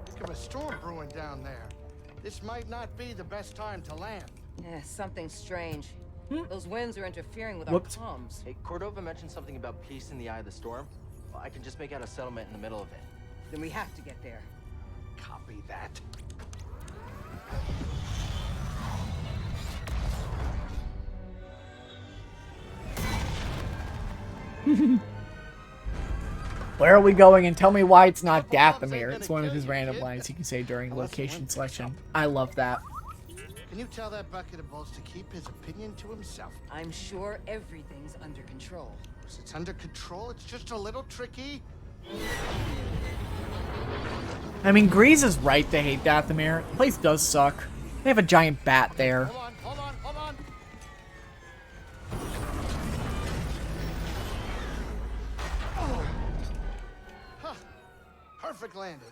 Think of a storm brewing down there. This might not be the best time to land. Yeah, something strange. Those winds are interfering with Whoops. our comms. Hey, Cordova mentioned something about peace in the eye of the storm. Well, I can just make out a settlement in the middle of it. Then we have to get there. Copy that. Where are we going? And tell me why it's not Dathomir. It's one of his random lines he can say during location selection. I love that. Can you tell that bucket of balls to keep his opinion to himself? I'm sure everything's under control. If it's under control, it's just a little tricky. I mean, Grease is right to hate Dathomir. The place does suck. They have a giant bat there. Hold on. Huh. Perfect landing.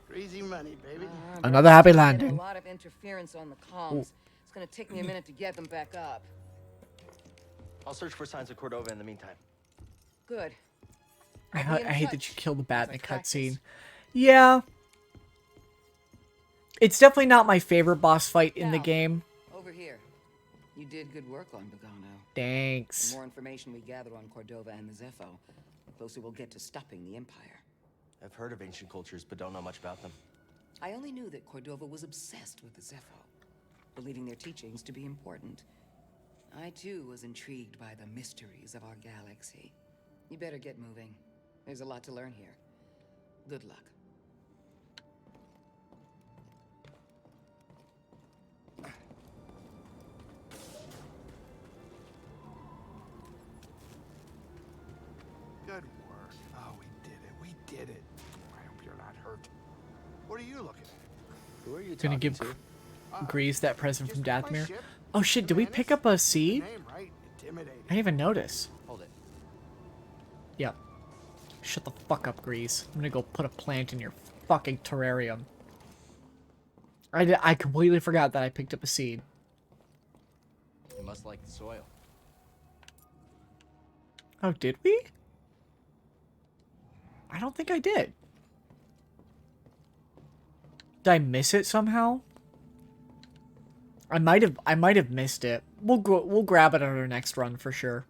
Crazy money, baby. Another happy A landing. lot of interference on the comms. It's gonna take me a minute to get them back up. I'll search for signs of Cordova in the meantime. Good. I hate that you killed the bat in a Practice. cutscene. Yeah. It's definitely not my favorite boss fight in the Now, game. Over here. You did good work on Bogano. Thanks. The more information we gather on Cordova and the Zepho, the closer we'll get to stopping the Empire. I've heard of ancient cultures, but don't know much about them. I only knew that Cordova was obsessed with the Zepho, believing their teachings to be important. I too was intrigued by the mysteries of our galaxy. You better get moving. There's a lot to learn here. Good luck. Good work. Oh, we did it. I hope you're not hurt. What are you looking at? Who are you Gonna talking give to? Grease that present from Just my Dathomir. ship. Oh shit, did we pick up a seed? Name, right? Intimidating. I didn't even notice. Hold it. Yep. Shut the fuck up, Grease. I'm gonna go put a plant in your fucking terrarium. I completely forgot that I picked up a seed. You must like the soil. Oh, did we? I don't think I did. Did I miss it somehow? I might have missed it. We'll grab it on our next run for sure.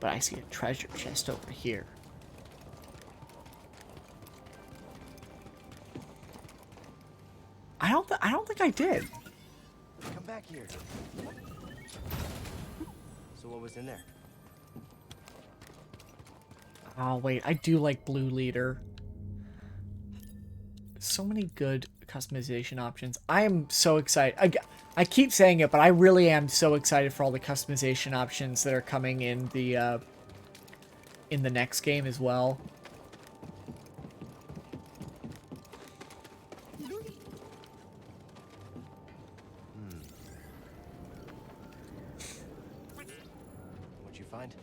But I see a treasure chest over here. I don't think I did. Come back here. So what was in there? Oh wait, I do like Blue Leader. So many good customization options. I am so excited. I keep saying it, but I really am so excited for all the customization options that are coming in the next game as well. What'd you find?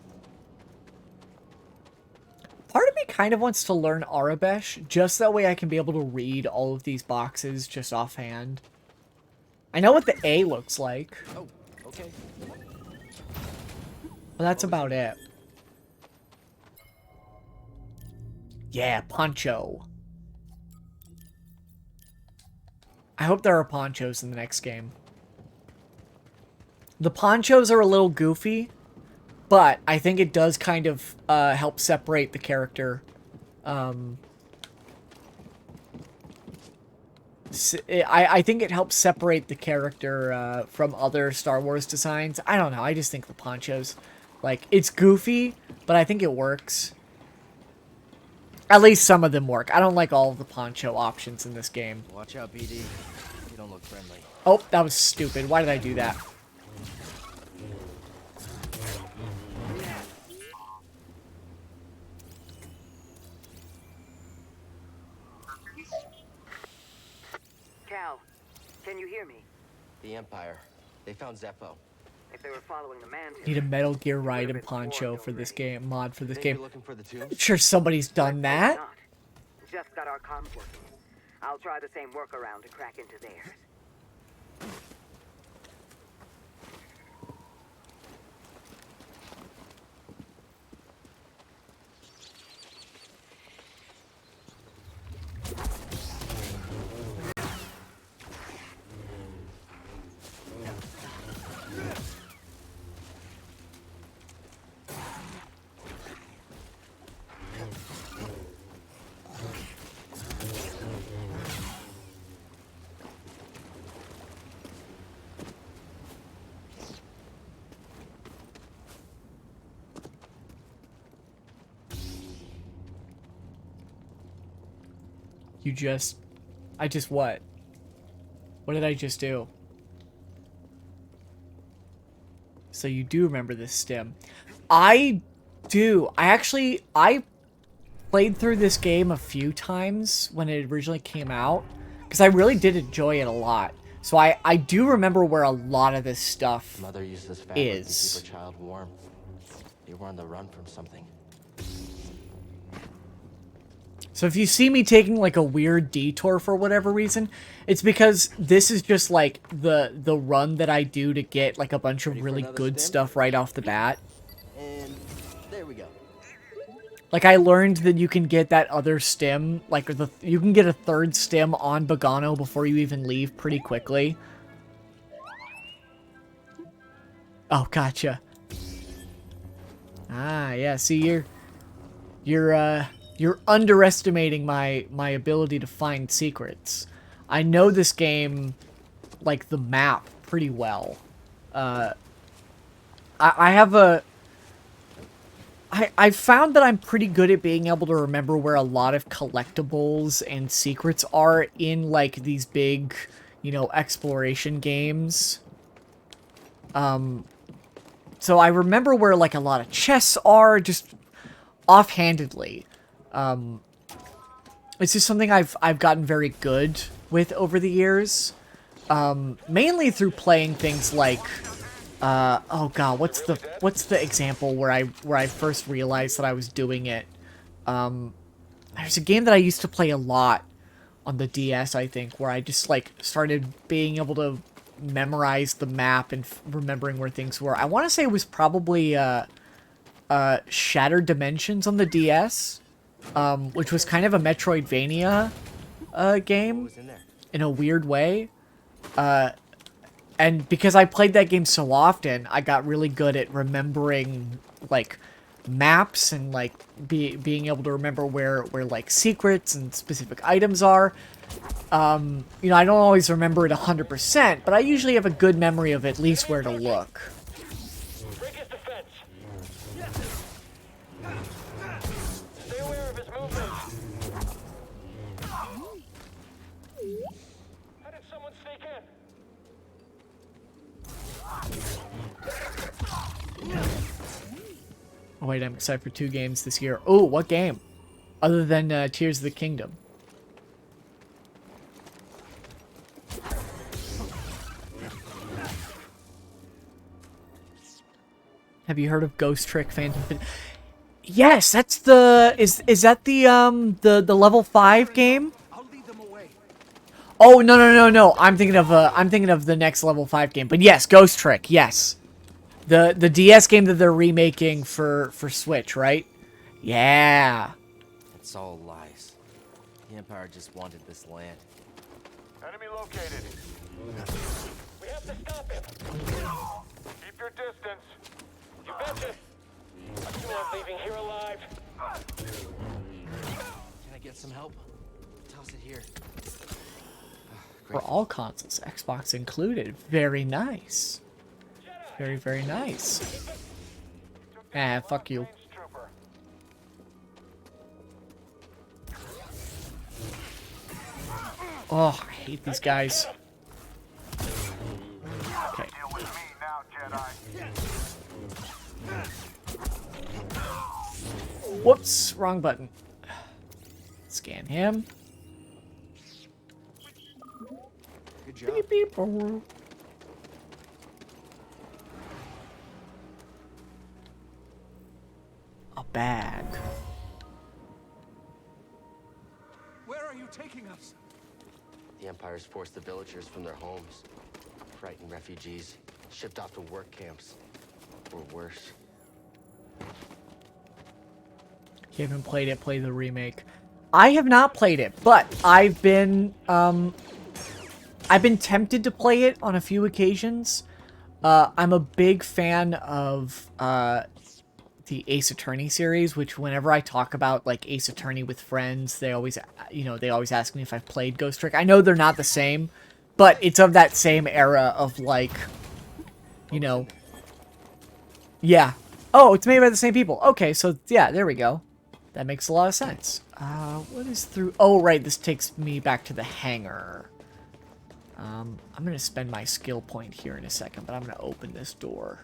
Part of me kind of wants to learn Arabesh, just that way I can be able to read all of these boxes just offhand. I know what the A looks like. Oh, okay. But that's about it. Yeah, poncho. I hope there are ponchos in the next game. The ponchos are a little goofy, but I think it does kind of help separate the character. I think it helps separate the character from other Star Wars designs. I don't know. I just think the ponchos, like, it's goofy, but I think it works. At least some of them work. I don't like all of the poncho options in this game. Watch out, BD. You don't look friendly. Oh, that was stupid. Why did I do that? Cal, can you hear me? The Empire. They found Zepho. If they were following the man, Need a Metal Gear Raiden poncho for this game, mod for this game. Looking for the tombs? I'm sure somebody's done that. just got our comms working. I'll try the same workaround to crack into theirs. I just what? What did I just do? So you do remember this stim. I do. I played through this game a few times when it originally came out, because I really did enjoy it a lot. So I do remember where a lot of this stuff Mother used this fabric to is. keep her child warm. You were on the run from something. So if you see me taking like a weird detour for whatever reason, it's because this is just like the run that I do to get like a bunch of really good stuff right off the bat. And there we go. Like I learned that you can get that other stim, like you can get a third stim on Bogano before you even leave pretty quickly. Oh, gotcha. Ah, yeah, see you're underestimating my ability to find secrets. I know this game, like, the map pretty well. I found that I'm pretty good at being able to remember where a lot of collectibles and secrets are in, like, these big, you know, exploration games. So I remember where, like, a lot of chests are, just offhandedly. It's just something I've gotten very good with over the years. Mainly through playing things like, oh god, what's the example where I first realized that I was doing it? There's a game that I used to play a lot on the DS, I think, where I just like started being able to memorize the map and remembering where things were. I want to say it was probably Shattered Dimensions on the DS. Which was kind of a Metroidvania game in a weird way. And because I played that game so often, I got really good at remembering like maps and like being able to remember where like secrets and specific items are. You know, I don't always remember it 100%, but I usually have a good memory of at least where to look. Oh wait, I'm excited for 2 games this year. Oh, what game? Other than Tears of the Kingdom. Have you heard of Ghost Trick Phantom? Yes, that's the is that the level 5 game? Oh no. I'm thinking of the next level 5 game. But yes, Ghost Trick. Yes. The DS game that they're remaking for Switch, right? Yeah. It's all lies. The Empire just wanted this land. Enemy located. We have to stop him. Keep your distance. You betcha. You aren't leaving here alive. Can I get some help? Toss it here. For all consoles, Xbox included. Very nice. Very, very nice. Ah, fuck you. Oh, I hate these guys. Okay. Whoops, wrong button. Scan him. Good job. Beep, beep. Oh. A bag. Where are you taking us? The Empire's forced the villagers from their homes, frightened refugees, shipped off to work camps, or worse. You haven't played it, play the remake. I have not played it, but I've been tempted to play it on a few occasions. I'm a big fan of the Ace Attorney series, which whenever I talk about like Ace Attorney with friends, they always ask me if I've played Ghost Trick. I know they're not the same, but it's of that same era of like, yeah. Oh, it's made by the same people. Okay, so yeah, there we go. That makes a lot of sense. What is through? Oh, right, this takes me back to the hangar. I'm gonna spend my skill point here in a second, but I'm gonna open this door.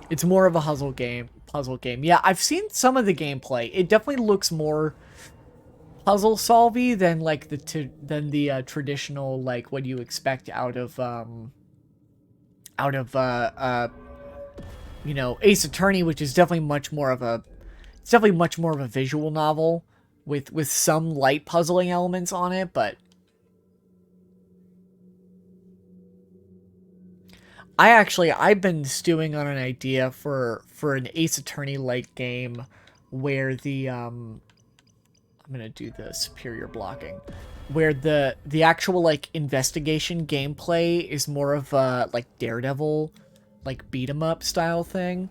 It's more of a puzzle game. Yeah, I've seen some of the gameplay. It definitely looks more puzzle solvy than like the traditional like what you expect out of Ace Attorney, which is definitely much more of a visual novel with some light puzzling elements on it, but I've been stewing on an idea for an Ace Attorney-like game where the I'm gonna do the superior blocking, where the actual like investigation gameplay is more of a like Daredevil, like beat 'em up style thing.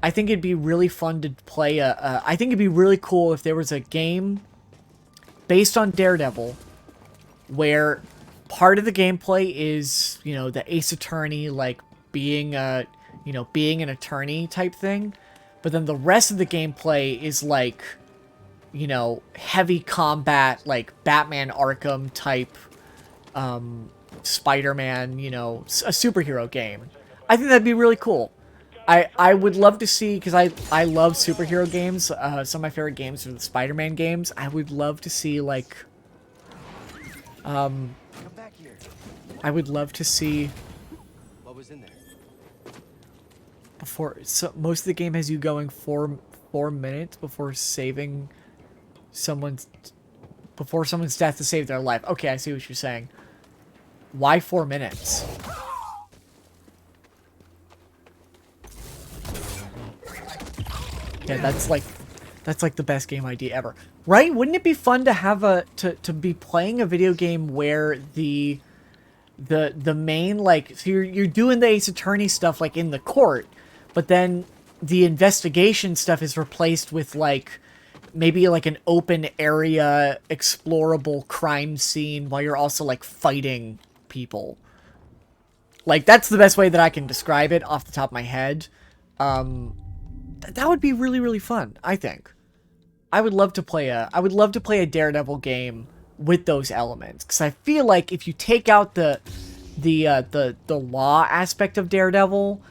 I think it'd be really fun to play I think it'd be really cool if there was a game based on Daredevil where part of the gameplay is, the Ace Attorney, like, being an attorney type thing. But then the rest of the gameplay is, like, heavy combat, like, Batman Arkham type, Spider-Man, a superhero game. I think that'd be really cool. I would love to see, because I love superhero games. Some of my favorite games are the Spider-Man games. I would love to see, like, Come back here. I would love to see What was in there? most of the game has you going 4 minutes before saving someone's death to save their life. Okay, I see what you're saying. Why 4 minutes? Yeah, that's like the best game idea ever. Right? Wouldn't it be fun to have to be playing a video game where the main, like, so you're doing the Ace Attorney stuff like in the court, but then the investigation stuff is replaced with like maybe like an open area explorable crime scene while you're also like fighting people. Like, that's the best way that I can describe it off the top of my head. That would be really, really fun, I think. I would love to play a Daredevil game with those elements. Because I feel like if you take out the law aspect of Daredevil,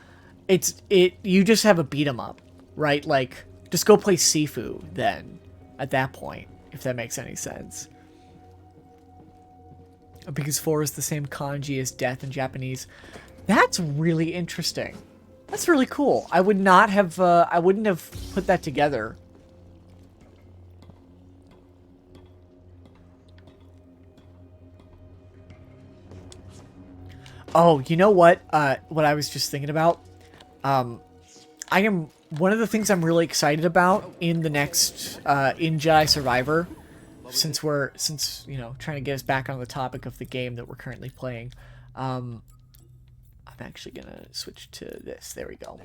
you just have a beat 'em up, right? Like, just go play Sifu then, at that point, if that makes any sense. Because 4 is the same kanji as death in Japanese. That's really interesting. That's really cool. I wouldn't have put that together. Oh, you know what? What I was just thinking about? One of the things I'm really excited about in the next, in Jedi Survivor, since you know, trying to get us back on the topic of the game that we're currently playing, I'm actually gonna switch to this. There we go.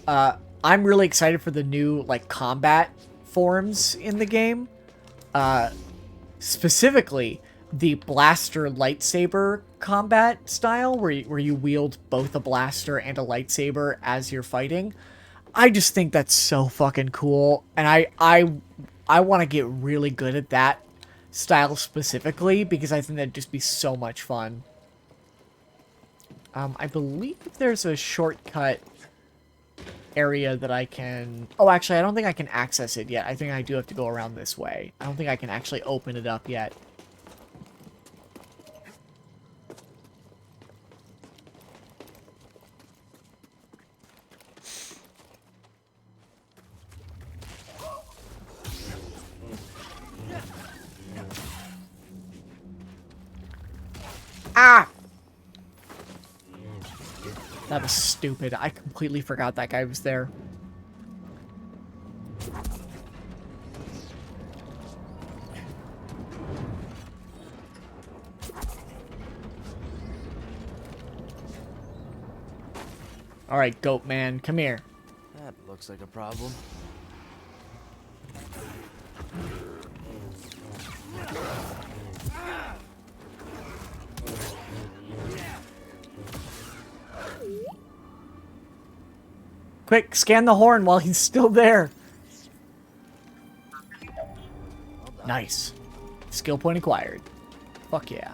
I'm really excited for the new, like, combat forms in the game. Specifically, the blaster lightsaber combat style, where you wield both a blaster and a lightsaber as you're fighting. I just think that's so fucking cool, and I want to get really good at that style specifically, because I think that'd just be so much fun. I believe there's a shortcut area that I can... Oh, actually, I don't think I can access it yet. I think I do have to go around this way. I don't think I can actually open it up yet. Ah! That was stupid. I completely forgot that guy was there. Alright, goat man, come here. That looks like a problem. Quick, scan the horn while he's still there. Nice. Skill point acquired. Fuck yeah.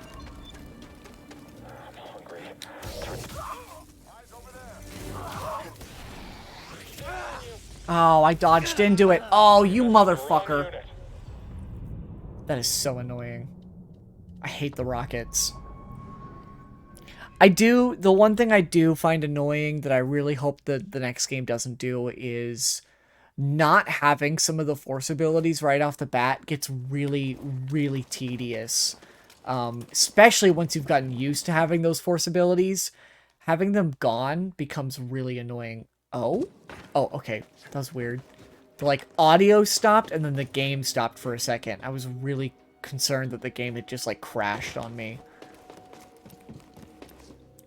Oh, I dodged into it. Oh, you motherfucker. That is so annoying. I hate the rockets. The one thing I do find annoying that I really hope that the next game doesn't do is not having some of the force abilities right off the bat gets really, really tedious. Especially once you've gotten used to having those force abilities. Having them gone becomes really annoying. Oh? Oh, okay. That was weird. The, like, audio stopped and then the game stopped for a second. I was really concerned that the game had just, like, crashed on me.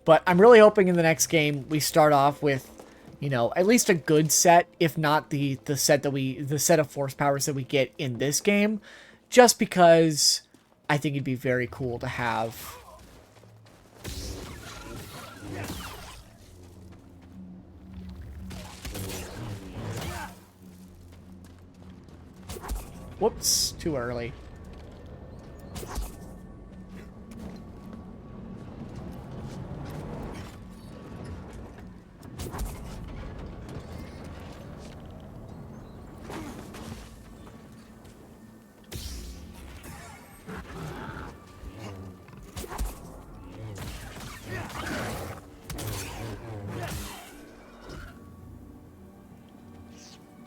But I'm really hoping in the next game we start off with, you know, at least a good set, if not the set of force powers that we get in this game, just because I think it'd be very cool to have. Whoops, too early.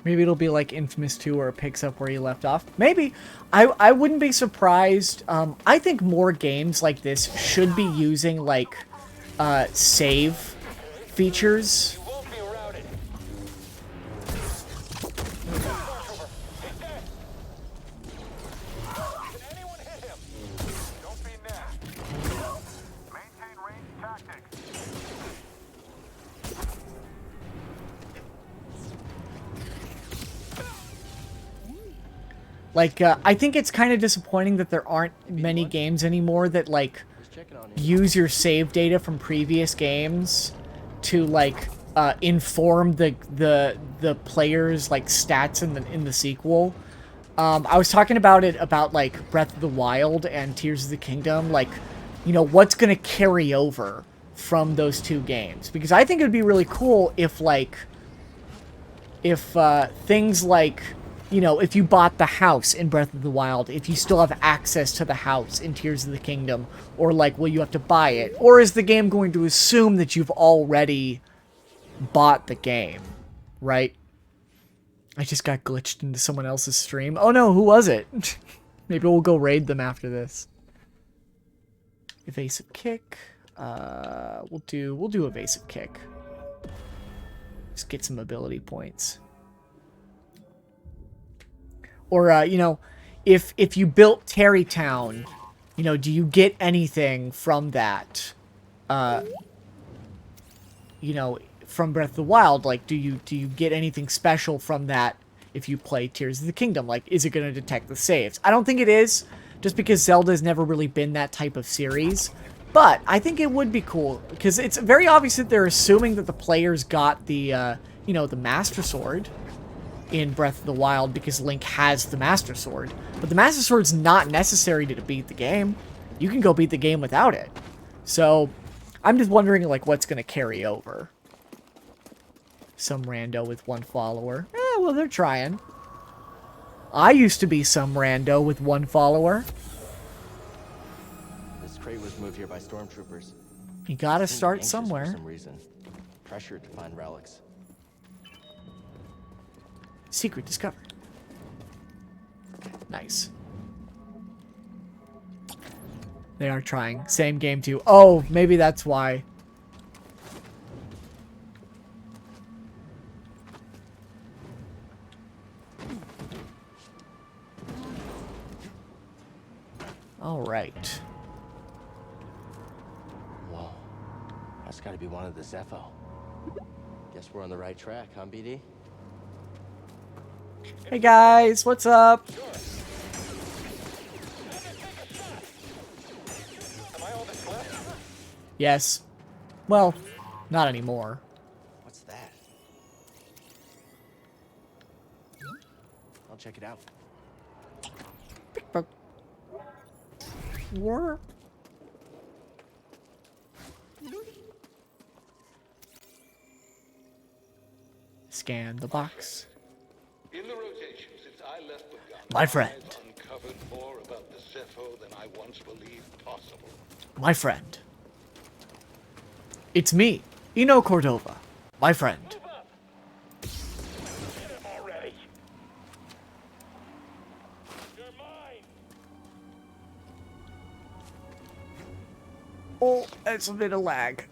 Maybe it'll be like Infamous 2 where it picks up where you left off. Maybe. I wouldn't be surprised. I think more games like this should be using, like, save features. Like, I think it's kind of disappointing that there aren't many games anymore that, like, use your save data from previous games to, like, inform the player's, like, stats in the sequel. I was talking about it about, like, Breath of the Wild and Tears of the Kingdom. Like, you know, what's going to carry over from those two games. Because I think it would be really cool if, like, things like, you know, if you bought the house in Breath of the Wild, if you still have access to the house in Tears of the Kingdom, or, like, will you have to buy it? Or is the game going to assume that you've already bought the game, right? I just got glitched into someone else's stream. Oh no, who was it? Maybe we'll go raid them after this. Evasive kick. We'll do evasive kick. Just get some ability points. Or you know, if you built Terrytown, you know, do you get anything from that? You know, from Breath of the Wild, like, do you get anything special from that if you play Tears of the Kingdom? Like, is it going to detect the saves? I don't think it is, just because Zelda's never really been that type of series. But I think it would be cool, because it's very obvious that they're assuming that the players got the, you know, the Master Sword in Breath of the Wild, because Link has the Master Sword. But the Master Sword's not necessary to beat the game. You can go beat the game without it. So, I'm just wondering, like, what's going to carry over. Some rando with one follower. Well, they're trying. I used to be some rando with one follower. This crate was moved here by stormtroopers. You gotta Seemed start anxious somewhere. For some reason. Pressured to find relics. Secret discovered. Nice. They are trying. Same game too. Oh, maybe that's why. All right. Whoa. That's gotta be one of the Zepho. Guess we're on the right track, huh, BD? Hey guys, what's up? Yes. Well, not anymore. What's that? I'll check it out. War? Scan the box. In the rotation since I left Bugatti, My friend. I've uncovered more about the Zepho than I once believed possible. My friend. It's me, Eno Cordova. My friend. Get him already. You're mine. Oh, that's a bit of lag.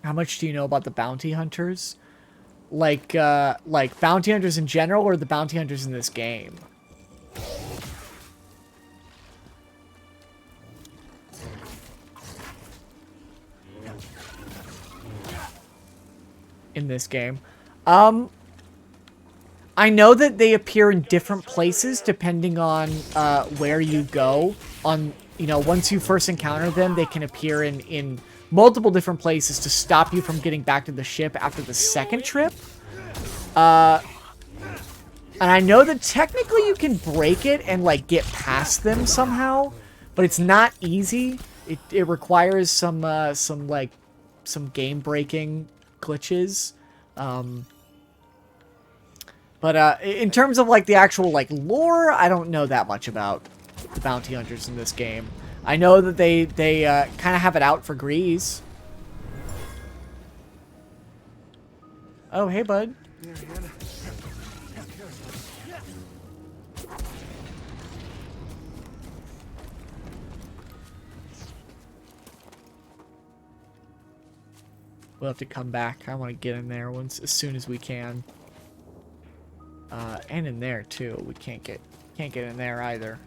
How much do you know about the bounty hunters? Like bounty hunters in general, or the bounty hunters in this game? In this game. I know that they appear in different places depending on where you go. On, you know, once you first encounter them, they can appear in multiple different places to stop you from getting back to the ship after the second trip. And I know that technically you can break it and, like, get past them somehow, but it's not easy. It requires some game-breaking glitches. But in terms of, like, the actual, like, lore, I don't know that much about the bounty hunters in this game. I know that they kind of have it out for Grease. Oh, hey, bud. We'll have to come back. I want to get in there as soon as we can. And in there too. We can't get in there either.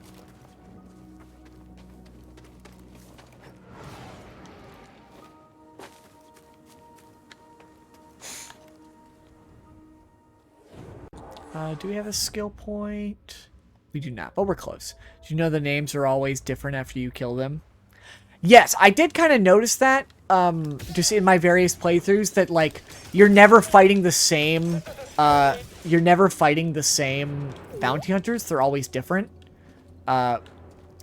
Do we have a skill point? We do not, but we're close. Do you know the names are always different after you kill them? Yes, I did kind of notice that, just in my various playthroughs, that, like, you're never fighting the same bounty hunters. They're always different.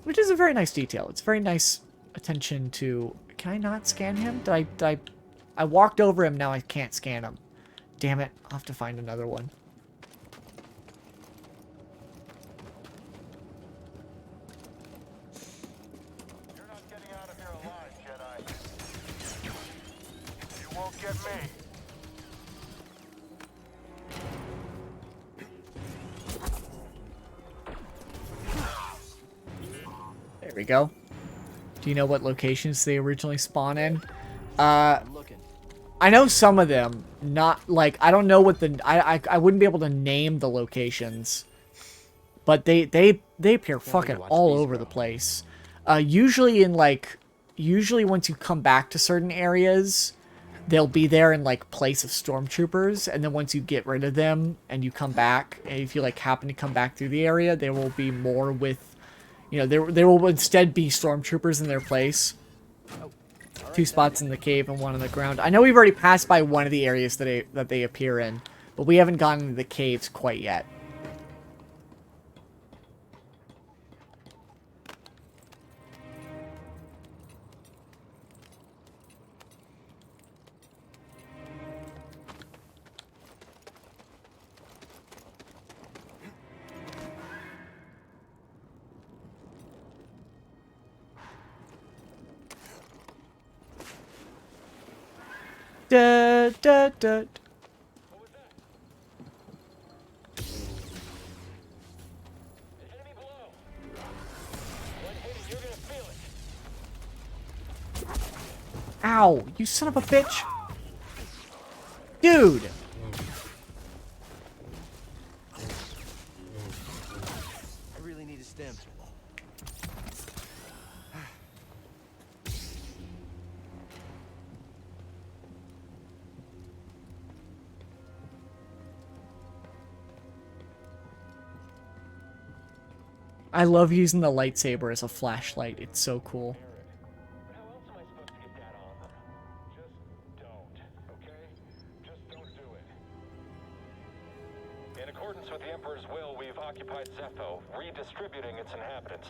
Which is a very nice detail. It's very nice attention to... Can I not scan him? I walked over him, now I can't scan him. Damn it. I'll have to find another one. You're not getting out of here alive, Jedi. You won't get me. There we go. Do you know what locations they originally spawn in? I'm looking. I know some of them. Not like I don't know what the I wouldn't be able to name the locations, but they appear fucking all over the place. Usually once you come back to certain areas, they'll be there in like place of stormtroopers, and then once you get rid of them and you come back, and if you like happen to come back through the area, there will be more with, you know, there will instead be stormtroopers in their place. Two spots in the cave and one on the ground. I know we've already passed by one of the areas that they appear in, but we haven't gotten into the caves quite yet. Da, da, da. Ow, you son of a bitch. Dude. I really need a stim. I love using the lightsaber as a flashlight. It's so cool. In accordance with the Emperor's will, we've occupied Zepho, redistributing its inhabitants.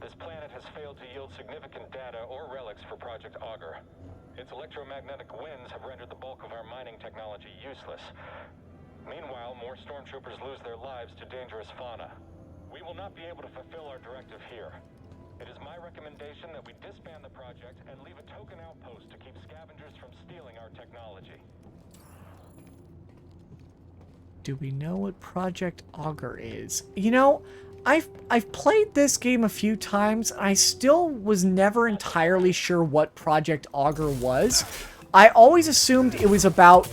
This planet has failed to yield significant data or relics for Project Augur. Its electromagnetic winds have rendered the bulk of our mining technology useless. Meanwhile, more stormtroopers lose their lives to dangerous fauna. We will not be able to fulfill our directive here. It is my recommendation that we disband the project and leave a token outpost to keep scavengers from stealing our technology. Do we know what Project Augur is? You know, I've played this game a few times, and I still was never entirely sure what Project Augur was. I always assumed it was about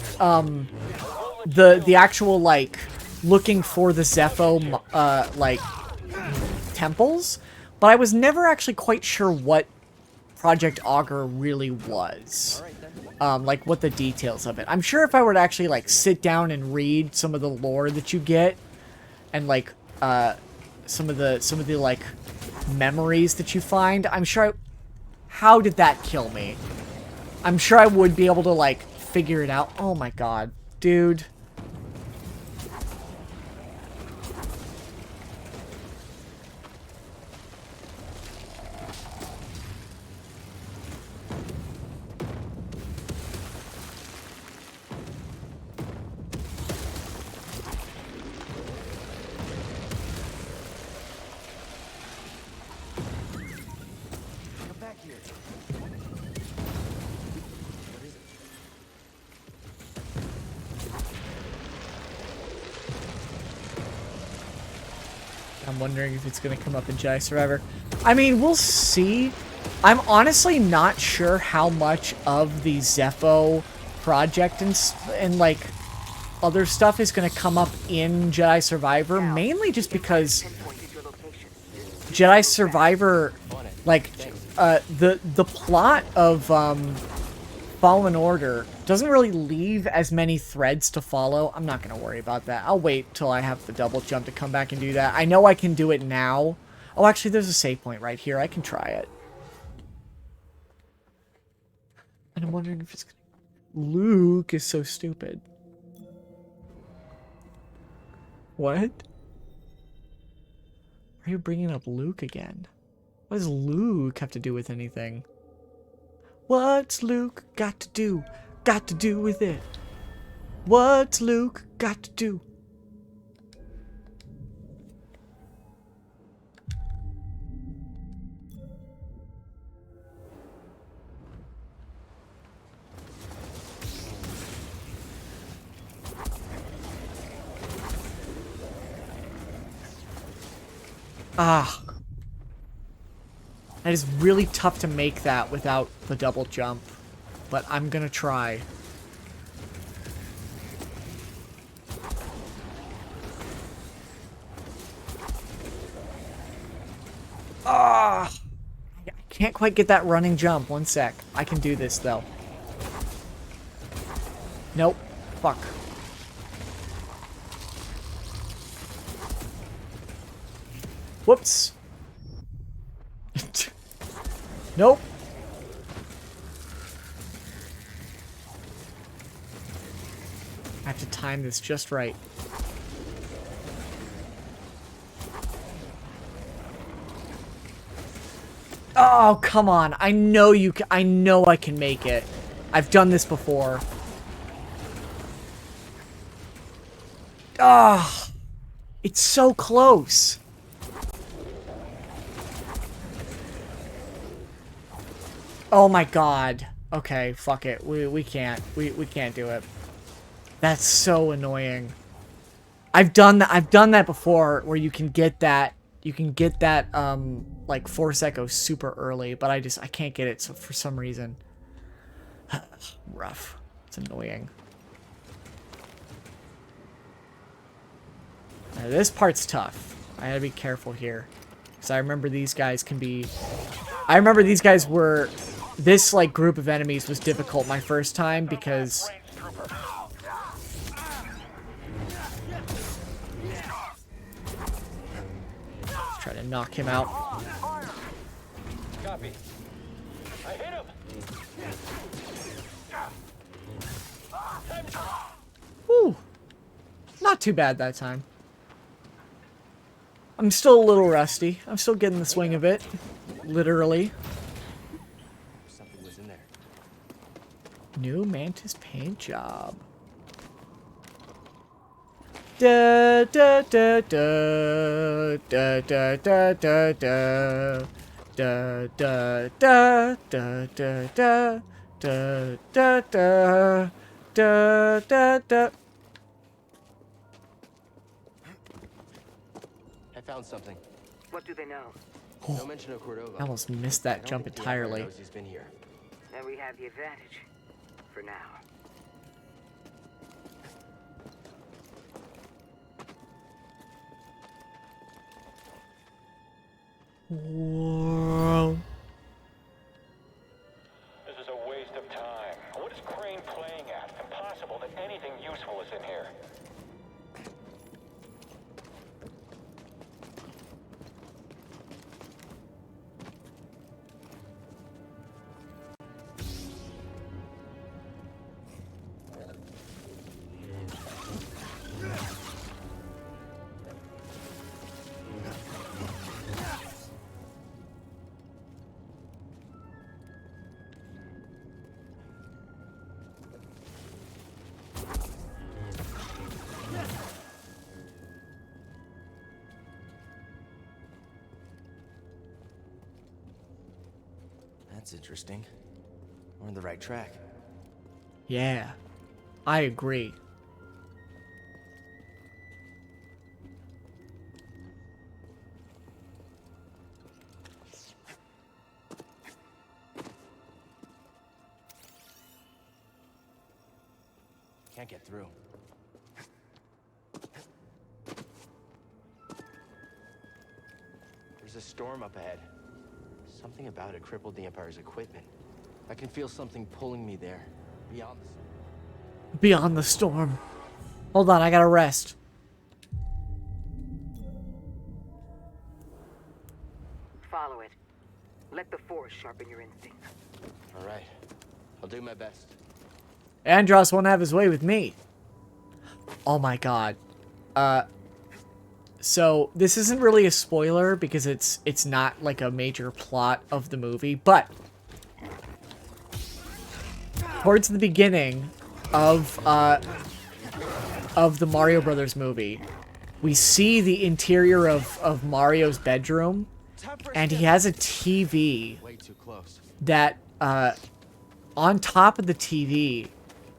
the actual like looking for the Zepho like temples, but I was never actually quite sure what Project Augur really was. Like what the details of it. I'm sure if I were to actually like sit down and read some of the lore that you get, and like some of the like memories that you find, I'm sure how did that kill me? I'm sure I would be able to like figure it out. Oh my god, dude. I'm wondering if it's going to come up in Jedi Survivor. I mean, we'll see. I'm honestly not sure how much of the Zepho project and like other stuff is going to come up in Jedi Survivor, mainly just because Jedi Survivor, like the plot of Fallen Order doesn't really leave as many threads to follow. I'm not going to worry about that. I'll wait till I have the double jump to come back and do that. I know I can do it now. Oh, actually, there's a save point right here. I can try it. And I'm wondering if it's... Luke is so stupid. What? are you bringing up Luke again? What does Luke have to do with anything? What's Luke got to do? Got to do with it? What's Luke got to do? Ah. It is really tough to make that without the double jump. But I'm gonna try. Ah! I can't quite get that running jump. One sec. I can do this, though. Nope. Fuck. Whoops. Nope. I have to time this just right. Oh, come on. I know you can. I know I can make it. I've done this before. Ah, it's so close. Oh my god. Okay, fuck it. We can't. We can't do it. That's so annoying. I've done that before where you can get that like Force Echo super early, but I can't get it for some reason. Rough. It's annoying. Now, this part's tough. I gotta be careful here. Because I remember these guys can be... I remember these guys were... This, like, group of enemies was difficult my first time because... Let's try to knock him out. Copy. I hit him. Whew. Not too bad that time. I'm still a little rusty. I'm still getting the swing of it. Literally. Something was in there. New Mantis paint job. Da da da da da da da da da da da da da da da da da da da da. I found something. What do they know? No mention of Cordova. I almost missed that jump I don't think the Empire entirely. knows he's been here. Then we have the advantage. For now. Whoa. This is a waste of time. What is Crane playing at? Impossible that anything useful is in here. That's interesting. We're on the right track. Yeah, I agree. Can't get through. There's a storm up ahead. Something about it crippled the Empire's equipment. I can feel something pulling me there. Beyond the storm. Hold on, I gotta rest. Follow it. Let the Force sharpen your instincts. All right. I'll do my best. Andros won't have his way with me. Oh my god. So this isn't really a spoiler because it's not like a major plot of the movie, but towards the beginning of the Mario Brothers movie, we see the interior of Mario's bedroom, and he has a TV that on top of the TV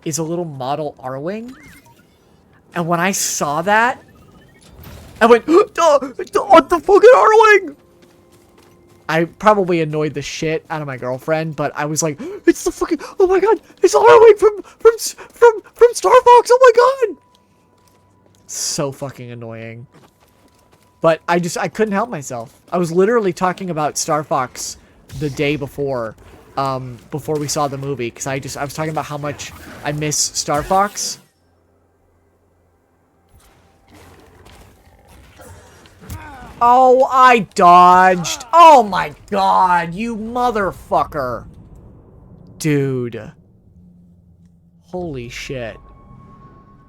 is a little model Arwing. And when I saw that, I went, what the fucking Arwing? I probably annoyed the shit out of my girlfriend, but I was like, it's the fucking, oh my god, it's Arwing from Star Fox, oh my god! So fucking annoying. But I couldn't help myself. I was literally talking about Star Fox the day before we saw the movie, because I was talking about how much I miss Star Fox. Oh, I dodged. Oh my god, you motherfucker. Dude. Holy shit.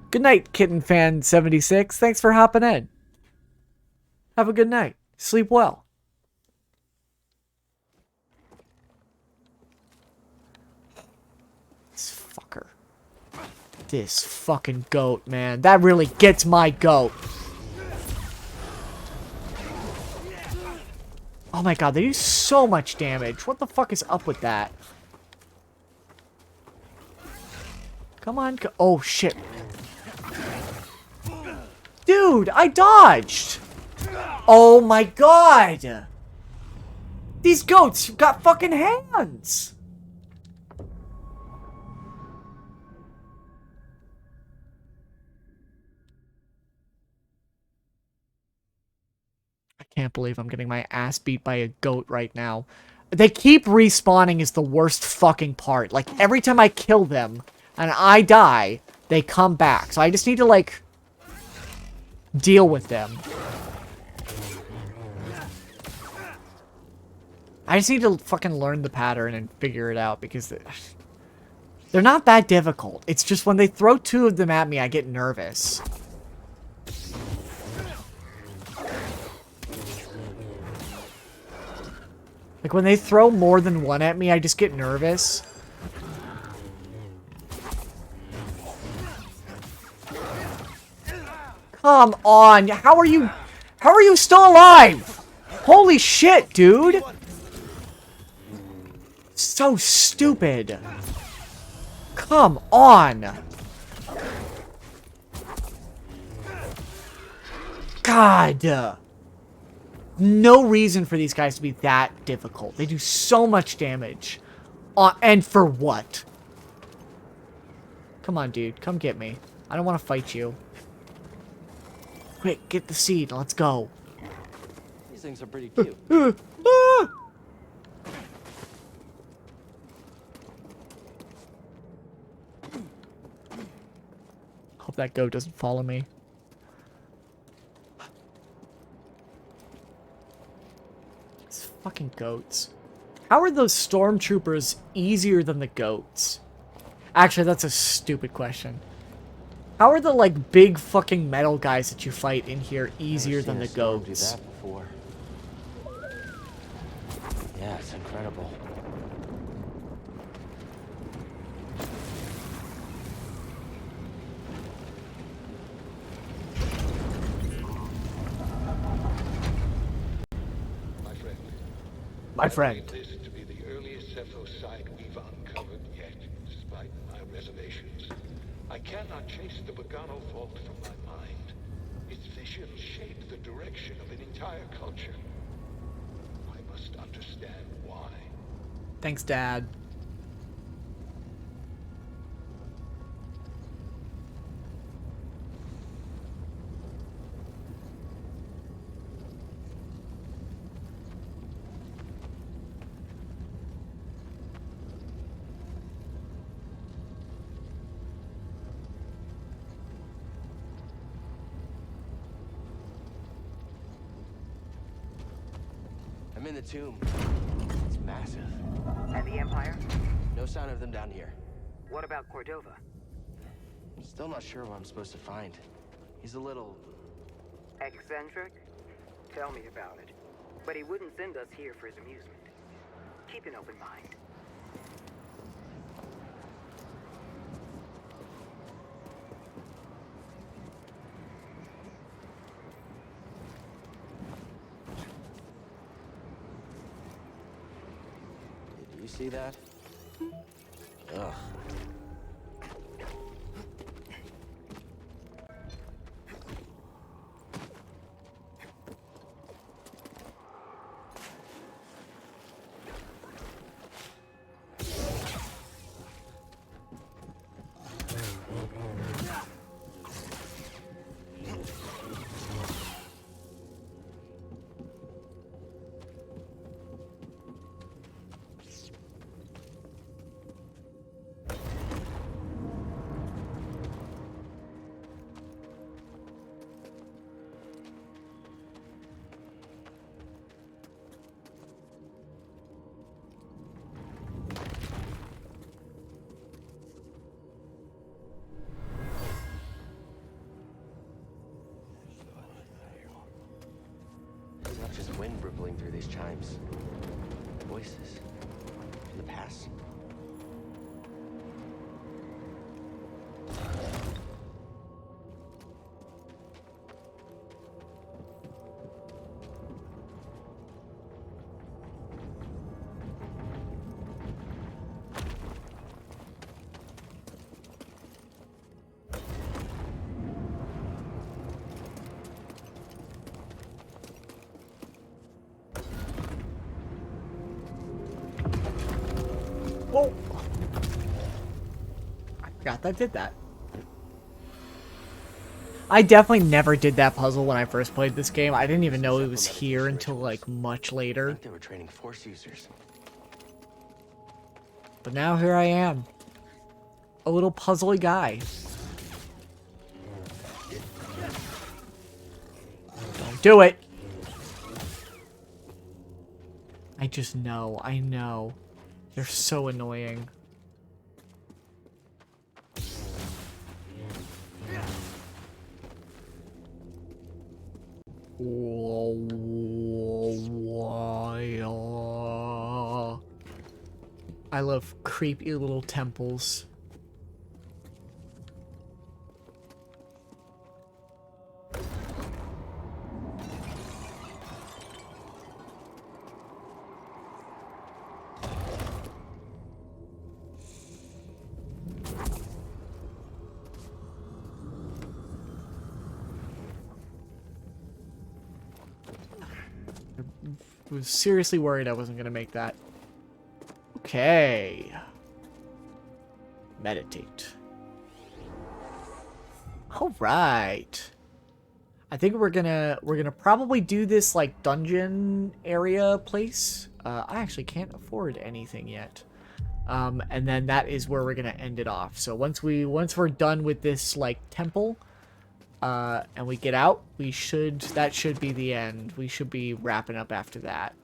Good night, Kitten Fan 76. Thanks for hopping in. Have a good night. Sleep well. This fucker. This fucking goat, man. That really gets my goat. Oh my god, they do so much damage. What the fuck is up with that? Come on. Oh, shit. Dude, I dodged. Oh my god. These goats got fucking hands. I can't believe I'm getting my ass beat by a goat right now. They keep respawning is the worst fucking part. Like, every time I kill them and I die, they come back. So I just need to, like, deal with them. I just need to fucking learn the pattern and figure it out because they're not that difficult. It's just when they throw two of them at me, I get nervous. Like, when they throw more than one at me, I just get nervous. Come on, how are you still alive? Holy shit, dude. So stupid. Come on. God. No reason for these guys to be that difficult. They do so much damage. And for what? Come on, dude. Come get me. I don't want to fight you. Quick, get the seed. Let's go. These things are pretty cute. Hope that goat doesn't follow me. These fucking goats. How are those stormtroopers easier than the goats? Actually, that's a stupid question. How are the, like, big fucking metal guys that you fight in here easier than the goats? Do that before. Yeah, it's incredible. My friend. I believe this to be the earliest Zepho site we've uncovered yet, despite my reservations. I cannot chase the Bogano fault from my mind. Its visions shape the direction of an entire culture. I must understand why. Thanks, Dad. I'm in the tomb. It's massive. And the Empire? No sign of them down here. What about Cordova? Still not sure what I'm supposed to find. He's a little Eccentric? Tell me about it. But he wouldn't send us here for his amusement. Keep an open mind. Did you see that? Ugh. It's not just wind rippling through these chimes. Voices from the past. Whoa! I forgot that I did that. I definitely never did that puzzle when I first played this game. I didn't even know it was here until like much later. I think they were training Force users. But now here I am. A little puzzly guy. Don't do it! I just know. I know. They're so annoying. I love creepy little temples. I was seriously worried I wasn't gonna make that. Okay. Meditate. All right. I think we're gonna probably do this like dungeon area place. I actually can't afford anything yet. And then that is where we're gonna end it off. So once we're done with this like temple, and we get out, that should be the end. We should be wrapping up after that.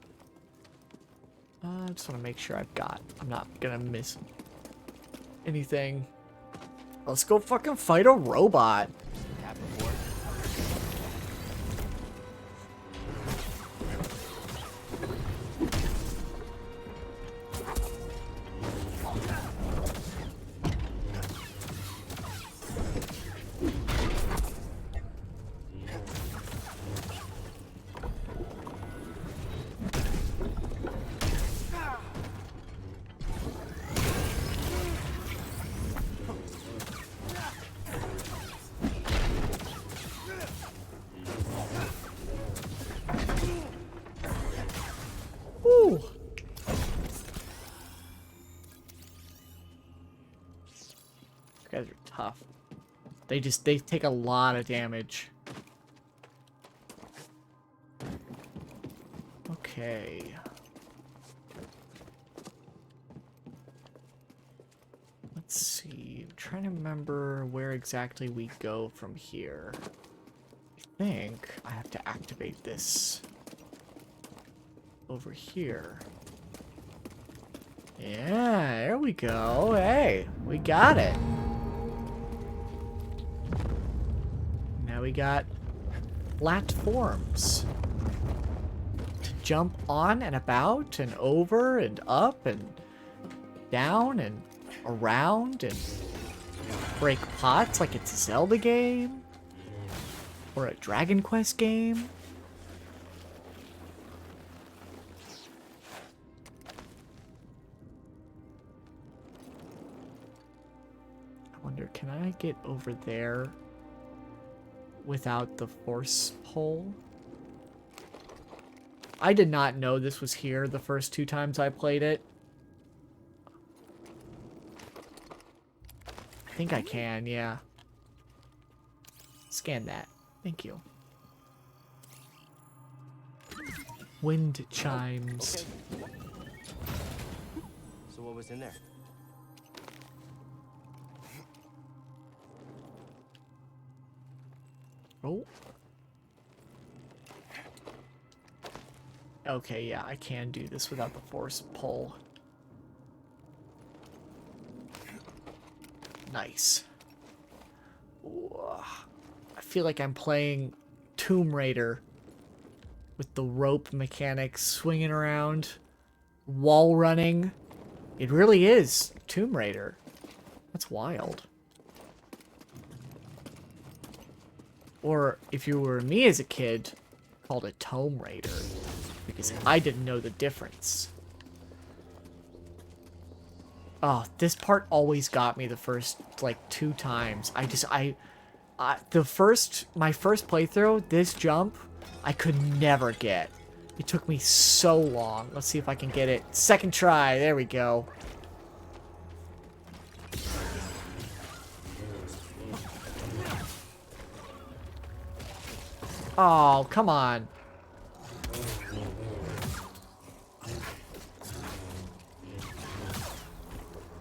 I just want to make sure I'm not gonna miss anything. Let's go fucking fight a robot. Woo. These guys are tough. They take a lot of damage. Okay. Let's see. I'm trying to remember where exactly we go from here. I think I have to activate this over here. Yeah, there we go. Hey, we got it. Now we got platforms to jump on and about and over and up and down and around and break pots like it's a Zelda game or a Dragon Quest game. I wonder, can I get over there without the force pole? I did not know this was here the first 2 times I played it. I think I can, yeah. Scan that. Thank you. Wind chimes. Okay. So what was in there? Oh. Okay, yeah, I can do this without the force pull. Nice. Ooh, I feel like I'm playing Tomb Raider with the rope mechanics swinging around, wall running. It really is Tomb Raider. That's wild. Or if you were me as a kid, called it Tomb Raider, because I didn't know the difference. Oh, this part always got me the first, like, 2 times. My first playthrough, this jump, I could never get. It took me so long. Let's see if I can get it. Second try, there we go. Oh, come on.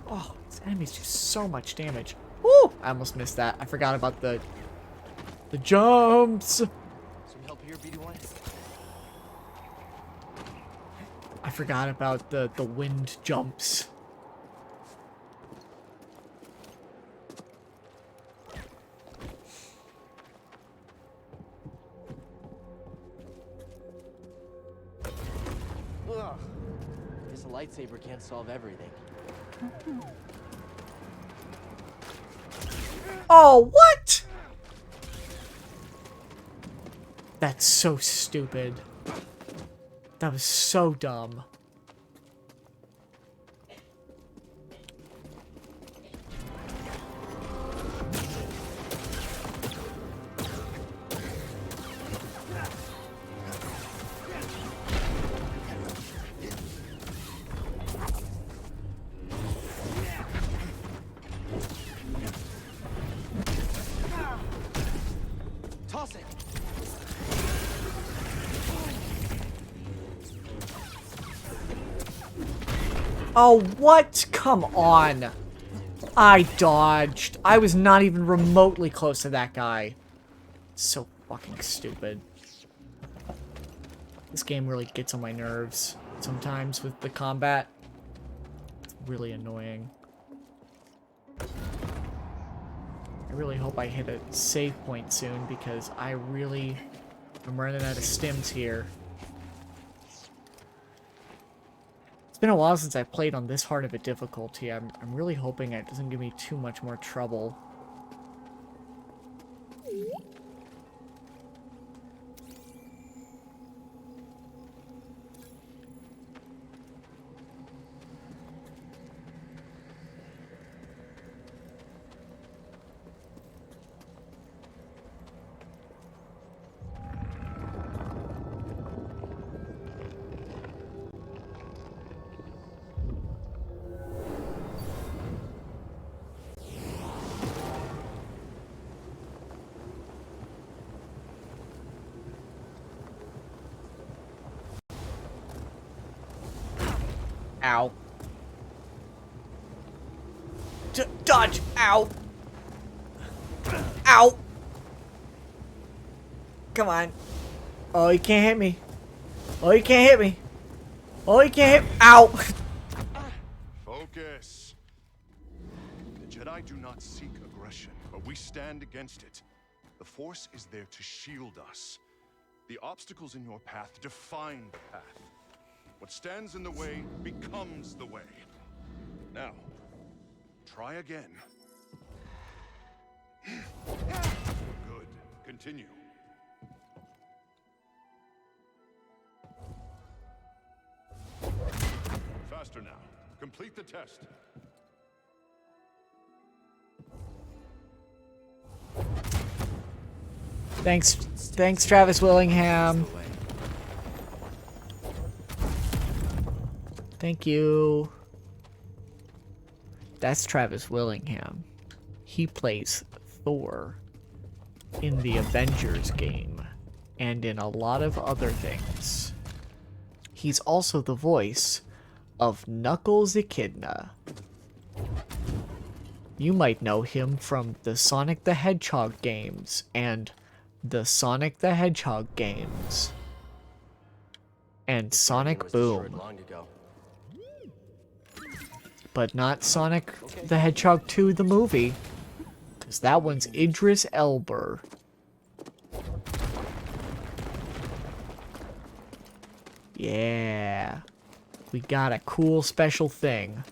Oh, these enemies do so much damage. Woo! I almost missed that. I forgot about the jumps. Some help here, BD1? I forgot about the wind jumps. Ugh. Guess a lightsaber can't solve everything. Oh, what? That's so stupid. That was so dumb. Toss it! Oh, what? Come on. I dodged. I was not even remotely close to that guy. So fucking stupid. This game really gets on my nerves sometimes with the combat. It's really annoying. I really hope I hit a save point soon because I really am running out of stims here. It's been a while since I played on this hard of a difficulty. I'm really hoping it doesn't give me too much more trouble. Ow. Dodge! Ow! Ow! Come on. Oh, you can't hit me. Oh, you can't hit me. Oh, you can't hit me. Ow! Focus. The Jedi do not seek aggression, but we stand against it. The Force is there to shield us. The obstacles in your path define the path. What stands in the way becomes the way. Now, try again. Good. Continue. Faster now. Complete the test. Thanks, Travis Willingham. Thank you. That's Travis Willingham. He plays Thor in the Avengers game and in a lot of other things. He's also the voice of Knuckles Echidna. You might know him from the Sonic the Hedgehog games and the Sonic the Hedgehog games and Sonic Boom. But not Sonic the Hedgehog 2 the movie, because that one's Idris Elba. Yeah, we got a cool special thing.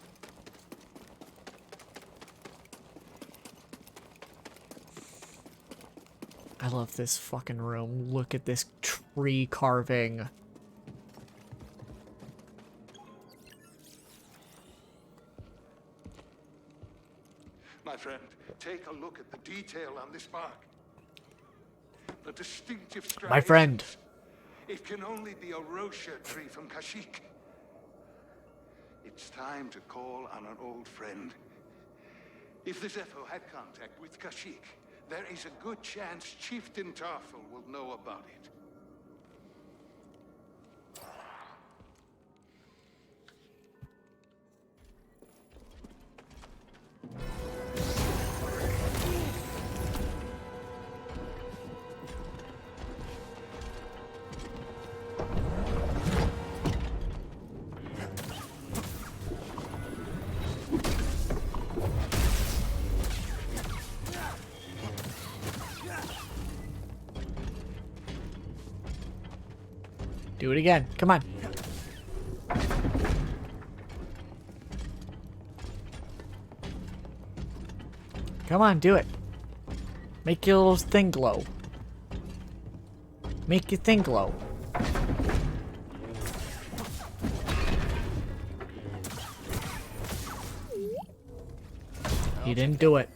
I love this fucking room. Look at this tree carving. My friend, take a look at the detail on this bark. The distinctive striations. My friend. It can only be a Rosha tree from Kashyyyk. It's time to call on an old friend. If the Zepho had contact with Kashyyyk, there is a good chance Chieftain Tarful will know about it. Do it again. Come on. Come on, do it. Make your little thing glow. Make your thing glow. He didn't do it.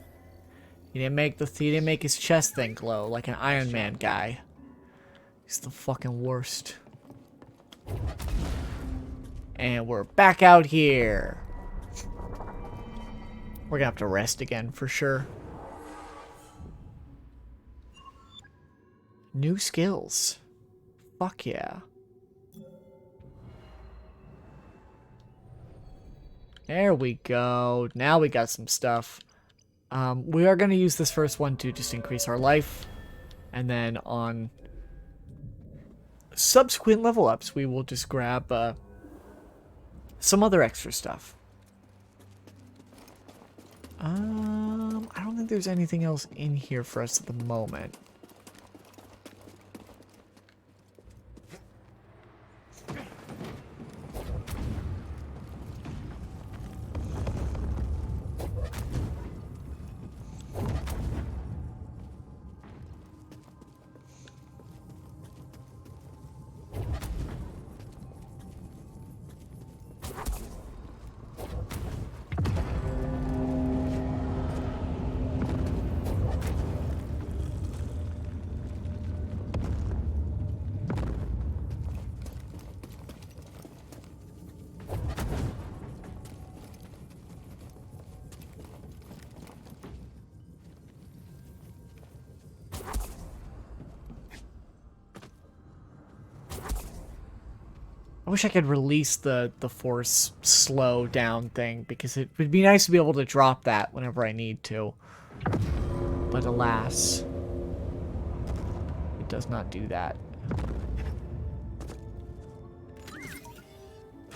He didn't make his chest thing glow like an Iron Man guy. He's the fucking worst. And we're back out here. We're gonna have to rest again for sure. New skills. Fuck yeah. There we go. Now we got some stuff. We are gonna use this first one to just increase our life. And then on subsequent level ups, we will just grab some other extra stuff. I don't think there's anything else in here for us at the moment. I wish I could release the force slow down thing, because it would be nice to be able to drop that whenever I need to. But alas, it does not do that.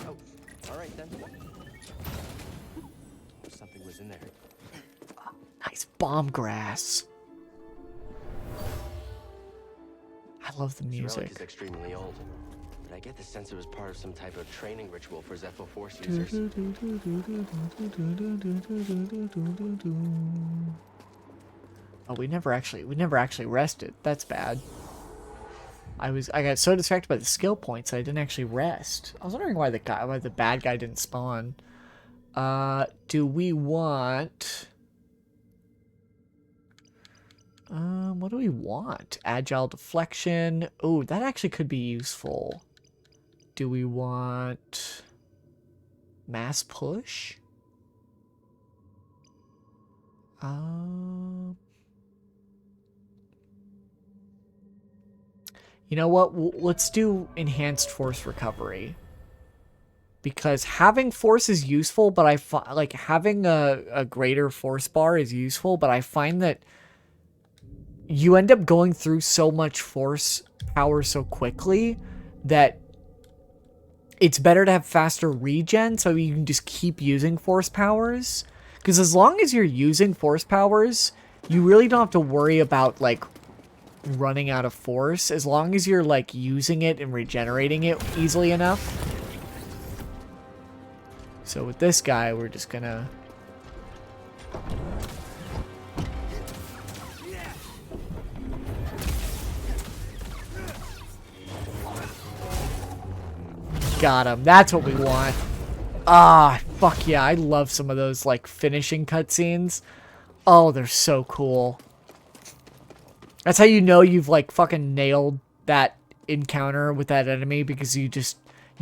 Oh, all right then. Something was in there. Nice bomb grass. I love the This relic music. is extremely old, but I get the sense it was part of some type of training ritual for Zepho Force users. Oh, we never actually rested. That's bad. I got so distracted by the skill points I didn't actually rest. I was wondering why the bad guy didn't spawn. Do we want... what do we want? Agile deflection. Oh, that actually could be useful. Do we want mass push? You know what? Let's do enhanced force recovery. Because having force is useful, but like having a greater force bar is useful, but I find that you end up going through so much force power so quickly that it's better to have faster regen so you can just keep using force powers. Because as long as you're using force powers, you really don't have to worry about like running out of force as long as you're like using it and regenerating it easily enough. So with this guy, we're just gonna... Got him. That's what we want. Ah, fuck yeah. I love some of those, like, finishing cutscenes. Oh, they're so cool. That's how you know you've, like, fucking nailed that encounter with that enemy, because you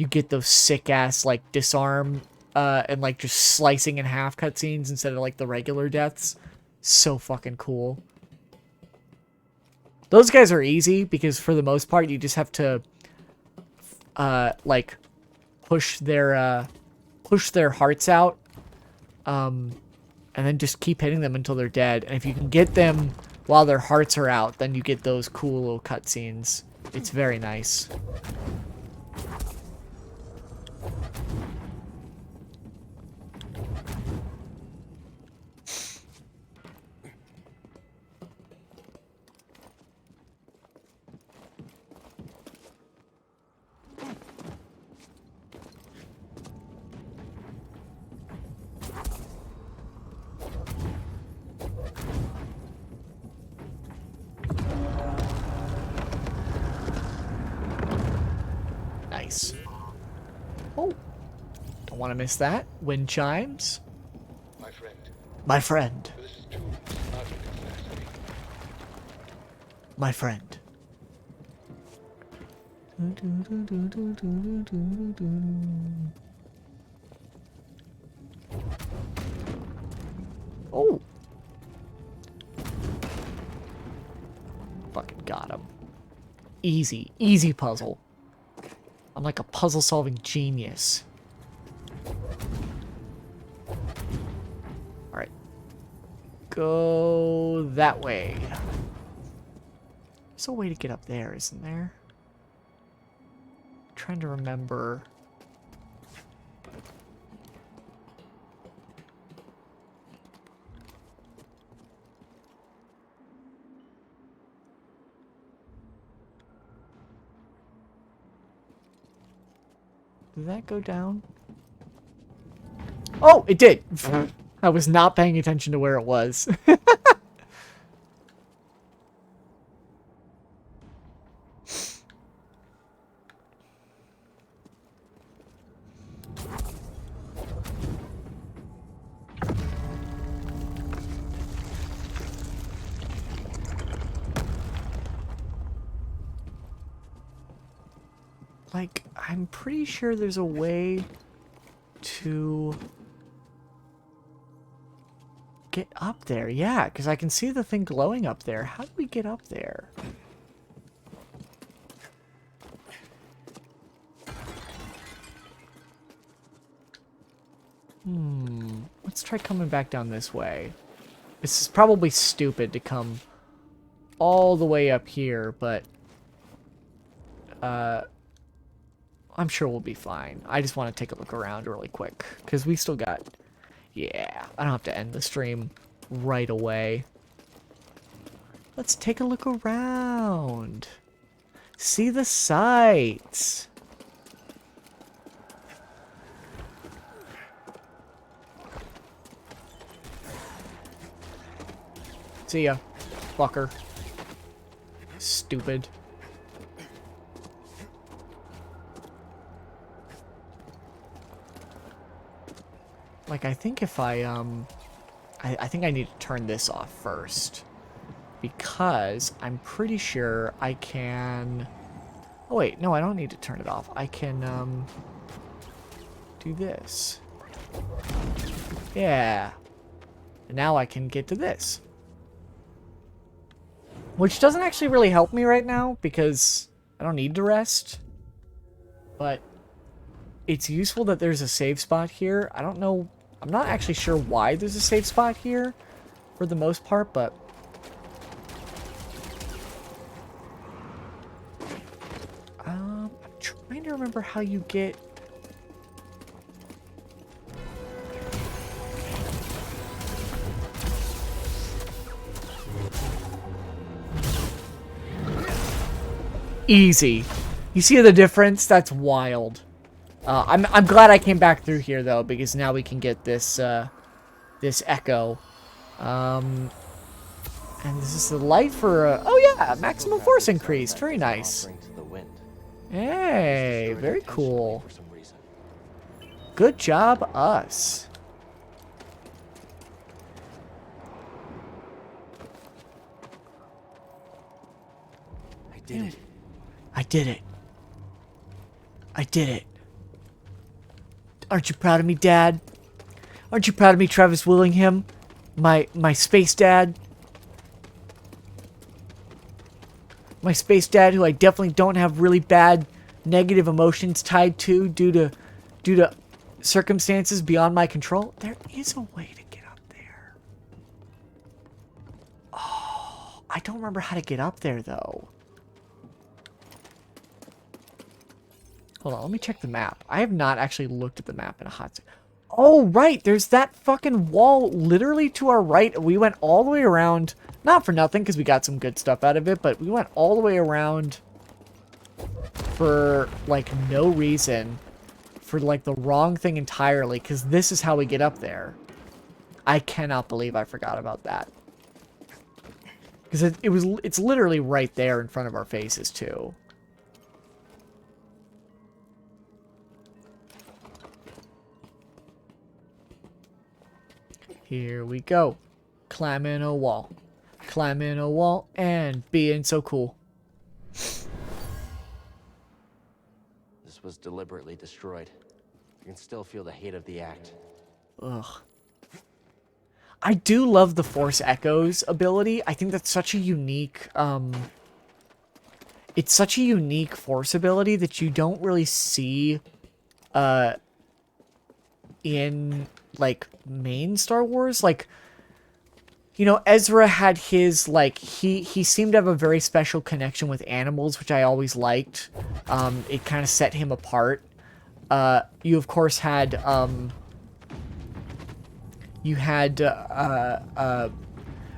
get those sick-ass, like, disarm, and, like, just slicing in half cutscenes instead of, like, the regular deaths. So fucking cool. Those guys are easy, because for the most part, you just have to, like... push their hearts out, and then just keep hitting them until they're dead. And if you can get them while their hearts are out, then you get those cool little cutscenes. It's very nice. Nice. Oh, don't want to miss that. Wind chimes. My friend. My friend. This is too logically fascinating. My friend. Oh. Fucking got him. Easy. Easy puzzle. I'm like a puzzle-solving genius. Alright. Go that way. There's a way to get up there, isn't there? I'm trying to remember. Did that go down? Oh, it did! I was not paying attention to where it was. Like, I'm pretty sure there's a way to get up there. Yeah, because I can see the thing glowing up there. How do we get up there? Let's try coming back down this way. This is probably stupid to come all the way up here, but I'm sure we'll be fine. I just want to take a look around really quick, because we still got... Yeah, I don't have to end the stream right away. Let's take a look around. See the sights. See ya, fucker. Stupid. Like, I think if I think I need to turn this off first. Because I'm pretty sure I can... Oh wait, no, I don't need to turn it off. I can, do this. Yeah. And now I can get to this. Which doesn't actually really help me right now, because I don't need to rest. But it's useful that there's a save spot here. I don't know... I'm not actually sure why there's a save spot here, for the most part, but... I'm trying to remember how you get... Easy. You see the difference? That's wild. I'm glad I came back through here though, because now we can get this this echo. And this is the light for oh yeah, maximum force increased. Very nice. Hey, very cool. Good job, us. I did it. I did it. I did it. Aren't you proud of me, Dad? Aren't you proud of me, Travis Willingham? My space dad? My space dad, who I definitely don't have really bad negative emotions tied to due to circumstances beyond my control. There is a way to get up there. Oh, I don't remember how to get up there though. Hold on, let me check the map. I have not actually looked at the map in a hot second. Oh, right, there's that fucking wall literally to our right. We went all the way around, not for nothing, because we got some good stuff out of it, but we went all the way around for, like, no reason. For, like, the wrong thing entirely, because this is how we get up there. I cannot believe I forgot about that. Because it's literally right there in front of our faces, too. Here we go. Climbing a wall. Climbing a wall and being so cool. This was deliberately destroyed. You can still feel the hate of the act. Ugh. I do love the Force Echoes ability. I think that's such a unique, it's such a unique Force ability that you don't really see, in, like, main Star Wars. Like, you know, Ezra had his, like, he seemed to have a very special connection with animals, which I always liked. It kind of set him apart. You, of course, had,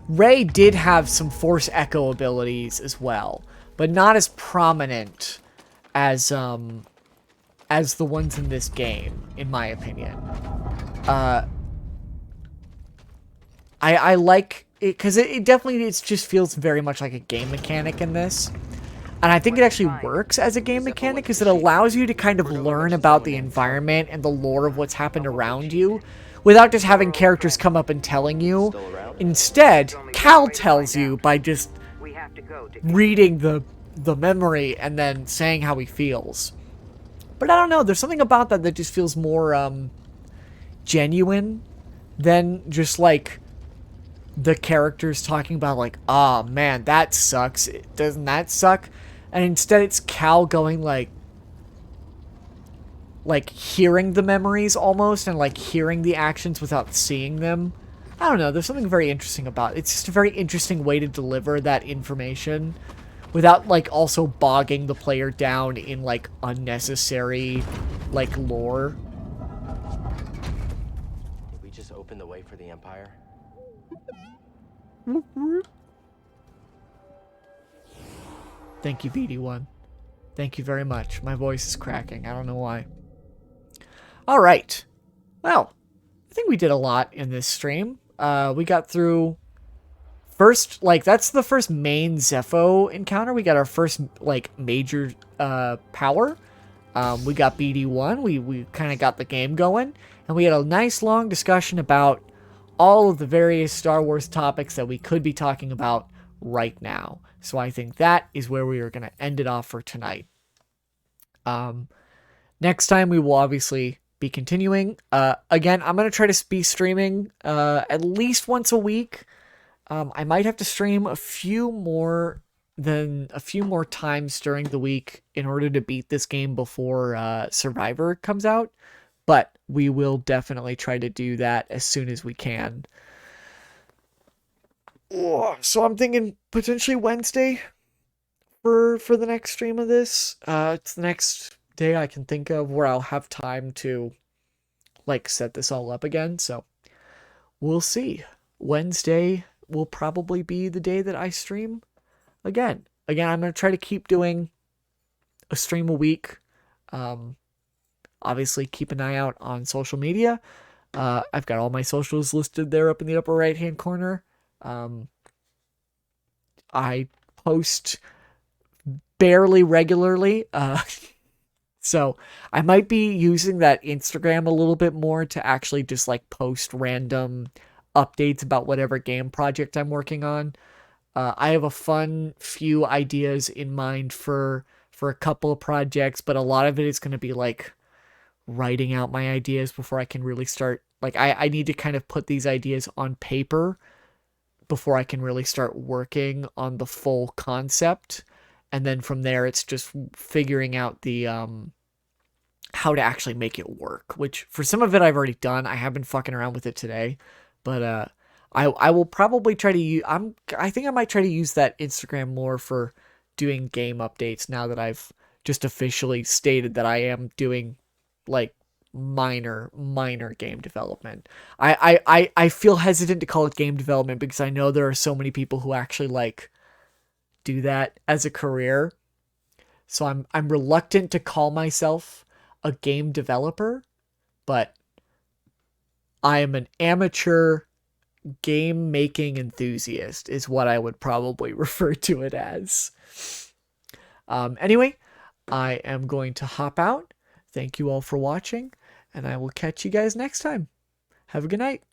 Rey did have some Force Echo abilities as well, but not as prominent as the ones in this game, in my opinion. I like it because it definitely just feels very much like a game mechanic in this. And I think it actually works as a game mechanic because it allows you to kind of learn about the environment and the lore of what's happened around you without just having characters come up and telling you. Instead, Cal tells you by just reading the memory and then saying how he feels. But I don't know, there's something about that that just feels more genuine than just like the characters talking about like, oh man, that sucks. Doesn't that suck? And instead it's Cal going like hearing the memories almost and like hearing the actions without seeing them. I don't know, there's something very interesting about it. It's just a very interesting way to deliver that information without like also bogging the player down in like unnecessary like lore. Did we just open the way for the Empire? Thank you, BD1. Thank you very much. My voice is cracking. I don't know why. All right. Well, I think we did a lot in this stream. We got through first, like, that's the first main Zepho encounter. We got our first, like, major power. We got BD1. We kind of got the game going. And we had a nice long discussion about all of the various Star Wars topics that we could be talking about right now. So I think that is where we are going to end it off for tonight. Next time we will obviously be continuing. Again, I'm going to try to be streaming at least once a week. I might have to stream a few more times during the week in order to beat this game before Survivor comes out. But we will definitely try to do that as soon as we can. So I'm thinking potentially Wednesday for the next stream of this. It's the next day I can think of where I'll have time to like set this all up again. So we'll see. Wednesday will probably be the day that I stream again. Again, I'm going to try to keep doing a stream a week. Obviously, keep an eye out on social media. I've got all my socials listed there up in the upper right-hand corner. I post barely regularly. So I might be using that Instagram a little bit more to actually just like post random updates about whatever game project I'm working on. I have a fun few ideas in mind for a couple of projects, but a lot of it is going to be like writing out my ideas before I can really start. Like I need to kind of put these ideas on paper before I can really start working on the full concept. And then from there, it's just figuring out the how to actually make it work, which for some of it I've already done. I have been fucking around with it today, but I will probably try to use, I think I might try to use that Instagram more for doing game updates now that I've just officially stated that I am doing like minor game development. I feel hesitant to call it game development because I know there are so many people who actually like do that as a career. So I'm reluctant to call myself a game developer, but I am an amateur game making enthusiast is what I would probably refer to it as. Anyway, I am going to hop out. Thank you all for watching, and I will catch you guys next time. Have a good night.